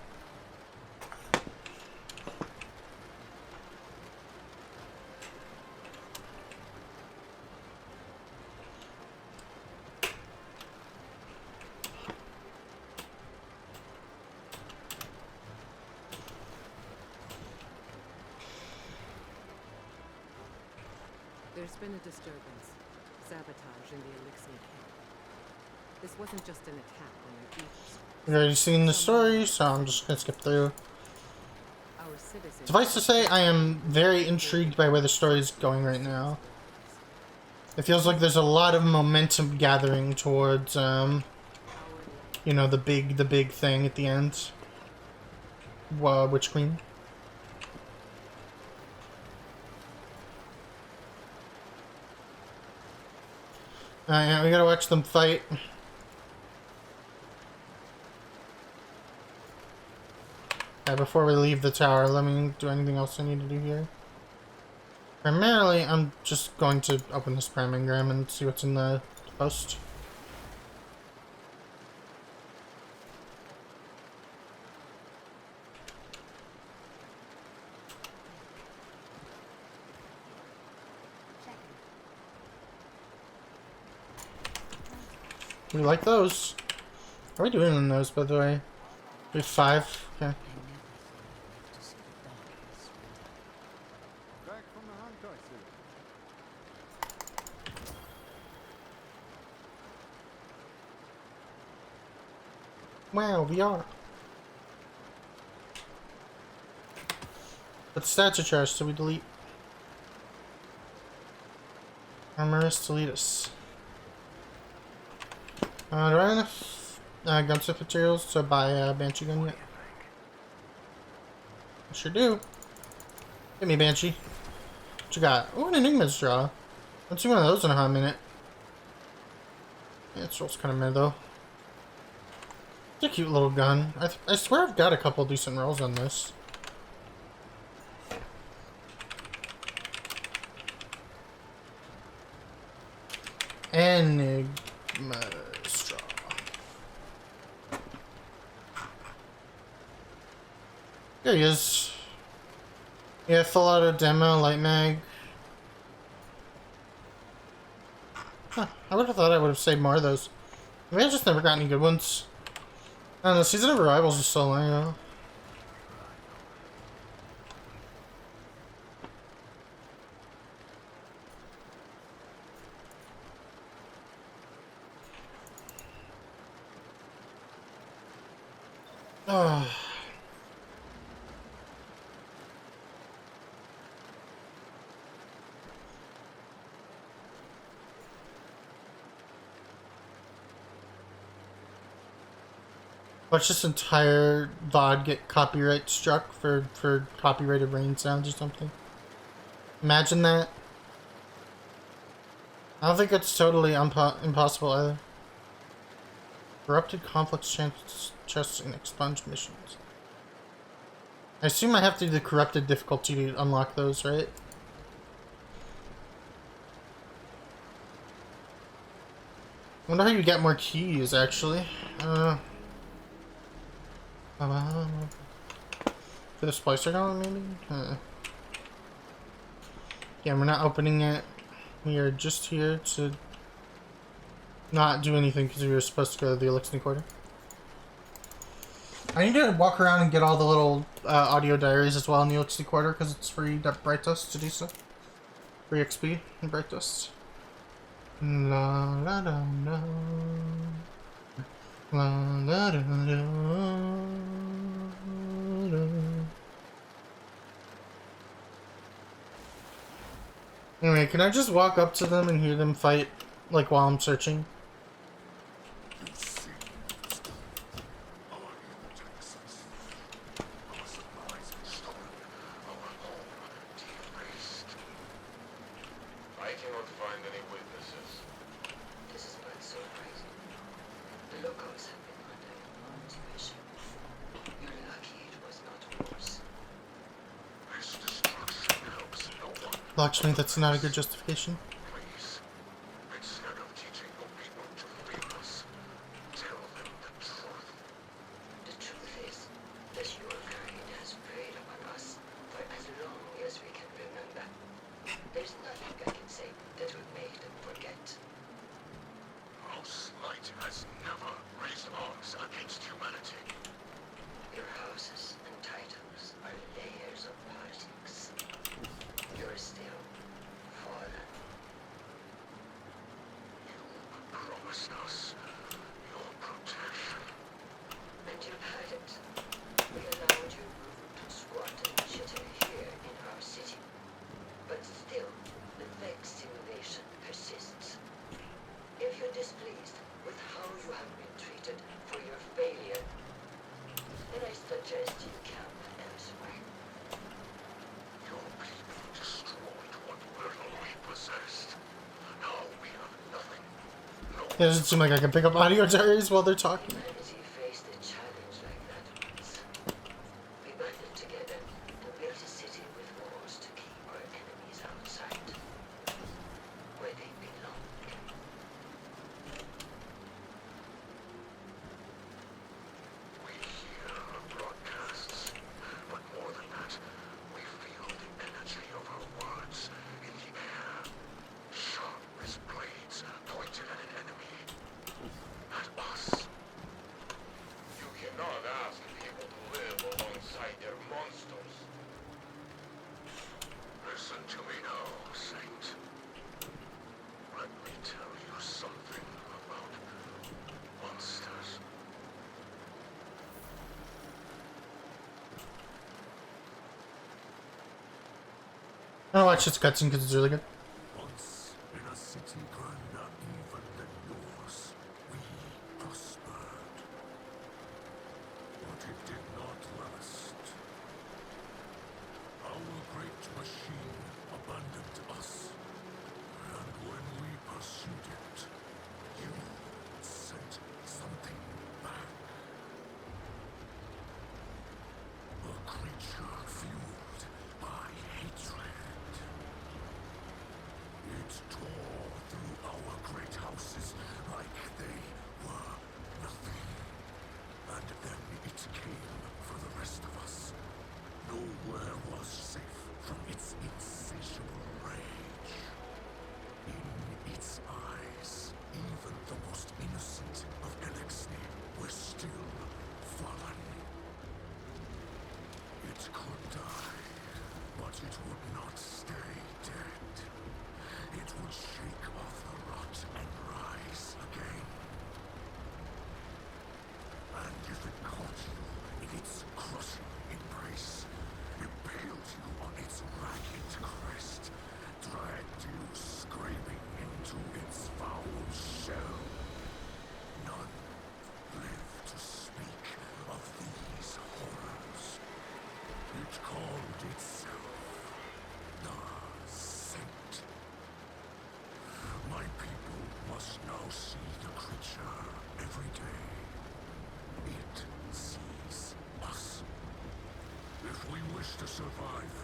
There's been a disturbance. Sabotage in the Elixir camp. This wasn't just an attack on their eagles. We've already seen the story, so I'm just gonna skip through. Our citizens. Suffice to say, I am very intrigued by where the story is going right now. It feels like there's a lot of momentum gathering towards, you know, the big thing at the end. Witch Queen. Yeah, we gotta watch them fight. Before we leave the tower, let me do anything else I need to do here. Primarily, I'm just going to open this prime engram and see what's in the post. We like those. How are we doing on those, by the way? We have 5. Okay. Back from the hunt, I see. Wow, we are. But stats are charged, so we delete. Armorist, delete us. Do I have enough gunsmith materials to buy a Banshee gun yet? I sure do. Hit me, Banshee. What you got? Oh, an Enigma's draw. Let's see one of those in a hot minute. Yeah, this roll's kind of mid though. It's a cute little gun. I swear I've got a couple decent rolls on this. Enigma straw. There he is. Yeah, full auto demo, light mag. Huh, I would have thought I would have saved more of those. Maybe I just never got any good ones. I don't know, Season of Arrivals is so long ago. Oh. Watch this entire VOD get copyright struck for copyrighted rain sounds or something. Imagine that. I don't think it's totally impossible either. Corrupted complex chests and expunged missions. I assume I have to do the corrupted difficulty to unlock those, right? I wonder how you get more keys, actually. For the splicer gun, maybe? Yeah, we're not opening it. We are just here to not do anything because we were supposed to go to the Elixir Quarter. I need to walk around and get all the little audio diaries as well in the Elixir Quarter because it's free Bright Dust to do so. Free XP and Bright Dust. La la la la. La la la la. Anyway, can I just walk up to them and hear them fight, like, while I'm searching? I cannot find any witnesses. This is but surprising. The locals have been under enormous pressure. You're lucky it was not worse. This destruction helps no one. Lakshmi, that's not a good justification. Please, instead of teaching your people to fear us, tell them the truth. The truth is that your kind has preyed upon us for as long as we can remember. There's nothing I can say that would make them forget. House Light has never raised arms against humanity. Your houses and titles are layers of politics. You're still fallen. It doesn't seem like I can pick up audio diaries while they're talking. Humanity faced a challenge like that once. We banded together and built a city with walls to keep our enemies outside, where they belong. We hear our broadcasts, but more than that, we feel the energy of our words in the air, sharp as blades pointed at an enemy, at us. You cannot ask people to live alongside their monsters. Listen to me now, Saint. Let me tell you something about monsters. I'll watch this cutscene because it's really good. Once in a city grander even than yours, we prospered. But it did not last. Our great machine abandoned us. And when we pursued it, you sent something back. A creature fueled by hatred. It tore through our great houses like they were nothing. And then it came for the rest of us. Nowhere was safe from its insatiable rage. In its eyes, even the most innocent of Elixni were still fallen. It could die, but it would not stay dead. It would shake off the rot and rise again. And if it caught you in its crushing embrace, impaled you on its ragged crest, dragged you screaming into its foul shell, none lived to speak of these horrors. It called itself the Saint. My people must now see the creature every day. It sees us. If we wish to survive,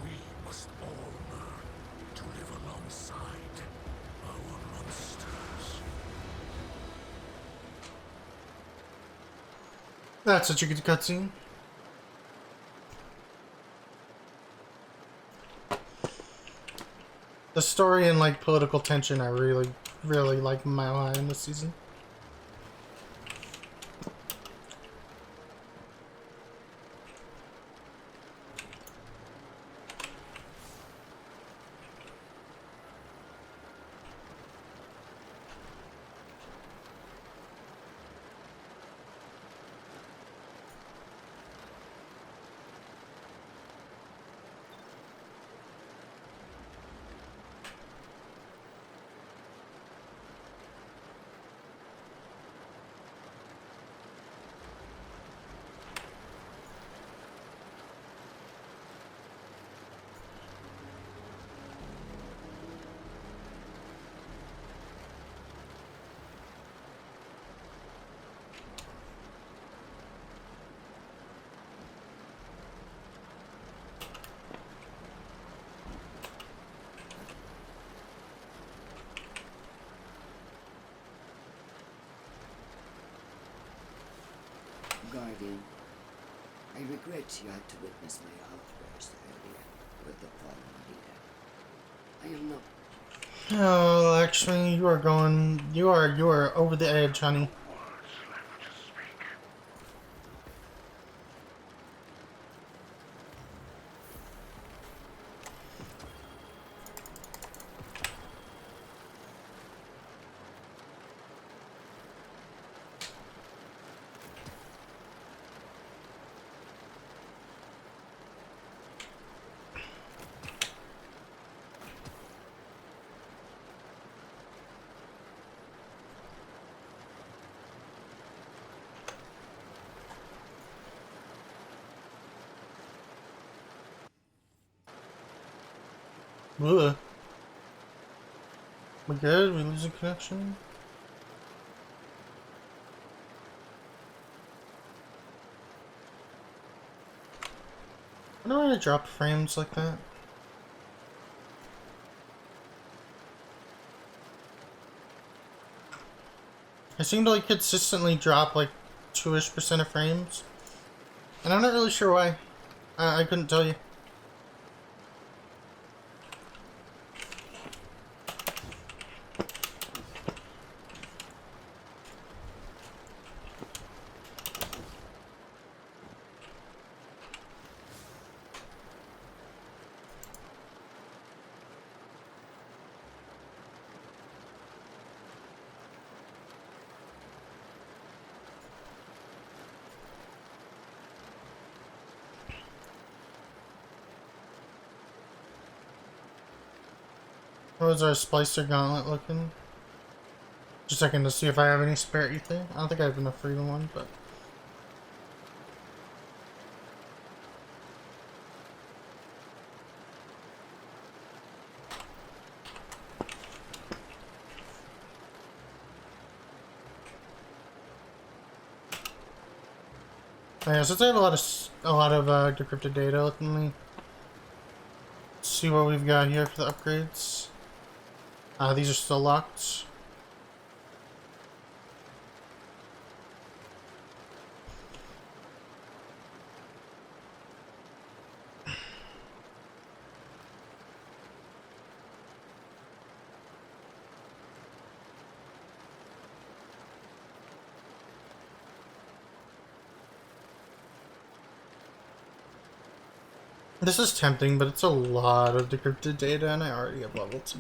we must all learn to live alongside our monsters. That's such a good cutscene. The story and like political tension I really, really like Mile High in this season. Guardian, I regret you had to witness my outburst earlier with the fallen leader. I am not. Oh, actually, you are over the edge, honey. Words left to speak. Ugh. We good? We losing connection? I don't want to drop frames like that. I seem to like consistently drop like 2-ish% of frames. And I'm not really sure why. I couldn't tell you. How is our splicer gauntlet looking? Just a second to see if I have any spare ether. I don't think I have enough for even one, but... Yeah, since I have a lot of decrypted data, let me see what we've got here for the upgrades. These are still locked. This is tempting, but it's a lot of decrypted data, and I already have level 2.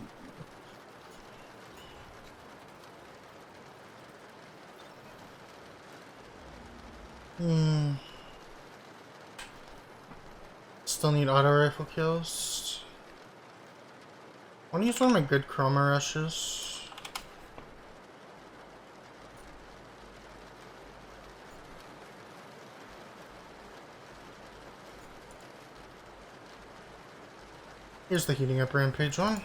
Still need auto rifle kills. I want to use one of my good chroma rushes. Here's the heating up rampage one.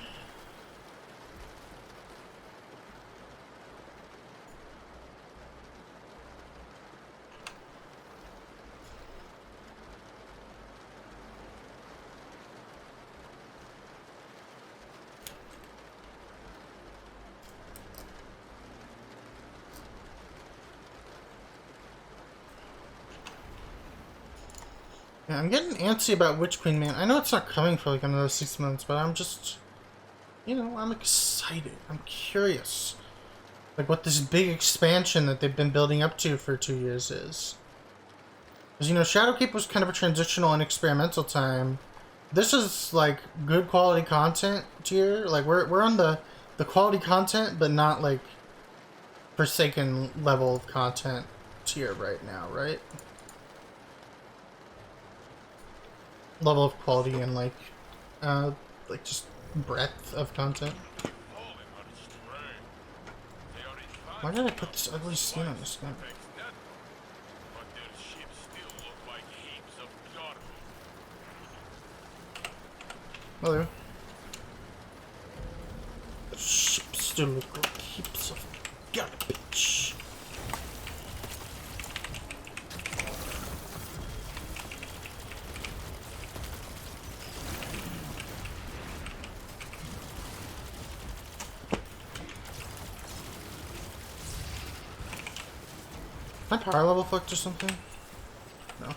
Yeah, I'm getting antsy about Witch Queen, man. I know it's not coming for like another 6 months, but I'm just, you know, I'm excited. I'm curious. Like what this big expansion that they've been building up to for 2 years is. Because, you know, Shadowkeep was kind of a transitional and experimental time. This is like good quality content tier. Like we're on the quality content, but not like Forsaken level of content tier right now, right? Level of quality and like just breadth of content. Why did I put this ugly skin on this gun? Oh, there. The ship still look like heaps of garbage. My power level fucked or something? No.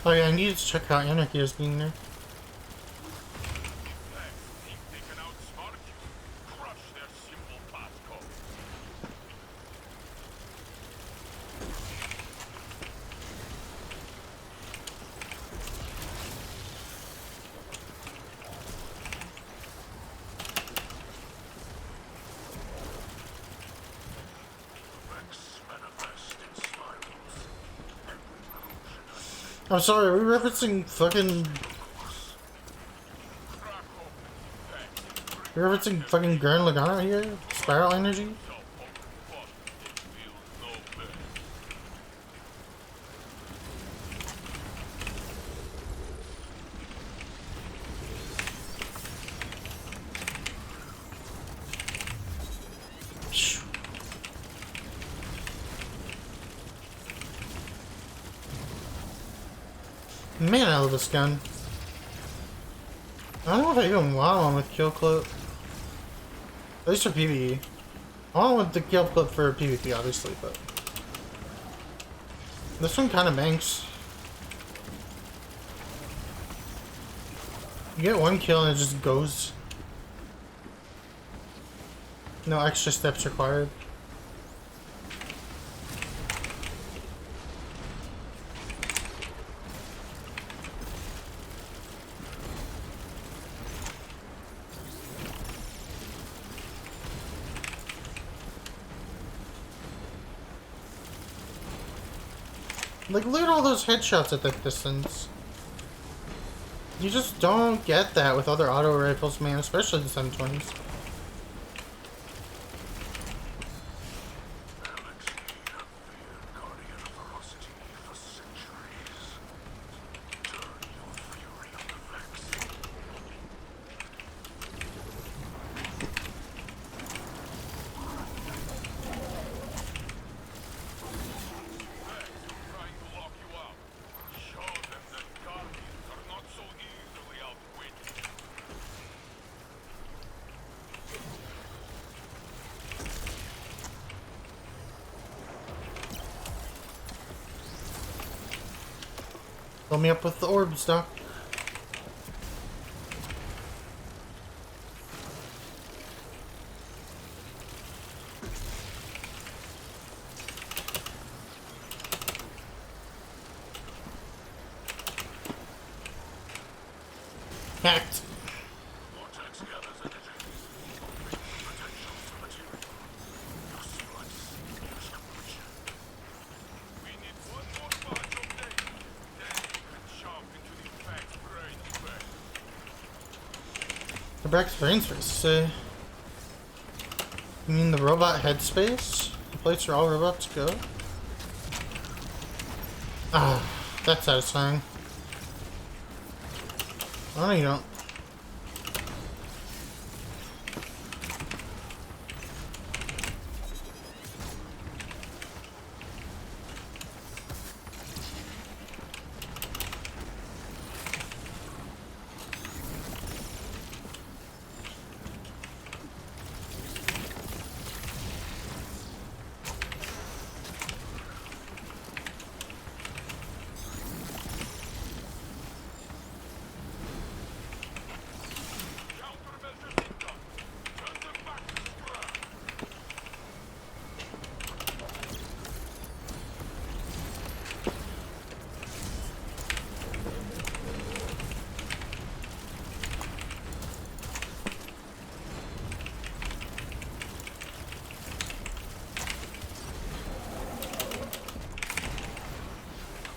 Oh yeah, I needed to check out Anarchy as being there. Think they can outsmart you? Crush their simple passcode. Rex manifest in spirals. Every motion I make I'm sorry, are we referencing fucking... crack open effects. We're referencing fucking Gurren Lagann here? Spiral Energy? Self-open fun. It feels no better. Phew. Man, I love this gun. I don't know if I even want one with kill clip. At least for PvE. I want one with the kill clip for PvP, obviously, but... This one kind of banks. You get one kill and it just goes. No extra steps required. Like, look at all those headshots at that distance. You just don't get that with other auto rifles, man, especially the 720s. Guardian of ferocity for centuries. Turn your fury on the Vex. Trying to lock you out. Show them that Guardians are not so easily outwitted. Fill me up with the orbs, Doc. Hacked. Vortex gathers energy. Making potential to material. Use slice. Use completion. We need one more batch of data. Then we can jump into the Vex brain space. The Brax brain space, say. You mean the robot headspace? The place where all robots go? Ah, that's satisfying. Oh, no, you don't. Countermeasures incoming. Turn them back to scrap.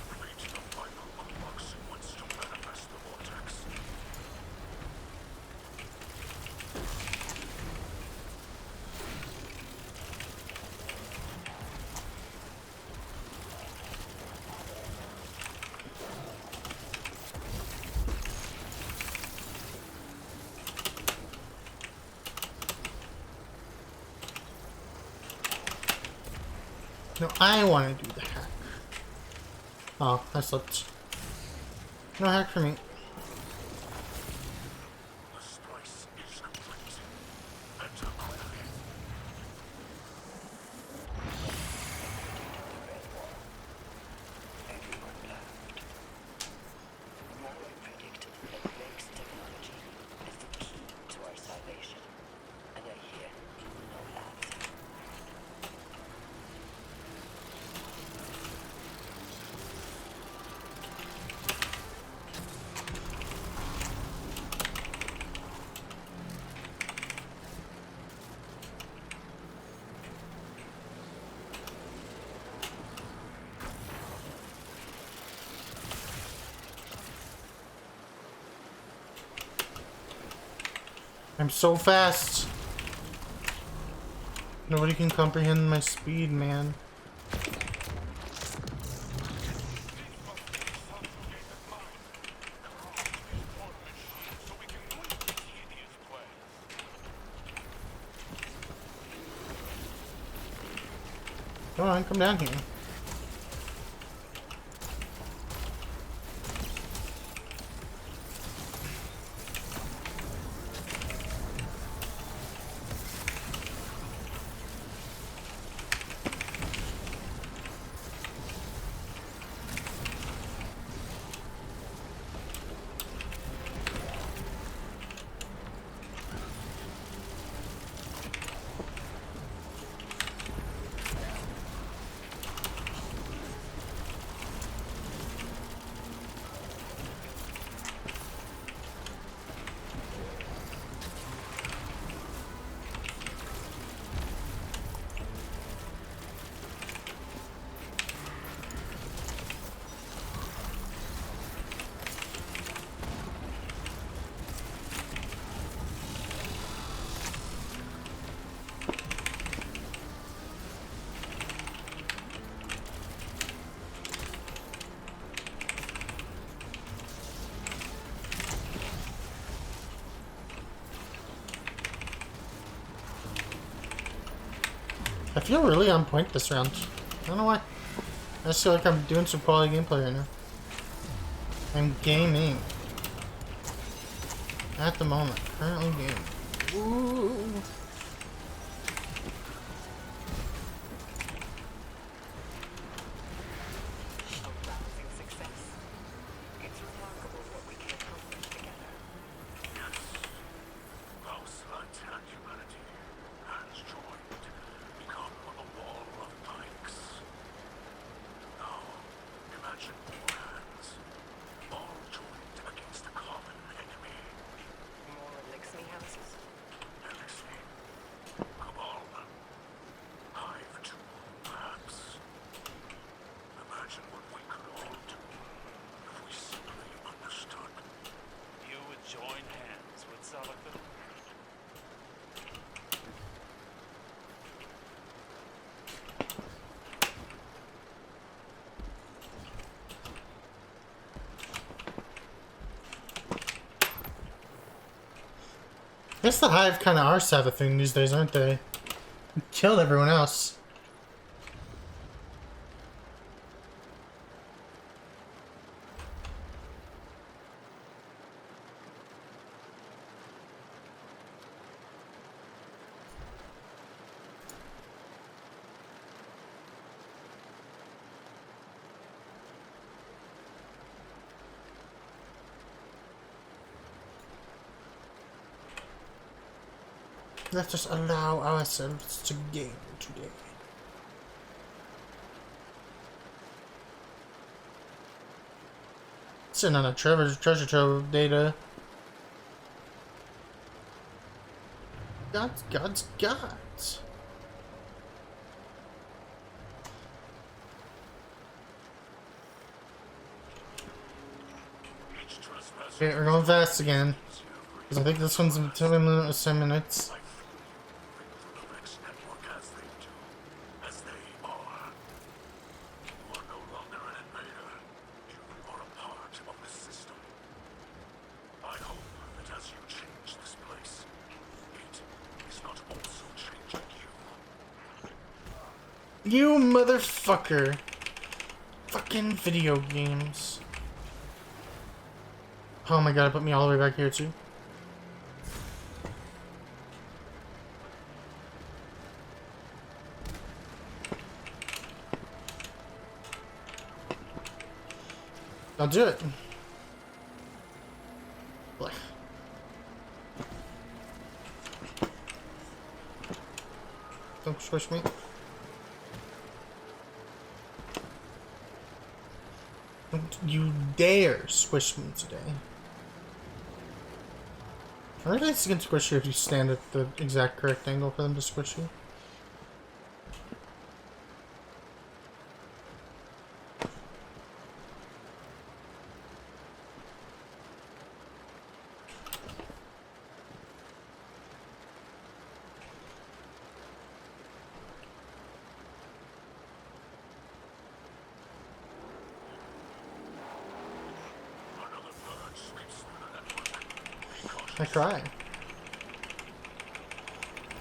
Complete the final unlock sequence to manifest the vortex. No, I want to do the hack. Oh, I slipped. No hack for me. The splice is complete. Enter quickly. I'm so fast. Nobody can comprehend my speed, man. Come on, come down here. I feel really on point this round. I don't know why. I just feel like I'm doing some quality gameplay right now. I'm gaming. At the moment. Currently gaming. Ooh. A rousing success. It's remarkable what we can accomplish together. Yes. Thou slight and humanity, hands joined, become a wall of pikes. Now, imagine more hands, all joined against a common enemy. More Elixir houses. Elixir, Cabal, Hive 2, perhaps. Imagine what we could all do if we simply understood. You would join hands with Salakar? I guess the Hive kind of are Savathing these days, aren't they? Killed everyone else. Let's just allow ourselves to game today. Sitting on a treasure trove of data. God's. Each trespasser Okay, we're going fast again. Because I think this one's a 10 minutes. by moving through the Vex network as they do, as they are. You are no longer an invader. You are a part of the system. I hope that as you change this place, it is not also changing you. You motherfucker. Fucking video games. Oh my god, it put me all the way back here too. I'll do it. Blech. Don't squish me. Don't you dare squish me today. I think they can squish you if you stand at the exact correct angle for them to squish you. I cry.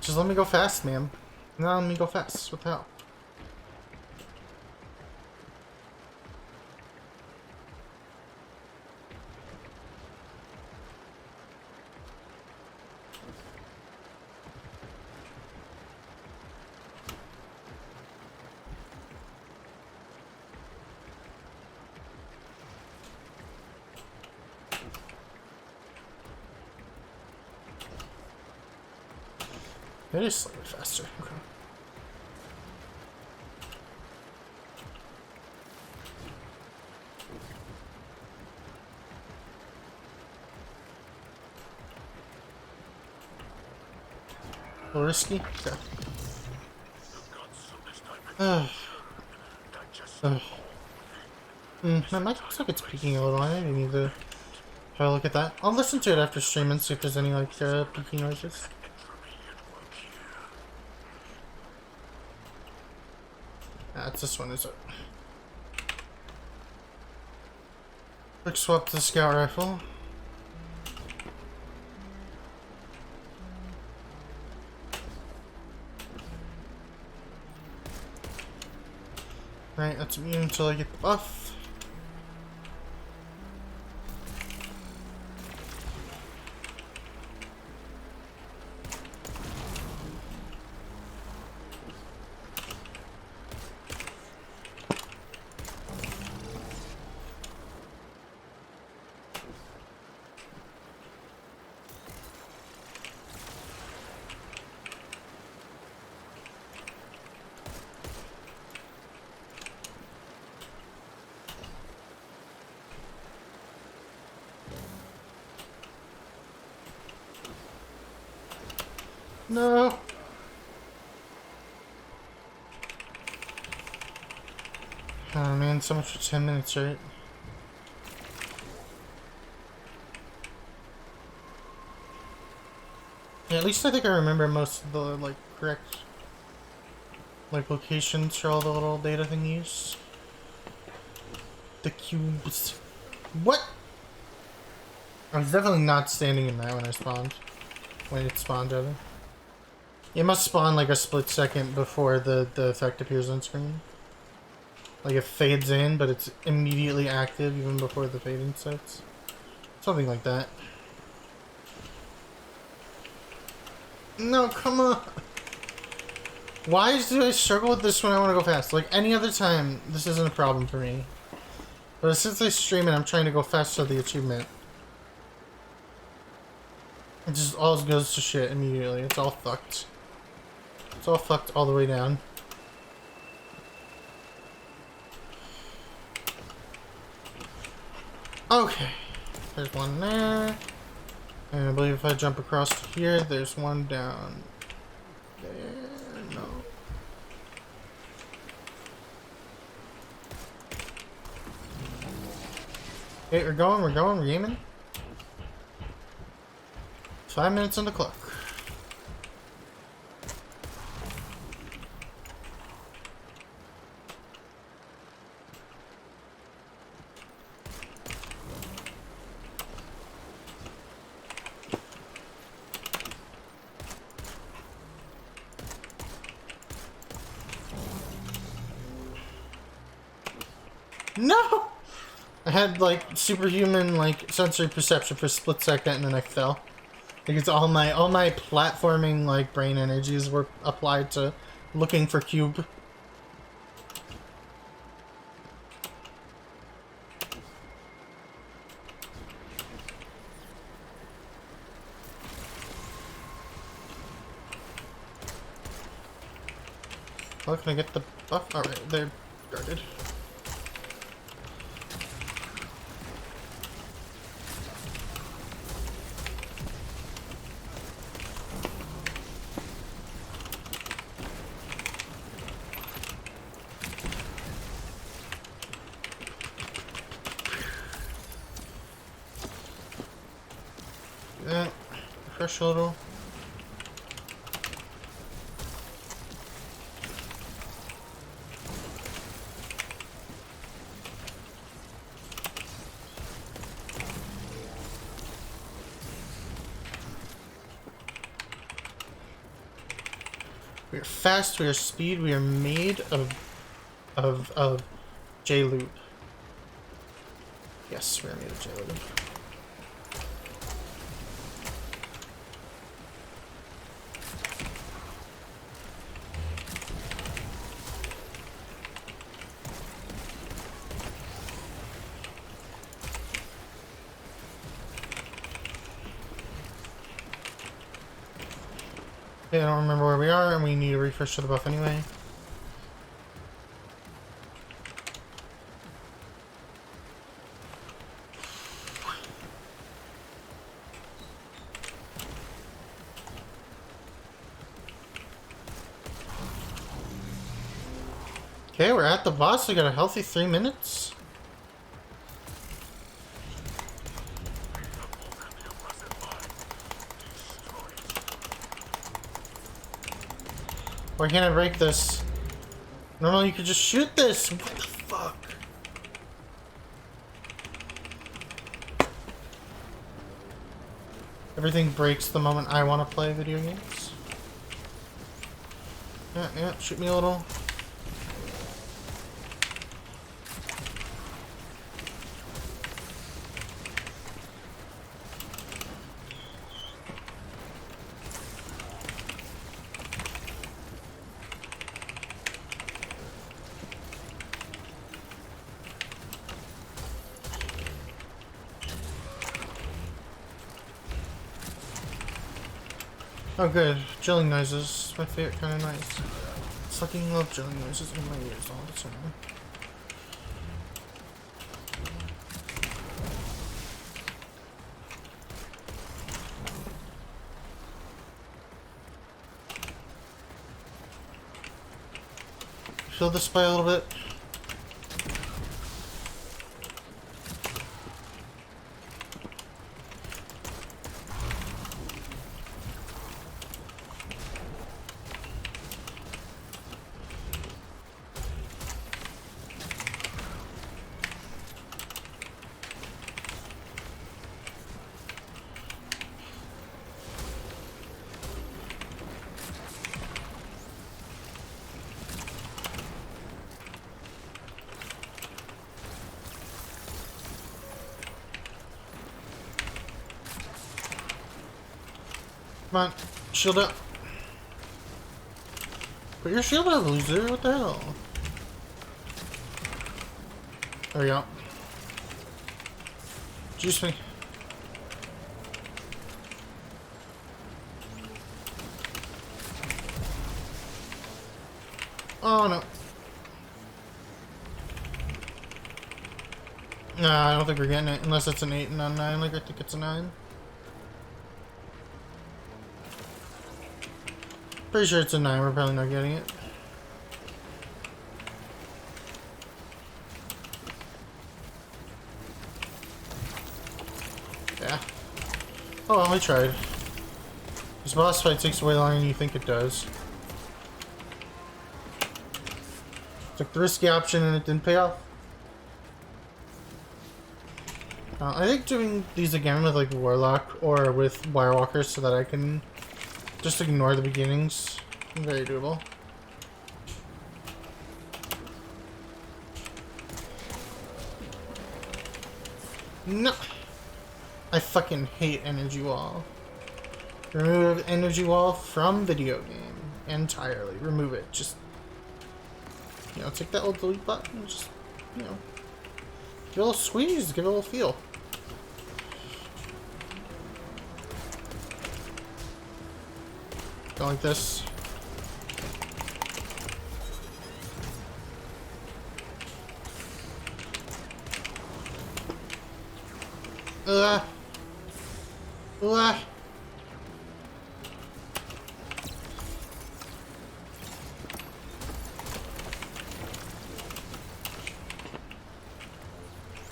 Just let me go fast, ma'am. No, let me go fast. What the hell? It is slightly faster. Okay. A little risky? Okay. My mic looks like it's peaking a little. I didn't need to have a look at that. I'll listen to it after stream and see if there's any like peaking noises. It's this one, is it? Quick swap to the scout rifle. Right, that's immune until I get the buff. No. Oh man, so much for 10 minutes, right? Yeah, at least I think I remember most of the like correct like locations for all the little data thingies. The cubes. What? I was definitely not standing in that when I spawned. When it spawned, rather. It must spawn like a split second before the effect appears on screen. Like it fades in, but it's immediately active even before the fading starts. Something like that. No, come on. Why do I struggle with this when I want to go fast? Like any other time, this isn't a problem for me. But since I stream it, I'm trying to go fast to the achievement. It just all goes to shit immediately. It's all fucked. It's all fucked all the way down. Okay. There's one there. And I believe if I jump across to here, there's one down there. No. Okay, we're going, we're aiming. 5 minutes on the clock. No! I had like superhuman like sensory perception for a split second and then I fell. Because all my platforming like brain energies were applied to looking for cube. How can I get the buff? Alright, they're guarded. Refresh a little. We are fast, we are speed, we are made of J-Loop. Yes, we are made of J-Loop. Okay, I don't remember where we are, and we need a refresh to the buff anyway. Okay, we're at the boss. We got a healthy 3 minutes. Why can't I break this? Normally you could just shoot this. What the fuck? Everything breaks the moment I want to play video games. Yeah, shoot me a little. Oh good, drilling noises. My favorite kind of noise. Fucking love drilling noises in my ears all the time. Fill this by a little bit. Come on, shield up. Put your shield up, loser. What the hell? There we go. Juice me. Oh no. Nah, I don't think we're getting it unless it's an 8 and not 9. Like I think it's a 9. Pretty sure it's a 9, we're probably not getting it. Yeah. Oh well, we tried. This boss fight takes way longer than you think it does. Took the risky option and it didn't pay off. I think doing these again with like Warlock or with Wirewalkers so that I can just ignore the beginnings. Very doable. No! I fucking hate energy wall. Remove energy wall from video game. Entirely. Remove it. Just, you know, take that old delete button and just, you know, give it a little squeeze, give it a little feel. Go like this. Ugh. Ugh.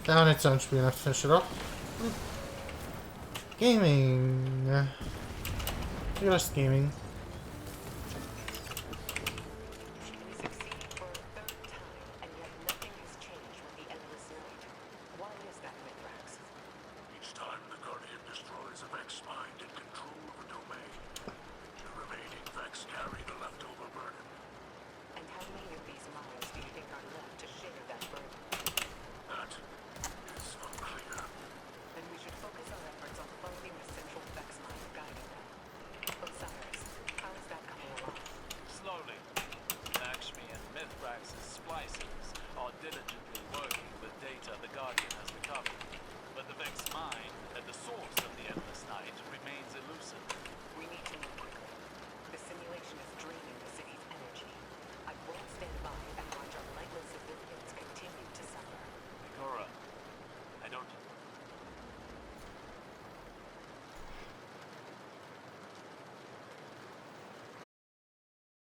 That on its own should be enough to finish it off. Gaming. Look at us gaming. We succeed for a third time, and yet nothing has changed with the endless night. Why is that, Mithrax? Each time the Guardian destroys a Vex mind in control of a domain, the remaining Vex carry the leftover Its mind, at the source of the endless night, remains elusive.